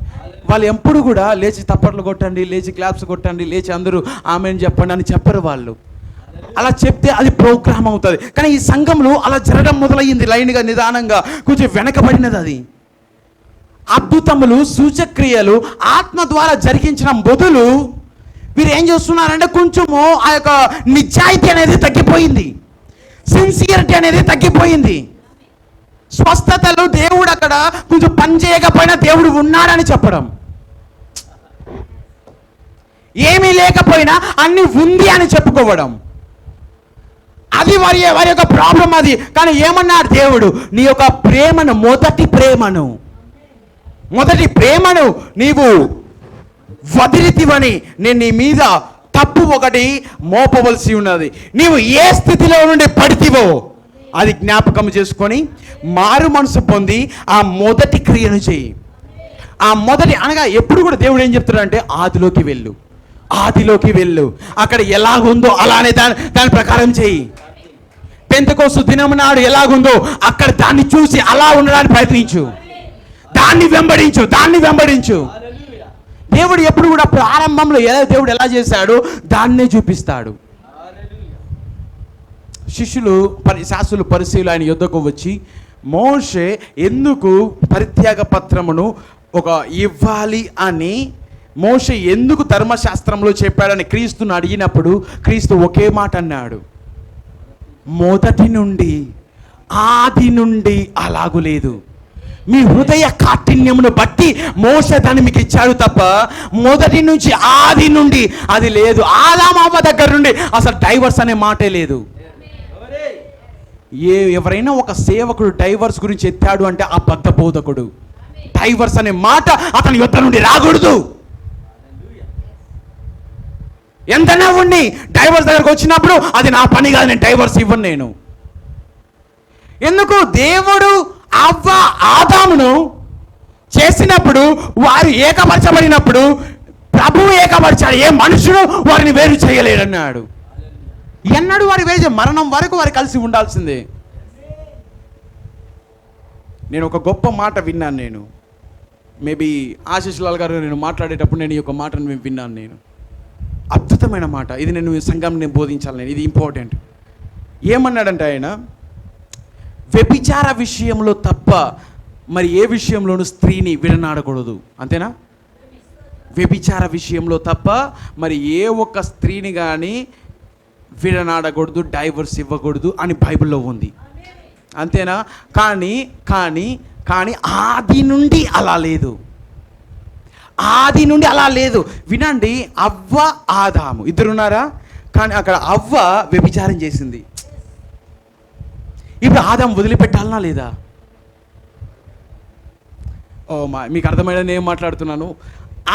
వాళ్ళు ఎప్పుడు కూడా లేచి తప్పట్లు కొట్టండి, లేచి క్లాప్స్ కొట్టండి, లేచి అందరూ ఆమెను చెప్పండి అని చెప్పరు వాళ్ళు. అలా చెప్తే అది ప్రోగ్రామ్ అవుతుంది. కానీ ఈ సంఘంలో అలా జరగడం మొదలయ్యింది, లైన్గా నిదానంగా కొంచెం వెనకబడినది. అది అద్భుతములు, సూచక్రియలు ఆత్మ ద్వారా జరిగించడం బదులు వీరు ఏం చేస్తున్నారంటే కొంచెము ఆ యొక్క నిజాయితీ అనేది తగ్గిపోయింది, సిన్సియరిటీ అనేది తగ్గిపోయింది. స్వస్థతలు దేవుడు అక్కడ కొంచెం పని చేయకపోయినా దేవుడు ఉన్నాడని చెప్పడం, ఏమీ లేకపోయినా అన్ని ఉంది అని చెప్పుకోవడం, అది వారి యొక్క ప్రాబ్లం అది. కానీ ఏమన్నాడు దేవుడు, నీ యొక్క ప్రేమను, మొదటి ప్రేమను నీవు వదిలితివని నేను నీ మీద తప్పు ఒకటి మోపవలసి ఉన్నది. నీవు ఏ స్థితిలో నుండి పడితివో అది జ్ఞాపకం చేసుకొని మారు మనసు పొంది ఆ మొదటి క్రియను చేయి. ఆ మొదటి అనగా ఎప్పుడు కూడా దేవుడు ఏం చెప్తాడంటే ఆదిలోకి వెళ్ళు, అక్కడ ఎలాగుందో అలానే దాని ప్రకారం చేయి. పెంతెకోస్తు దినం నాడు ఎలాగుందో అక్కడ దాన్ని చూసి అలా ఉండడానికి ప్రయత్నించు, దాన్ని వెంబడించు. దేవుడు ఎప్పుడు కూడా ప్రారంభంలో దేవుడు ఎలా చేశాడో దాన్నే చూపిస్తాడు. శాస్త్రులు పరిశీలు ఆయన యుద్ధకు వచ్చి, మోషే ఎందుకు పరిత్యాగ పత్రమును ఇవ్వాలి అని మోషే ఎందుకు ధర్మశాస్త్రంలో చెప్పాడని క్రీస్తును అడిగినప్పుడు క్రీస్తు ఒకే మాట అన్నాడు, ఆది నుండి అలాగు లేదు. మీ హృదయ కాఠిన్యమును బట్టి మోషే దాన్ని మీకు ఇచ్చాడు తప్ప మొదటి నుంచి ఆది నుండి అది లేదు. ఆదామవ్వ దగ్గర నుండి అసలు డైవర్స్ అనే మాటే లేదు. ఎవరైనా ఒక సేవకుడు డైవర్స్ గురించి ఎత్తాడు అంటే ఆ బద్ధ బోధకుడు. డైవర్స్ అనే మాట అతని యుద్ధ నుండి రాకూడదు. ఎంతనా ఉండి డైవర్స్ దగ్గరకు వచ్చినప్పుడు అది నా పని కాదు, నేను డైవర్స్ ఇవ్వను. నేను ఎందుకు దేవుడు అవ్వ ఆదామును చేసినప్పుడు వారు ఏకపరచబడినప్పుడు ప్రభువు ఏకపరిచాడు, ఏ మనుషుడు వారిని వేరు చేయలేడన్నాడు. ఎన్నడూ వారి వేరు మరణం వరకు వారు కలిసి ఉండాల్సిందే. నేను ఒక గొప్ప మాట విన్నాను. నేను మేబీ ఆశీష్ లాల్ గారు నేను మాట్లాడేటప్పుడు నేను ఈ యొక్క మాటను విన్నాను. నేను అద్భుతమైన మాట ఇది. నేను సంఘం నేను బోధించాలి, ఇది ఇంపార్టెంట్. ఏమన్నాడంటే ఆయన, వ్యభిచార విషయంలో తప్ప మరి ఏ విషయంలోనూ స్త్రీని విడనాడకూడదు. అంతేనా? వ్యభిచార విషయంలో తప్ప మరి ఏ ఒక్క స్త్రీని కానీ విడనాడకూడదు, డైవర్స్ ఇవ్వకూడదు అని బైబిల్లో ఉంది. అంతేనా? కానీ కానీ కానీ ఆది నుండి అలా లేదు. వినండి, అవ్వ ఆదాము ఇద్దరున్నారా? కానీ అక్కడ అవ్వ వ్యభిచారం చేసింది. ఇప్పుడు ఆదాము వదిలిపెట్టాలనా లేదా? మీకు అర్థమైనా నేను మాట్లాడుతున్నాను.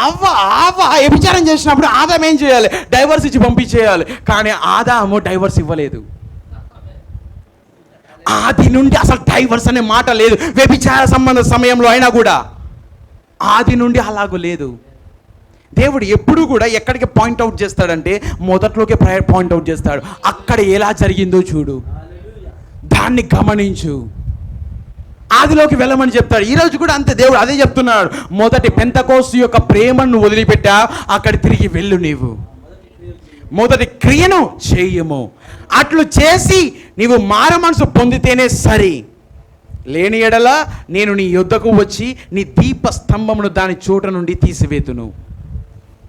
అవ్వ వ్యభిచారం చేసినప్పుడు ఆదాము ఏం చేయాలి? డైవర్స్ ఇచ్చి పంపించేయాలి. కానీ ఆదాము డైవర్స్ ఇవ్వలేదు. ఆది నుండి అసలు డైవర్స్ అనే మాట లేదు. వ్యభిచార సంబంధ సమయంలో అయినా కూడా ఆది నుండి అలాగూ లేదు. దేవుడు ఎప్పుడు కూడా ఎక్కడికి పాయింట్అవుట్ చేస్తాడంటే మొదట్లోకి పాయింట్అవుట్ చేస్తాడు. అక్కడ ఎలా జరిగిందో చూడు, దాన్ని గమనించు, ఆదిలోకి వెళ్ళమని చెప్తాడు. ఈరోజు కూడా అంతే, దేవుడు అదే చెప్తున్నాడు. మొదటి పెంతెకోస్తు యొక్క ప్రేమను వదిలిపెట్టా, అక్కడ తిరిగి వెళ్ళు. నీవు మొదటి క్రియను చేయము. అట్లు చేసి నీవు మారు మనసు పొందితేనే సరి, లేని ఎడల నేను నీ యొద్దకు వచ్చి నీ దీప స్తంభమును దాని చోట నుండి తీసివేతును.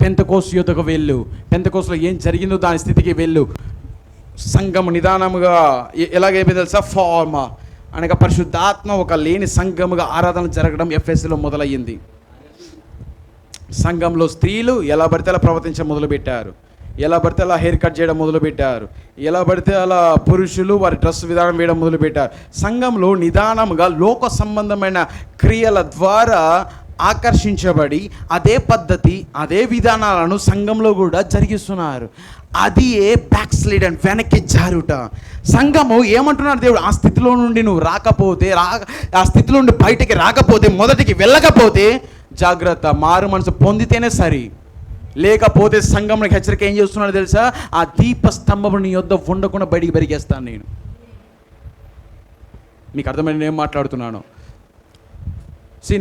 పెంతెకోస్తు యొద్దకు వెళ్ళు. పెంతెకోస్తులో ఏం జరిగిందో దాని స్థితికి వెళ్ళు. సంఘము నిదానముగా ఎలాగైపోయింది తెలుసా? ఫార్మా అనగా పరిశుద్ధాత్మ ఒక లేని సంఘముగా ఆరాధన జరగడం ఎఫ్ఎస్లో మొదలయ్యింది. సంఘంలో స్త్రీలు ఎలా పడితే అలా ప్రవర్తించడం మొదలుపెట్టారు, ఎలా పడితే అలా హెయిర్ కట్ చేయడం మొదలుపెట్టారు, ఎలా పడితే అలా పురుషులు వారి డ్రెస్ విధానం వేయడం మొదలుపెట్టారు. సంఘంలో నిదానముగా లోక సంబంధమైన క్రియల ద్వారా ఆకర్షించబడి అదే పద్ధతి అదే విధానాలను సంఘంలో కూడా జరిగిస్తున్నారు. అది బ్యాక్ స్లైడ్ అండ్ వెనక్కి జారుట. సంఘము ఏమంటున్నారు? దేవుడు ఆ స్థితిలో నుండి నువ్వు రాకపోతే, ఆ స్థితిలో నుండి బయటికి రాకపోతే, మొదటికి వెళ్ళకపోతే జాగ్రత్త, మారు మనసు పొందితేనే సరి. లేకపోతే సంఘంలో హెచ్చరిక ఏం చేస్తున్నాడు తెలుసా? ఆ దీప స్తంభం నీ యొద్ద ఉండకుండా బయటికి పెరిగేస్తాను నేను. మీకు అర్థమైన నేను మాట్లాడుతున్నాను.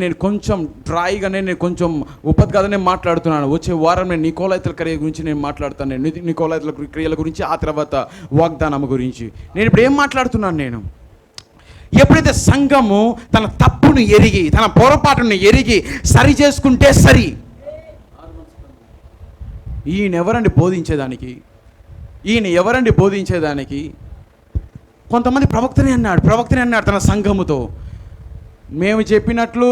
నేను కొంచెం డ్రైగానే, నేను కొంచెం ఉపద్ఘాతనే మాట్లాడుతున్నాను. వచ్చే వారం నేను నికోలైతుల క్రియ గురించి నేను మాట్లాడుతాను. నేను నికోలైతుల క్రియల గురించి, ఆ తర్వాత వాగ్దానం గురించి. నేను ఇప్పుడు ఏం మాట్లాడుతున్నాను? నేను ఎప్పుడైతే సంఘము తన తప్పును ఎరిగి, తన పొరపాటును ఎరిగి సరి చేసుకుంటే సరి. ఈయన ఎవరండి బోధించేదానికి? ఈయన ఎవరండి బోధించేదానికి? కొంతమంది ప్రవక్తనే అన్నాడు తన సంఘముతో. మేము చెప్పినట్లు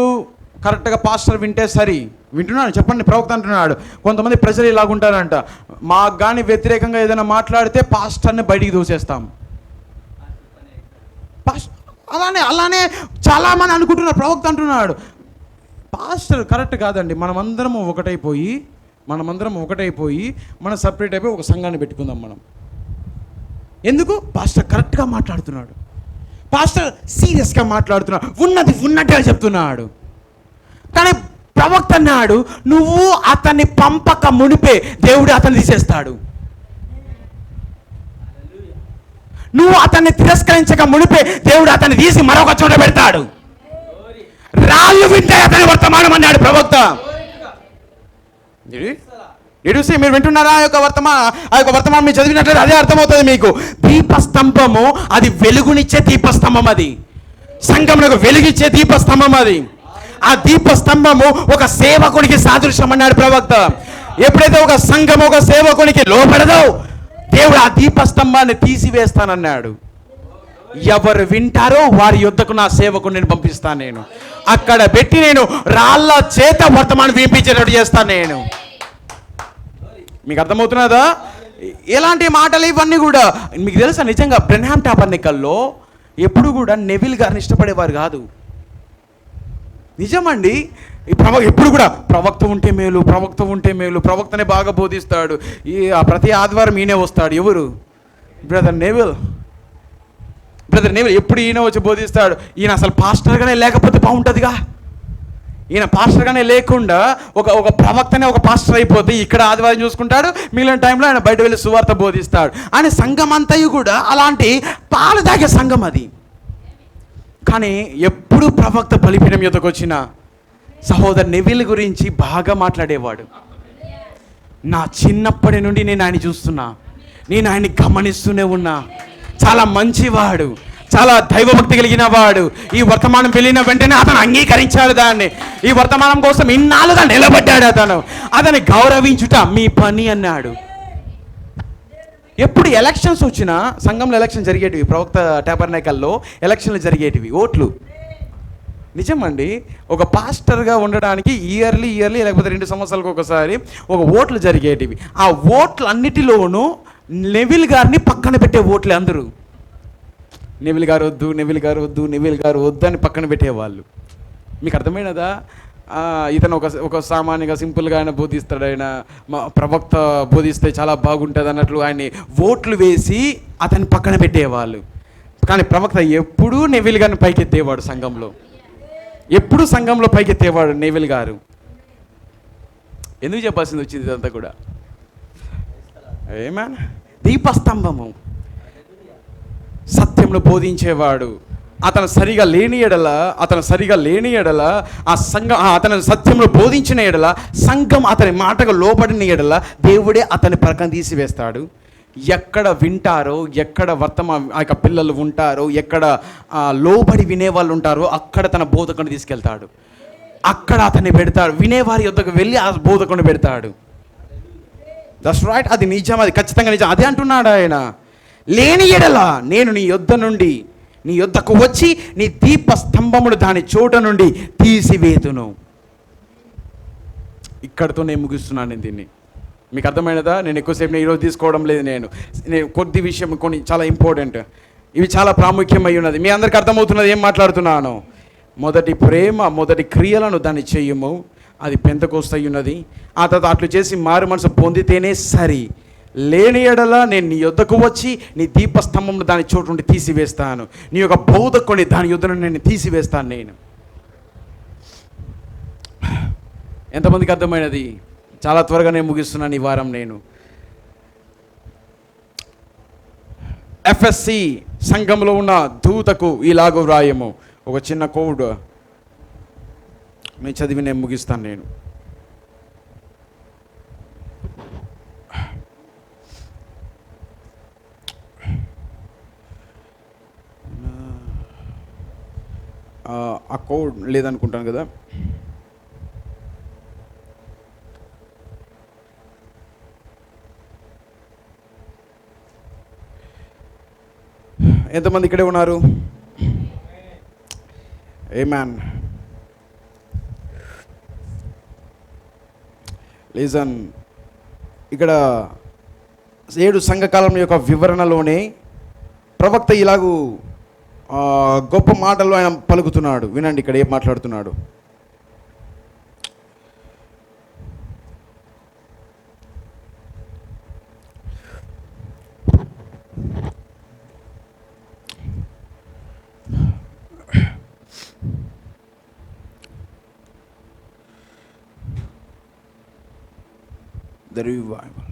కరెక్ట్గా పాస్టర్ వింటే సరి. వింటున్నాను, చెప్పండి, ప్రవక్త అంటున్నాడు. కొంతమంది ప్రజలు ఇలాగుంటారంట, మాకు కానీ వ్యతిరేకంగా ఏదైనా మాట్లాడితే పాస్టర్ని బయటికి దూసేస్తాం. అలానే చాలామంది అనుకుంటున్నారు, ప్రవక్త అంటున్నాడు. పాస్టర్ కరెక్ట్ కాదండి. మనమందరం ఒకటైపోయి మనం సపరేట్ అయిపోయి ఒక సంఘాన్ని పెట్టుకుందాం మనం. ఎందుకు? పాస్టర్ కరెక్ట్గా మాట్లాడుతున్నాడు, పాస్టర్ సీరియస్గా మాట్లాడుతున్నాడు, ఉన్నట్టుగా చెప్తున్నాడు. కానీ ప్రవక్త అన్నాడు, నువ్వు అతన్ని పంపక మునిపే దేవుడు అతన్ని తీసేస్తాడు. నువ్వు అతన్ని తిరస్కరించక మునిపే దేవుడు అతన్ని తీసి మరొక చోట పెడతాడు. రాళ్ళు వింటే అతని వర్తమానం అన్నాడు ప్రవక్త. మీరు వింటున్నారా? ఆ యొక్క వర్తమానం మీరు చదివినట్లయితే అదే అర్థమవుతుంది మీకు. దీపస్తంభము అది వెలుగునిచ్చే దీపస్తంభం, అది సంఘమునకు వెలుగిచ్చే దీపస్తంభం. అది ఆ దీపస్తంభము ఒక సేవకునికి సాదృశ్యం అన్నాడు ప్రవక్త. ఎప్పుడైతే ఒక సంఘం ఒక సేవకునికి లోబడదో దేవుడు ఆ దీపస్తంభాన్ని తీసివేస్తానన్నాడు. ఎవరు వింటారో వారి యొద్దకు నా సేవకుని నేను పంపిస్తాను. నేను అక్కడ పెట్టి నేను రాళ్ళ చేత వర్తమానం వినిపించేటట్టు చేస్తాను నేను. మీకు అర్థమవుతున్నదా? ఎలాంటి మాటలు ఇవన్నీ కూడా మీకు తెలుసా? నిజంగా బ్రెన్హామ్ టాబర్నకల్లో ఎప్పుడు కూడా నెవిల్ గారిని ఇష్టపడేవారు కాదు. నిజమండి. ఎప్పుడు కూడా ప్రవక్త ఉంటే మేలు, ప్రవక్తనే బాగా బోధిస్తాడు. ప్రతి ఆదివారం ఈయనే వస్తాడు. ఎవరు? బ్రదర్ నెవిల్ ఎప్పుడు ఈయన వచ్చి బోధిస్తాడు. ఈయన అసలు పాస్టర్గానే లేకపోతే బాగుంటుందిగా. ఈయన పాస్టర్గానే లేకుండా ఒక ప్రవక్తనే ఒక పాస్టర్ అయిపోతే ఇక్కడ ఆదివారం చూసుకుంటాడు, మిగిలిన టైంలో ఆయన బయట వెళ్ళి సువార్త బోధిస్తాడు. అని సంఘం అంతయు కూడా అలాంటి పాలు తాగే సంఘం అది. కానీ ఎప్పుడు ప్రవక్త బలిపీఠం యొద్దకు వచ్చిన సహోదరు నెవిల్ గురించి బాగా మాట్లాడేవాడు. నా చిన్నప్పటి నుండి నేను ఆయన చూస్తున్నా, నేను ఆయన్ని గమనిస్తూనే ఉన్నా. చాలా మంచివాడు, చాలా దైవభక్తి కలిగిన వాడు. ఈ వర్తమానం వెళ్ళిన వెంటనే అతను అంగీకరించాడు దాన్ని. ఈ వర్తమానం కోసం ఇన్నాళ్ళుగా నిలబడ్డాడు. అతని గౌరవించుట మీ పని అన్నాడు. ఎప్పుడు ఎలక్షన్స్ వచ్చినా సంఘంలో ఎలక్షన్ జరిగేటివి, ప్రవక్త టాబర్నకల్లో ఎలక్షన్లు జరిగేటివి, ఓట్లు. నిజమండి. ఒక పాస్టర్గా ఉండడానికి ఇయర్లీ లేకపోతే 2 సంవత్సరాలకు ఒకసారి ఒక ఓట్లు జరిగేటివి. ఆ ఓట్లు అన్నిటిలోనూ నెవిల్ గారిని పక్కన పెట్టే ఓట్లే అందరూ. నెవిల్ గారు వద్దు అని పక్కన పెట్టేవాళ్ళు. మీకు అర్థమైనదా? ఇతను ఒక సామాన్యంగా సింపుల్గా ఆయన బోధిస్తాడు. ఆయన ప్రవక్త బోధిస్తే చాలా బాగుంటుంది అన్నట్లు ఆయన్ని ఓట్లు వేసి అతన్ని పక్కన పెట్టేవాళ్ళు. కానీ ప్రవక్త ఎప్పుడూ నెవిల్ గారిని పైకెత్తేవాడు. ఎప్పుడు సంఘంలో పైకెత్తేవాడు నెవిల్ గారు. ఎందుకు చెప్పాల్సింది వచ్చింది ఇదంతా కూడా? ఏమన్నా దీపస్తంభము, సత్యంలో బోధించేవాడు. అతను సరిగా లేని ఎడల ఆ సంఘం అతను సత్యంలో బోధించిన ఎడల, సంఘం అతని మాటకు లోబడిన ఎడల దేవుడే అతని ప్రక్కన తీసివేస్తాడు. ఎక్కడ వింటారో, ఎక్కడ ఆ యొక్క పిల్లలు ఉంటారో, ఎక్కడ లోబడి వినేవాళ్ళు ఉంటారో అక్కడ తన బోధకుని తీసుకెళ్తాడు. అక్కడ అతన్ని పెడతాడు. వినేవారి యొద్దకు వెళ్ళి ఆ బోధకుని పెడతాడు. That's right. అది నిజం, అది ఖచ్చితంగా నిజం. అదే అంటున్నాడు ఆయన. లేని ఎడల నేను నీ యొద్దకు వచ్చి నీ దీపస్తంభమును దాని చోట నుండి తీసివేతును. ఇక్కడితో నేను ముగిస్తున్నాను దీన్ని. మీకు అర్థమైనదా? నేను ఎక్కువసేపు ఈరోజు తీసుకోవడం లేదు. నేను కొద్ది విషయం, కొన్ని చాలా ఇంపార్టెంట్, ఇవి చాలా ప్రాముఖ్యమై ఉన్నది. మీ అందరికి అర్థమవుతున్నది ఏం మాట్లాడుతున్నాను? మొదటి ప్రేమ, మొదటి క్రియలను దాన్ని చెయ్యము, అది పెంతెకొస్తై ఉన్నది. ఆ తర్వాత అట్లు చేసి మారు మనసు పొందితేనే సరి. లేని ఎడల నేను నీ యొద్దకు వచ్చి నీ దీపస్తంభం దాని చోటు నుండి తీసివేస్తాను. నీ యొక్క బోధకుని దాని యొద్ద నుండి నేను తీసివేస్తాను. నేను ఎంతమందికి అర్థమైనది? చాలా త్వరగా నేను ముగిస్తున్నాను ఈ వారం. నేను FSC సంఘంలో ఉన్న దూతకు ఇలాగ వ్రాయము. ఒక చిన్న కోడ్ నేను చదివి నేను ముగిస్తాను. నేను ఆ కోడ్ లేదనుకుంటాను కదా. ఎంతమంది ఇక్కడే ఉన్నారు? ఆమేన్. లిజన్, ఇక్కడ 7 సంఘకాలం యొక్క వివరణలోనే ప్రవక్త ఇలాగూ గొప్ప మాటలు ఆయన పలుకుతున్నాడు. వినండి ఇక్కడ ఏం మాట్లాడుతున్నాడు. The revival.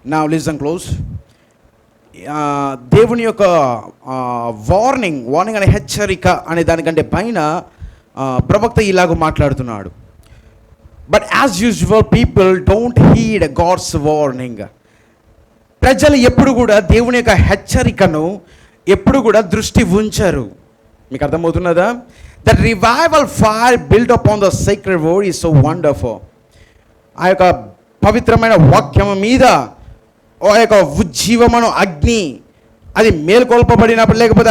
Now listen close. దేవుని యొక్క వార్నింగ్ అనే హెచ్చరిక అనే దానికంటే పైన ప్రవక్త ఇలాగ మాట్లాడుతున్నాడు. But as usual people don't heed God's warning. ప్రజలు ఎప్పుడు కూడా దేవుని యొక్క హెచ్చరికను ఎప్పుడు కూడా దృష్టి ఉంచరు. మీకు అర్థమవుతున్నదా? The revival fire built upon the secret word is so wonderful. ఆ యొక్క పవిత్రమైన వాక్యం మీద ఆ యొక్క ఉజ్జీవమను అగ్ని అది మేల్కొల్పబడినప్పుడు, లేకపోతే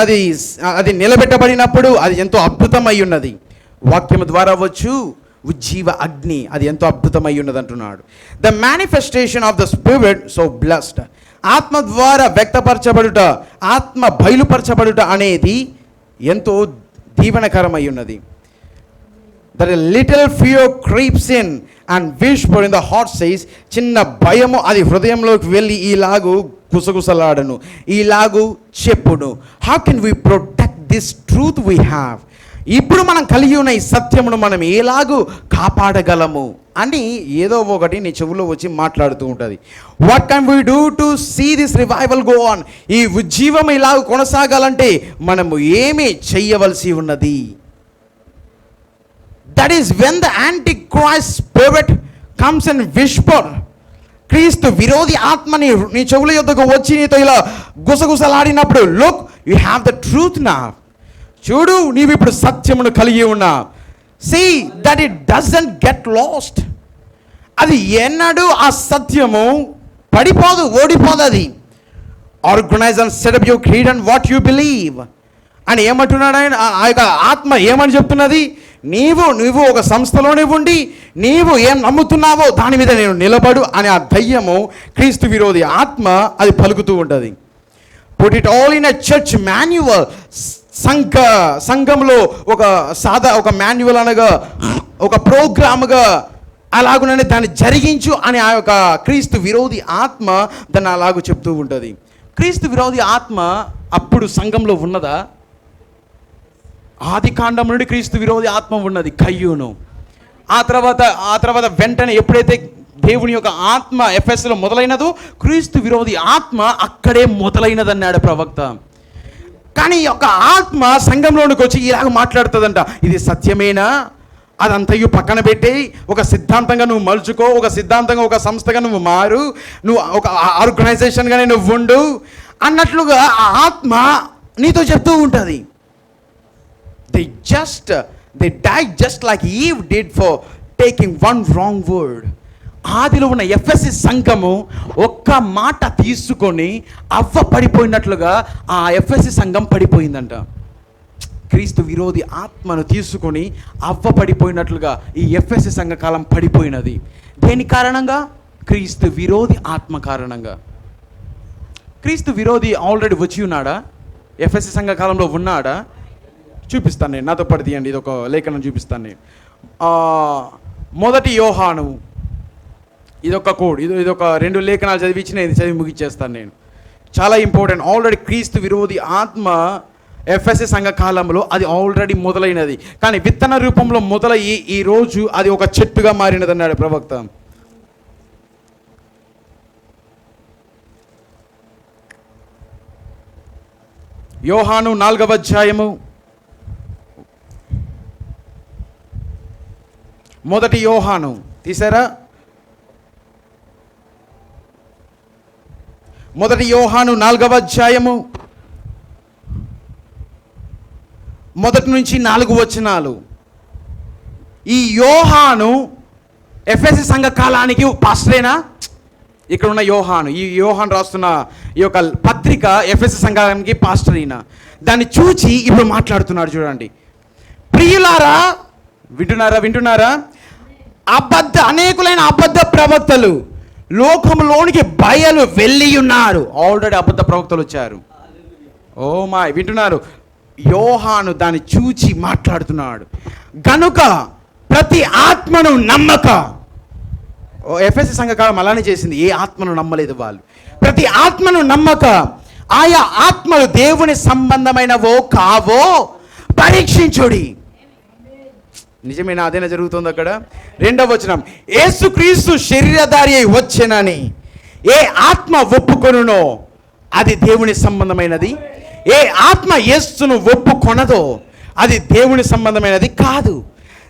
అది నిలబెట్టబడినప్పుడు అది ఎంతో అద్భుతమై ఉన్నది. వాక్యం ద్వారా వచ్చు ఉజ్జీవ అగ్ని అది ఎంతో అద్భుతమై ఉన్నది అంటున్నాడు. The manifestation of the Spirit so blessed. ఆత్మ ద్వారా వ్యక్తపరచబడుట, ఆత్మ బయలుపరచబడుట అనేది ఎంతో దీవెనకరమై ఉన్నది. That little fear creeps in and whisper in the heart says. చిన్న భయము అది హృదయంలోకి వెళ్ళి ఈలాగు గుసగుసలాడను, ఈలాగు చెప్పును. How can we protect this truth we have? ఇప్పుడు మనం కలిగి ఉన్న ఈ సత్యమును మనం ఎలాగూ కాపాడగలము అని ఏదో ఒకటి నీ చెవులో వచ్చి మాట్లాడుతూ ఉంటుంది. What can we do to see this revival go on? ఈ ఉజ్జీవం ఇలాగ కొనసాగాలంటే మనము ఏమి చెయ్యవలసి ఉన్నది? That is when the anti Christ spirit comes and whisper. క్రీస్తు విరోధి ఆత్మ నీ చెవుల యొద్దకు వచ్చి నీతో ఇలా గుసగుసలాడినప్పుడు, look you have the truth నా. చూడు, నీవు ఇప్పుడు సత్యమును కలిగి ఉన్నా. See that it doesn't get lost. అది ఎన్నడూ ఆ సత్యము పడిపోదు, ఓడిపోదు. అది organise and setup your creed and what you believe అని ఏమంటున్నాడు ఆయన. ఆ యొక్క ఆత్మ ఏమని చెప్తున్నది? నీవు ఒక సంస్థలోనే ఉండి నీవు ఏం నమ్ముతున్నావో దాని మీద నేను నిలబడు అని ఆ దయ్యము, క్రీస్తు విరోధి ఆత్మ అది పలుకుతూ ఉంటుంది. Put it all in a church manual. సంఘంలో ఒక మాన్యువల్ అనగా ఒక ప్రోగ్రామ్గా అలాగునని దాన్ని జరిగించు అని ఆ యొక్క క్రీస్తు విరోధి ఆత్మ దాన్ని అలాగూ చెప్తూ ఉంటుంది. క్రీస్తు విరోధి ఆత్మ అప్పుడు సంఘంలో ఉన్నదా? ఆది కాండం నుండి క్రీస్తు విరోధి ఆత్మ ఉన్నది, కయ్యూను. ఆ తర్వాత వెంటనే ఎప్పుడైతే దేవుని యొక్క ఆత్మ ఎఫెస్లో మొదలైనదో, క్రీస్తు విరోధి ఆత్మ అక్కడే మొదలైనదన్నాడు ప్రవక్త. కానీ ఈ యొక్క ఆత్మ సంఘంలోనికి వచ్చి ఇలాగ మాట్లాడుతుందంట, ఇది సత్యమేనా? అదంతయు పక్కన పెట్టి ఒక సిద్ధాంతంగా నువ్వు మలుచుకో, ఒక సిద్ధాంతంగా ఒక సంస్థగా నువ్వు మారు, నువ్వు ఒక ఆర్గనైజేషన్గానే నువ్వు ఉండు అన్నట్లుగా ఆ ఆత్మ నీతో చెప్తూ ఉంటుంది. They died just like Eve did for taking one wrong word. ఆదిలో ఉన్న ఎఫెసీ సంఘము ఒక్క మాట తీసుకొని అవ్వ పడిపోయినట్లుగా ఆ ఎఫెసీ సంఘం పడిపోయిందంట. క్రీస్తు విరోధి ఆత్మను తీసుకొని అవ్వ పడిపోయినట్లుగా ఈ ఎఫెసీ సంఘకాలం పడిపోయినది. దేని కారణంగా? క్రీస్తు విరోధి ఆత్మ కారణంగా. క్రీస్తు విరోధి ఆల్రెడీ వచ్చి ఉన్నాడా? ఎఫెసీ సంఘకాలంలో ఉన్నాడా? చూపిస్తాను నేను, నాతో పాటు తీయండి. ఇది ఒక లేఖనం చూపిస్తాను నేను. 1 యోహాను, ఇదొక కోడ్, ఇదొక 2 లేఖనాలు చదివించి నేను చదివి ముగిచ్చేస్తాను నేను. చాలా ఇంపార్టెంట్. ఆల్రెడీ క్రీస్తు విరోధి ఆత్మ ఎఫెసీ సంఘ కాలంలో అది ఆల్రెడీ మొదలైనది, కానీ విత్తన రూపంలో మొదలయ్యి ఈరోజు అది ఒక చెట్టుగా మారినది అన్నాడు ప్రవక్త. యోహాను 4వ అధ్యాయము 1 యోహాను తీసారా? 1 యోహాను 4వ అధ్యాయము 1-4 వచనాలు. ఈ యోహాను ఎఫెసు సంఘ కాలానికి పాస్టరేనా? ఇక్కడ ఉన్న యోహాను, ఈ యోహాను రాస్తున్న ఈ యొక్క పత్రిక ఎఫెసు సంఘానికి పాస్టర్ అయినా. దాన్ని చూచి ఇప్పుడు మాట్లాడుతున్నాడు. చూడండి, ప్రియులారా, వింటున్నారా? అనేకులైన అబద్ధ ప్రవక్తలు లోకంలోనికి బయలు వెళ్ళి ఉన్నారు. ఆల్రెడీ అబద్ధ ప్రవక్తలు వచ్చారు. ఓ మా వింటున్నారు? యోహాను దాన్ని చూచి మాట్లాడుతున్నాడు. గనుక ప్రతి ఆత్మను నమ్మక, ఎఫెసు సంఘకాలం అలానే చేసింది. ఏ ఆత్మను నమ్మలేదు వాళ్ళు. ప్రతి ఆత్మను నమ్మక ఆయా ఆత్మలు దేవుని సంబంధమైనవో కావో పరీక్షించుడి. నిజమేనా? అదేనా జరుగుతుంది అక్కడ? 2వ వచనం, యేసుక్రీస్తు శరీరధారి అయి వచ్చెనని ఏ ఆత్మ ఒప్పుకొనునో అది దేవుని సంబంధమైనది. ఏ ఆత్మ యేసును ఒప్పుకొనదో అది దేవుని సంబంధమైనది కాదు.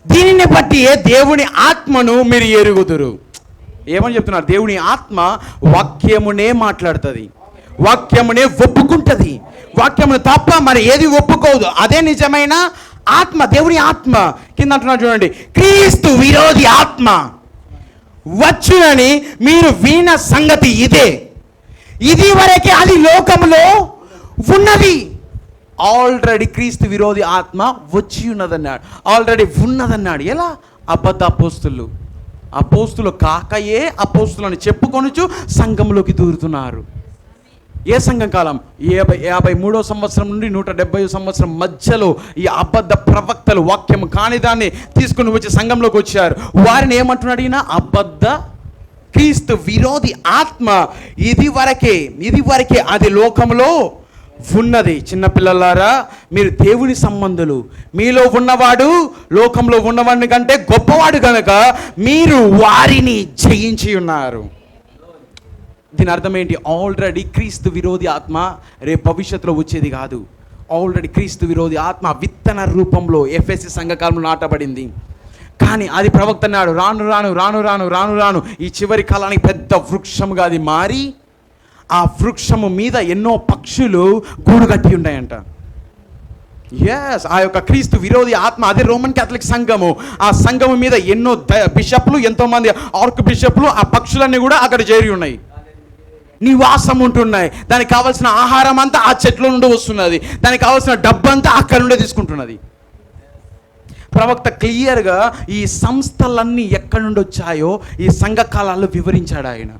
దీనిని బట్టి దేవుని ఆత్మను మీరు ఎరుగుదురు. ఏమని చెప్తున్నారు? దేవుని ఆత్మ వాక్యమునే మాట్లాడుతుంది, వాక్యమునే ఒప్పుకుంటుంది. వాక్యమును తప్ప మరి ఏది ఒప్పుకోదు. అదే నిజమైన ఆత్మ, దేవుని ఆత్మ. కింద అంటున్నారు చూడండి, క్రీస్తు విరోధి ఆత్మ వచ్చునని మీరు విన్న సంగతి ఇదే. ఇది వరకే అది లోకంలో ఉన్నది. ఆల్రెడీ క్రీస్తు విరోధి ఆత్మ వచ్చి ఉన్నదన్నాడు, ఆల్రెడీ ఉన్నదన్నాడు. ఎలా? అబద్ధ అపోస్తులు కాకయే అపోస్తులని చెప్పుకొనుచు సంఘంలోకి దూరుతున్నారు. ఏ సంఘం కాలం? 53వ సంవత్సరం నుండి 170వ సంవత్సరం మధ్యలో ఈ అబద్ధ ప్రవక్తలు వాక్యం కాని దాన్ని తీసుకుని వచ్చి సంఘంలోకి వచ్చారు. వారిని ఏమంటున్నాడు ఈయన? అబద్ధ క్రీస్తు విరోధి ఆత్మ. ఇది వరకే అది లోకంలో ఉన్నది. చిన్నపిల్లలారా, మీరు దేవుని సంబంధులు. మీలో ఉన్నవాడు లోకంలో ఉన్నవాడిని కంటే గొప్పవాడు కనుక మీరు వారిని జయించి ఉన్నారు. దీని అర్థం ఏంటి? ఆల్రెడీ క్రీస్తు విరోధి ఆత్మ రేపు భవిష్యత్తులో వచ్చేది కాదు. ఆల్రెడీ క్రీస్తు విరోధి ఆత్మ విత్తన రూపంలో ఎఫెసు సంఘకాలంలో నాటబడింది. కానీ అది ప్రవక్త అన్నాడు, రాను ఈ చివరి కాలానికి పెద్ద వృక్షముగా అది మారి ఆ వృక్షము మీద ఎన్నో పక్షులు గూడు కట్టి ఉంటాయంట. ఆ యొక్క క్రీస్తు విరోధి ఆత్మ, అదే రోమన్ క్యాథలిక్ సంఘము. ఆ సంఘము మీద ఎన్నో బిషప్లు, ఎంతోమంది ఆర్క్ బిషప్లు, ఆ పక్షులన్నీ కూడా అక్కడ చేరి ఉన్నాయి, నివాసం ఉంటున్నాయి. దానికి కావాల్సిన ఆహారం అంతా ఆ చెట్ల నుండి వస్తున్నది, దానికి కావాల్సిన డబ్బు అంతా అక్కడ నుండే తీసుకుంటున్నది. ప్రవక్త క్లియర్గా ఈ సంస్థలన్నీ ఎక్కడి నుండి వచ్చాయో ఈ సంఘ కాలాల్లో వివరించాడు ఆయన.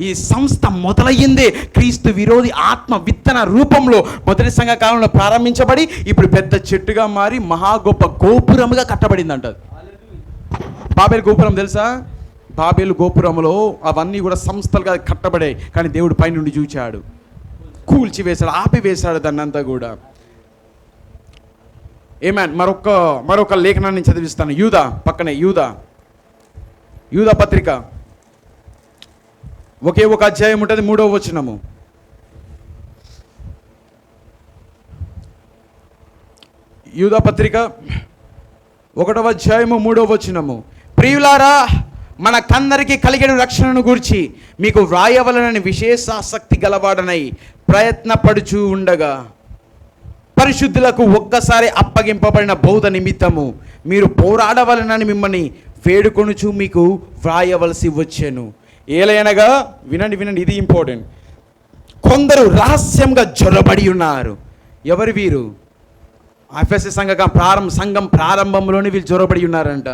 ఈ సంస్థ మొదలయ్యిందే క్రీస్తు విరోధి ఆత్మ విత్తన రూపంలో మొదటి సంఘ కాలంలో ప్రారంభించబడి ఇప్పుడు పెద్ద చెట్టుగా మారి మహా గొప్ప గోపురముగా కట్టబడిందంట. బాబేలు గోపురం తెలుసా? బాబేలు గోపురంలో అవన్నీ కూడా సంస్థలుగా కట్టబడాయి. కానీ దేవుడు పైనుండి చూచాడు, కూల్చివేశాడు, ఆపివేశాడు దాన్ని అంతా కూడా. ఏమన్ మరొక లేఖనాన్ని చదివిస్తాను. యూదా పక్కనే యూదా పత్రిక ఒకే ఒక అధ్యాయం ఉంటుంది, 3వ వచనము. యూదా పత్రిక 1వ అధ్యాయము 3వ వచనము. ప్రియులారా, మనకందరికీ కలిగిన రక్షణను గూర్చి మీకు వ్రాయవలనని విశేష ఆసక్తి గలవాడనై ప్రయత్నపడుచూ ఉండగా పరిశుద్ధులకు ఒక్కసారి అప్పగింపబడిన బౌద్ధ నిమిత్తము మీరు పోరాడవలనని మిమ్మల్ని వేడుకొనుచు మీకు వ్రాయవలసి వచ్చాను. ఏలైనగా వినండి, ఇది ఇంపార్టెంట్. కొందరు రహస్యంగా జొరబడి ఉన్నారు. ఎవరు వీరు? ఎఫెసు సంఘం ప్రారంభంలోనే వీళ్ళు జొరబడి ఉన్నారంట.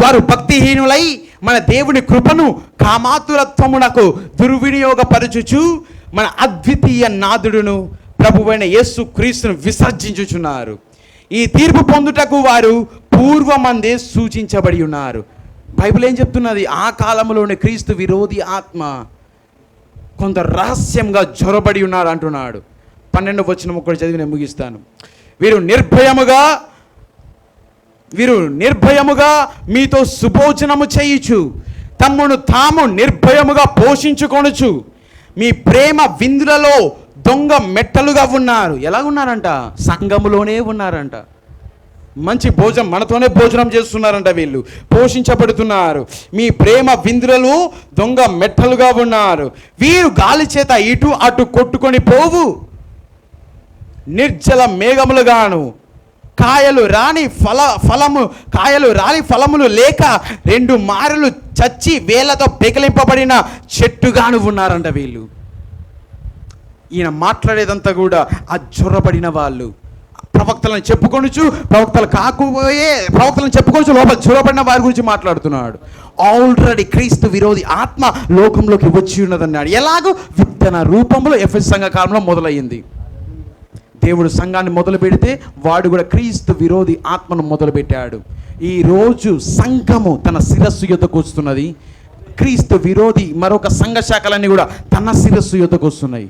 వారు భక్తిహీనులై మన దేవుని కృపను కామాతురత్వమునకు దుర్వినియోగపరచుచు మన అద్వితీయ నాథుడును ప్రభువైన యేసు క్రీస్తును విసర్జించుచున్నారు. ఈ తీర్పు పొందుటకు వారు పూర్వమందే సూచించబడి ఉన్నారు. బైబిల్ ఏం చెప్తున్నది? ఆ కాలంలోనే క్రీస్తు విరోధి ఆత్మ కొందరు రహస్యంగా జొరబడి ఉన్నారు అంటున్నాడు. 12వ వచనం ఒకటి చదివి నేను ముగిస్తాను. వీరు నిర్భయముగా మీతో సుభోజనము చేయుచు తమ్మును తాము నిర్భయముగా పోషించుకొనుచు మీ ప్రేమ విందులలో దొంగ మెట్టలుగా ఉన్నారు. ఎలాగున్నారంట? సంఘములోనే ఉన్నారంట. మంచి భోజనం, మనతోనే భోజనం చేస్తున్నారంట. వీళ్ళు పోషించబడుతున్నారు. మీ ప్రేమ విందులలో దొంగ మెట్టలుగా ఉన్నారు. వీరు గాలి చేత ఇటు అటు కొట్టుకొని పోవు నిర్జల మేఘములుగాను కాయలు రాని ఫలములు లేక 2 మారులు చచ్చి వేలతో పెకిలింపబడిన చెట్టుగాను ఉన్నారంట వీళ్ళు. ఈయన మాట్లాడేదంతా కూడా ఆ జ్వరపడిన వాళ్ళు, ప్రవక్తలను చెప్పుకొనుచు ప్రవక్తలను చెప్పుకొనుచు లోపల జ్వరపడిన వారి గురించి మాట్లాడుతున్నాడు. ఆల్రెడీ క్రీస్తు విరోధి ఆత్మ లోకంలోకి వచ్చి ఉన్నదన్నాడు. ఎలాగో విత్తన రూపంలో ఎఫెసు సంఘ కాలంలో మొదలయ్యింది. దేవుడు సంఘాన్ని మొదలు పెడితే వాడు కూడా క్రీస్తు విరోధి ఆత్మను మొదలుపెట్టాడు. ఈరోజు సంఘము తన శిరస్సు యొద్దకు వస్తున్నది. క్రీస్తు విరోధి మరొక సంఘ శాఖలన్నీ కూడా తన శిరస్సు యొద్దకు వస్తున్నాయి.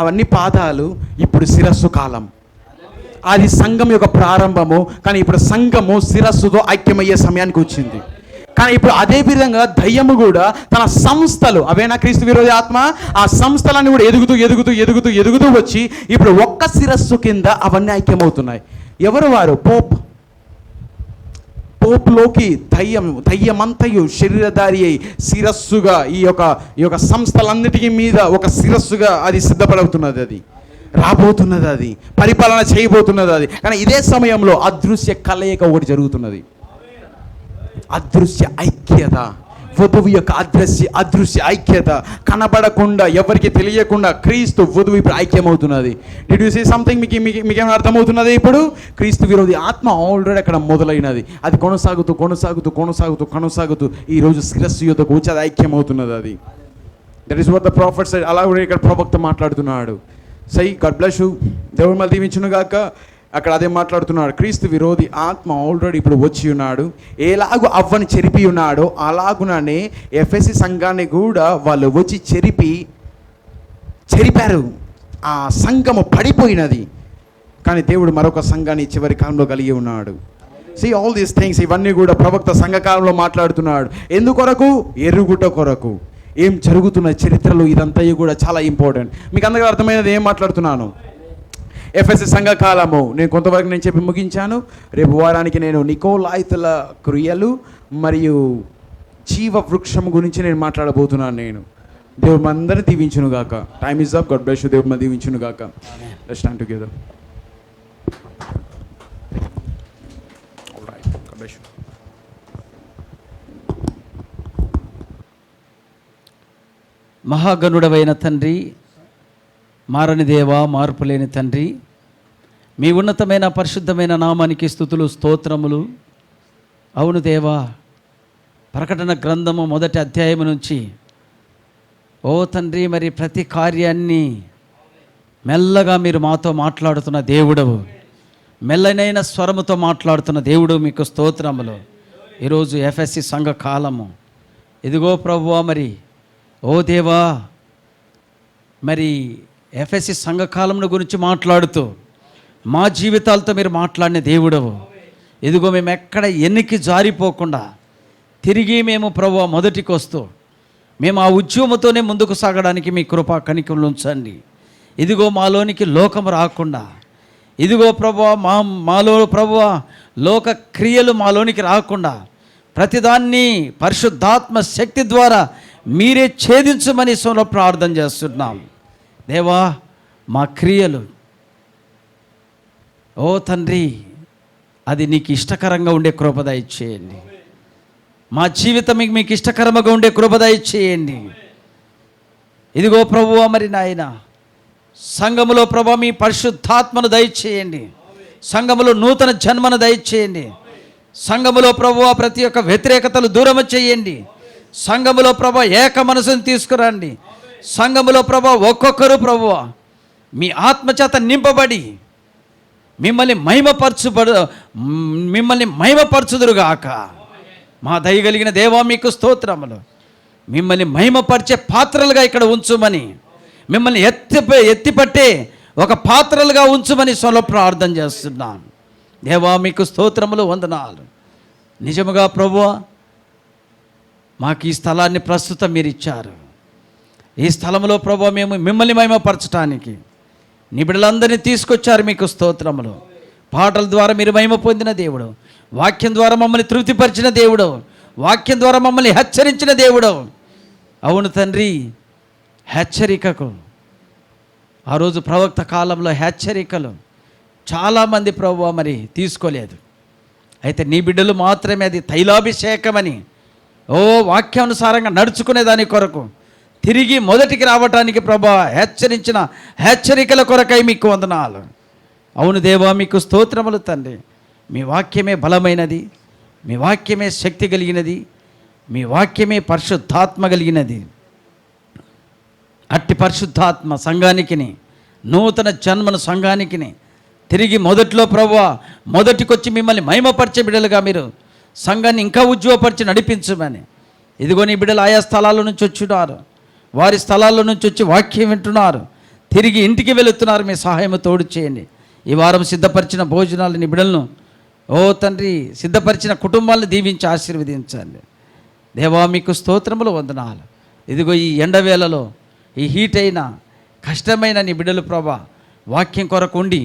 అవన్నీ పాదాలు, ఇప్పుడు శిరస్సు కాలం. అది సంఘం యొక్క ప్రారంభము. కానీ ఇప్పుడు సంఘము శిరస్సుతో ఐక్యమయ్యే సమయానికి వచ్చింది. కానీ ఇప్పుడు అదే విధంగా దయ్యము కూడా తన సంస్థలు, అవేనా క్రీస్తు విరోధి ఆత్మ, ఆ సంస్థలన్నీ కూడా ఎదుగుతూ వచ్చి ఇప్పుడు ఒక్క శిరస్సు కింద అవన్నీ ఐక్యమవుతున్నాయి. ఎవరు వారు? పోపులోకి దయ్యమంతయు శరీరధారి అయి శిరస్సుగా ఈ యొక్క సంస్థలన్నిటికీ మీద ఒక శిరస్సుగా అది సిద్ధపడుతున్నది. అది రాబోతున్నది, అది పరిపాలన చేయబోతున్నది. అది కానీ ఇదే సమయంలో అదృశ్య కలయిక ఒకటి జరుగుతున్నది. అదృశ్య ఐక్యత, వధువు యొక్క అదృశ్య ఐక్యత కనబడకుండా, ఎవరికి తెలియకుండా క్రీస్తు వధువు ఇప్పుడు ఐక్యమవుతున్నది. Did you see something? మీకేమైనా అర్థమవుతున్నది? ఇప్పుడు క్రీస్తు విరోధి ఆత్మ ఆల్రెడీ అక్కడ మొదలైనది. అది కొనసాగుతూ ఈరోజు శిరస్సు యొద్దకు వచ్చి అది ఐక్యమవుతున్నది. అది that is what the prophet said. అలా కూడా ఇక్కడ ప్రవక్త మాట్లాడుతున్నాడు. సై గాడ్ బ్లెస్ యు, దేవుడు మళ్ళీ దీవించును గాక. అక్కడ అదే మాట్లాడుతున్నాడు. క్రీస్తు విరోధి ఆత్మ ఆల్రెడీ ఇప్పుడు వచ్చి ఉన్నాడు. ఎలాగూ అవ్వని చెరిపి ఉన్నాడో అలాగుననే ఎఫెసి సంఘాన్ని కూడా వాళ్ళు వచ్చి చెరిపారు. ఆ సంఘము పడిపోయినది. కానీ దేవుడు మరొక సంఘాన్ని చివరి కాలంలో కలిగి ఉన్నాడు. సీ ఆల్ దీస్ థింగ్స్, ఇవన్నీ కూడా ప్రవక్త సంఘకాలంలో మాట్లాడుతున్నాడు. ఎందుకొరకు? ఎరుగుట కొరకు. ఏం జరుగుతున్న చరిత్రలో ఇదంతా కూడా చాలా ఇంపార్టెంట్. మీకు అందరికీ అర్థమైనది ఏం మాట్లాడుతున్నాను? ఎఫెసి సంఘకాలము నేను కొంతవరకు చెప్పి ముగించాను. రేపు వారానికి నేను నికోలాయితుల క్రియలు మరియు జీవ వృక్షం గురించి నేను మాట్లాడబోతున్నాను. దేవుడు మనందరినీ దీవించును గాక. Time is up. God bless you. దేవుడు మన దీవించును గాక. Let's stand together. Alright. God bless you. మహాగణుడవైన తండ్రి, మారని దేవా, మార్పు లేని తండ్రి, మీ ఉన్నతమైన పరిశుద్ధమైన నామానికి స్తుతులు, స్తోత్రములు. అవును దేవా, ప్రకటన గ్రంథము 1వ అధ్యాయం నుంచి ఓ తండ్రి, మరి ప్రతి కార్యాన్ని మెల్లగా మీరు మాతో మాట్లాడుతున్న దేవుడవు, మెల్లనైన స్వరముతో మాట్లాడుతున్న దేవుడు, మీకు స్తోత్రములు. ఈరోజు ఎఫ్ఎస్సి సంఘ కాలము. ఇదిగో ప్రభువా, మరి ఓ దేవా, మరి ఎఫ్ఎస్సి సంఘకాలమును గురించి మాట్లాడుతూ మా జీవితాలతో మీరు మాట్లాడిన దేవుడవు. ఇదిగో మేము ఎక్కడ ఎన్నికి జారిపోకుండా తిరిగి మేము ప్రభువా మొదటికి వస్తూ మేము ఆ ఉద్యమంతోనే ముందుకు సాగడానికి మీ కృపా కనికలు ఉంచండి. ఇదిగో మాలోనికి లోకం రాకుండా, ఇదిగో ప్రభువా మాలో ప్రభువా లోక క్రియలు మాలోనికి రాకుండా ప్రతిదాన్ని పరిశుద్ధాత్మ శక్తి ద్వారా మీరే ఛేదించమని సోలో ప్రార్థన చేస్తున్నాం. దేవా, మా క్రియలు ఓ తండ్రి అది నీకు ఇష్టకరంగా ఉండే కృప దయచేయండి. మా జీవితం మీకు ఇష్టకరంగా ఉండే కృప దయచేయండి. ఇదిగో ప్రభువా, మరి నాయన సంఘములో ప్రభువా మీ పరిశుద్ధాత్మను దయచేయండి. సంఘములో నూతన జన్మను దయచేయండి. సంఘములో ప్రభువా ప్రతి ఒక్క వ్యతిరేకతలు దూరం చేయండి. సంఘములో ప్రభువా ఏక మనసును తీసుకురండి. సంఘములో ప్రభువా ఒక్కొక్కరు ప్రభువా మీ ఆత్మచేత నింపబడి మిమ్మల్ని మహిమపరచుదురుగాక. మా దయగలిగిన దేవా మీకు స్తోత్రములు. మిమ్మల్ని మహిమపరిచే పాత్రలుగా ఇక్కడ ఉంచుమని, మిమ్మల్ని ఎత్తిపట్టే ఒక పాత్రలుగా ఉంచుమని సొల ప్రార్థన చేస్తున్నాను. దేవా మీకు స్తోత్రములు, వందనాలు. నిజముగా ప్రభువా మాకు ఈ స్థలాన్ని ప్రస్తుతం మీరు ఇచ్చారు. ఈ స్థలంలో ప్రభువా మేము మిమ్మల్ని మహిమపరచడానికి నీ బిడ్డలందరినీ తీసుకొచ్చారు. మీకు స్తోత్రములు. పాటల ద్వారా మీరు మహిమ పొందిన దేవుడు, వాక్యం ద్వారా మమ్మల్ని తృప్తిపరిచిన దేవుడు, వాక్యం ద్వారా మమ్మల్ని హెచ్చరించిన దేవుడు. అవును తండ్రి, హెచ్చరికకు ఆ రోజు ప్రవక్త కాలంలో హెచ్చరికలు చాలామంది ప్రభువా మరి తీసుకోలేదు. అయితే నీ బిడ్డలు మాత్రమే అది తైలాభిషేకమని వాక్యానుసారంగా నడుచుకునే దాని కొరకు తిరిగి మొదటికి రావటానికి ప్రభువా హెచ్చరించిన హెచ్చరికల కొరకై మీకు వందనాలు. అవును దేవా, మీకు స్తోత్రములు తండ్రి. మీ వాక్యమే బలమైనది, మీ వాక్యమే శక్తి కలిగినది, మీ వాక్యమే పరిశుద్ధాత్మ కలిగినది. అట్టి పరిశుద్ధాత్మ సంఘానికిని, నూతన జన్మను సంఘానికిని తిరిగి మొదట్లో ప్రభువా మొదటికొచ్చి మిమ్మల్ని మహిమపరిచే బిడ్డలుగా మీరు సంఘాన్ని ఇంకా ఉజ్జీవపరిచి నడిపించమని. ఇదిగో నీ బిడ్డలు ఆయా స్థలాల నుంచి వచ్చున్నారు, వారి స్థలాల్లో నుంచి వచ్చి వాక్యం వింటున్నారు, తిరిగి ఇంటికి వెళుతున్నారు. మీ సహాయం తోడు చేయండి. ఈ వారం సిద్ధపరిచిన భోజనాలు నీ బిడ్డలను తండ్రి సిద్ధపరిచిన కుటుంబాలను దీవించి ఆశీర్వదించండి. దేవా, మీకు స్తోత్రములు వందనాలు. ఇదిగో ఈ ఎండవేళలో ఈ హీట్ అయిన కష్టమైన నీ బిడ్డలు ప్రభా వాక్యం కొరకు ఉండి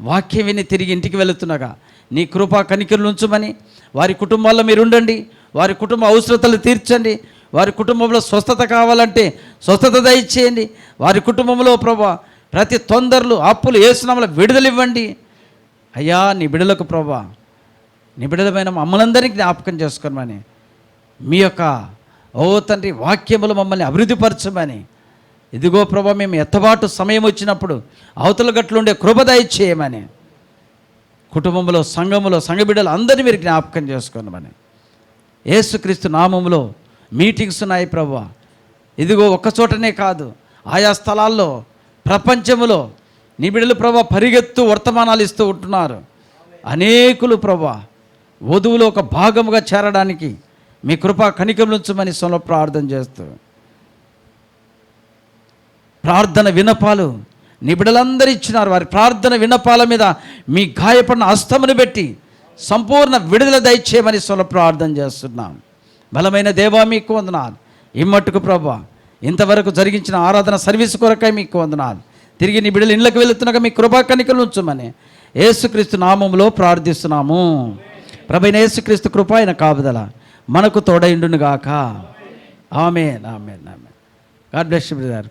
వాక్యం విని తిరిగి ఇంటికి వెళుతుండగా నీ కృపా కనికరులు ఉంచమని, వారి కుటుంబాల్లో మీరు ఉండండి, వారి కుటుంబ అవసరతలు తీర్చండి, వారి కుటుంబంలో స్వస్థత కావాలంటే స్వస్థత దయచేయండి, వారి కుటుంబంలో ప్రభా ప్రతి తొందరలు అప్పులు ఏసునామల విడుదలివ్వండి. అయ్యా, నీ బిడ్డలకు ప్రభా, నీ బిడ్డలమైన మమ్మల్ందరినీ జ్ఞాపకం చేసుకోమని, మీ యొక్క తండ్రి వాక్యములు మమ్మల్ని అభివృద్ధిపరచమని. ఇదిగో ప్రభా, మేము ఎత్తబాటు సమయం వచ్చినప్పుడు అవతల గట్లుండే కృప దయచేయమని, కుటుంబంలో సంఘములో సంఘ బిడ్డలు అందరినీ మీరు జ్ఞాపకం చేసుకోమని. యేసుక్రీస్తు నామములో మీటింగ్స్ ఉన్నాయి ప్రభువా. ఇదిగో ఒక్కచోటనే కాదు, ఆయా స్థలాల్లో ప్రపంచములో నీ బిడ్డలు ప్రభా పరిగెత్తు వర్తమానాలు ఇస్తూ ఉంటున్నారు. అనేకులు ప్రభా వధువులో ఒక భాగముగా చేరడానికి మీ కృపా కనికరించమని సొంత ప్రార్థన చేస్తూ, ప్రార్థన విన్నపాలు నీ బిడ్డలందరూ ఇచ్చినారు. వారి ప్రార్థన విన్నపాల మీద మీ గాయపడిన హస్తమును పెట్టి సంపూర్ణ విడుదల దయచేయమని సొంత ప్రార్థన చేస్తున్నాం. బలమైన దేవా, మీకు వందనాలు. ఇమ్మట్టుకు ప్రభా ఇంతవరకు జరిగించిన ఆరాధన సర్వీస్ కొరకై మీకు వందనాలు. తిరిగి నీ బిడ్డలు ఇళ్ళకి వెళుతున్నాక మీ కృపా కనికలు ఉంచమని యేసుక్రీస్తు నామములో ప్రార్థిస్తున్నాము. ప్రభువైన యేసుక్రీస్తు కృప అయిన కాపుదల మనకు తోడైండును గాక. ఆమేన్, ఆమేన్, ఆమేన్. God bless you brother.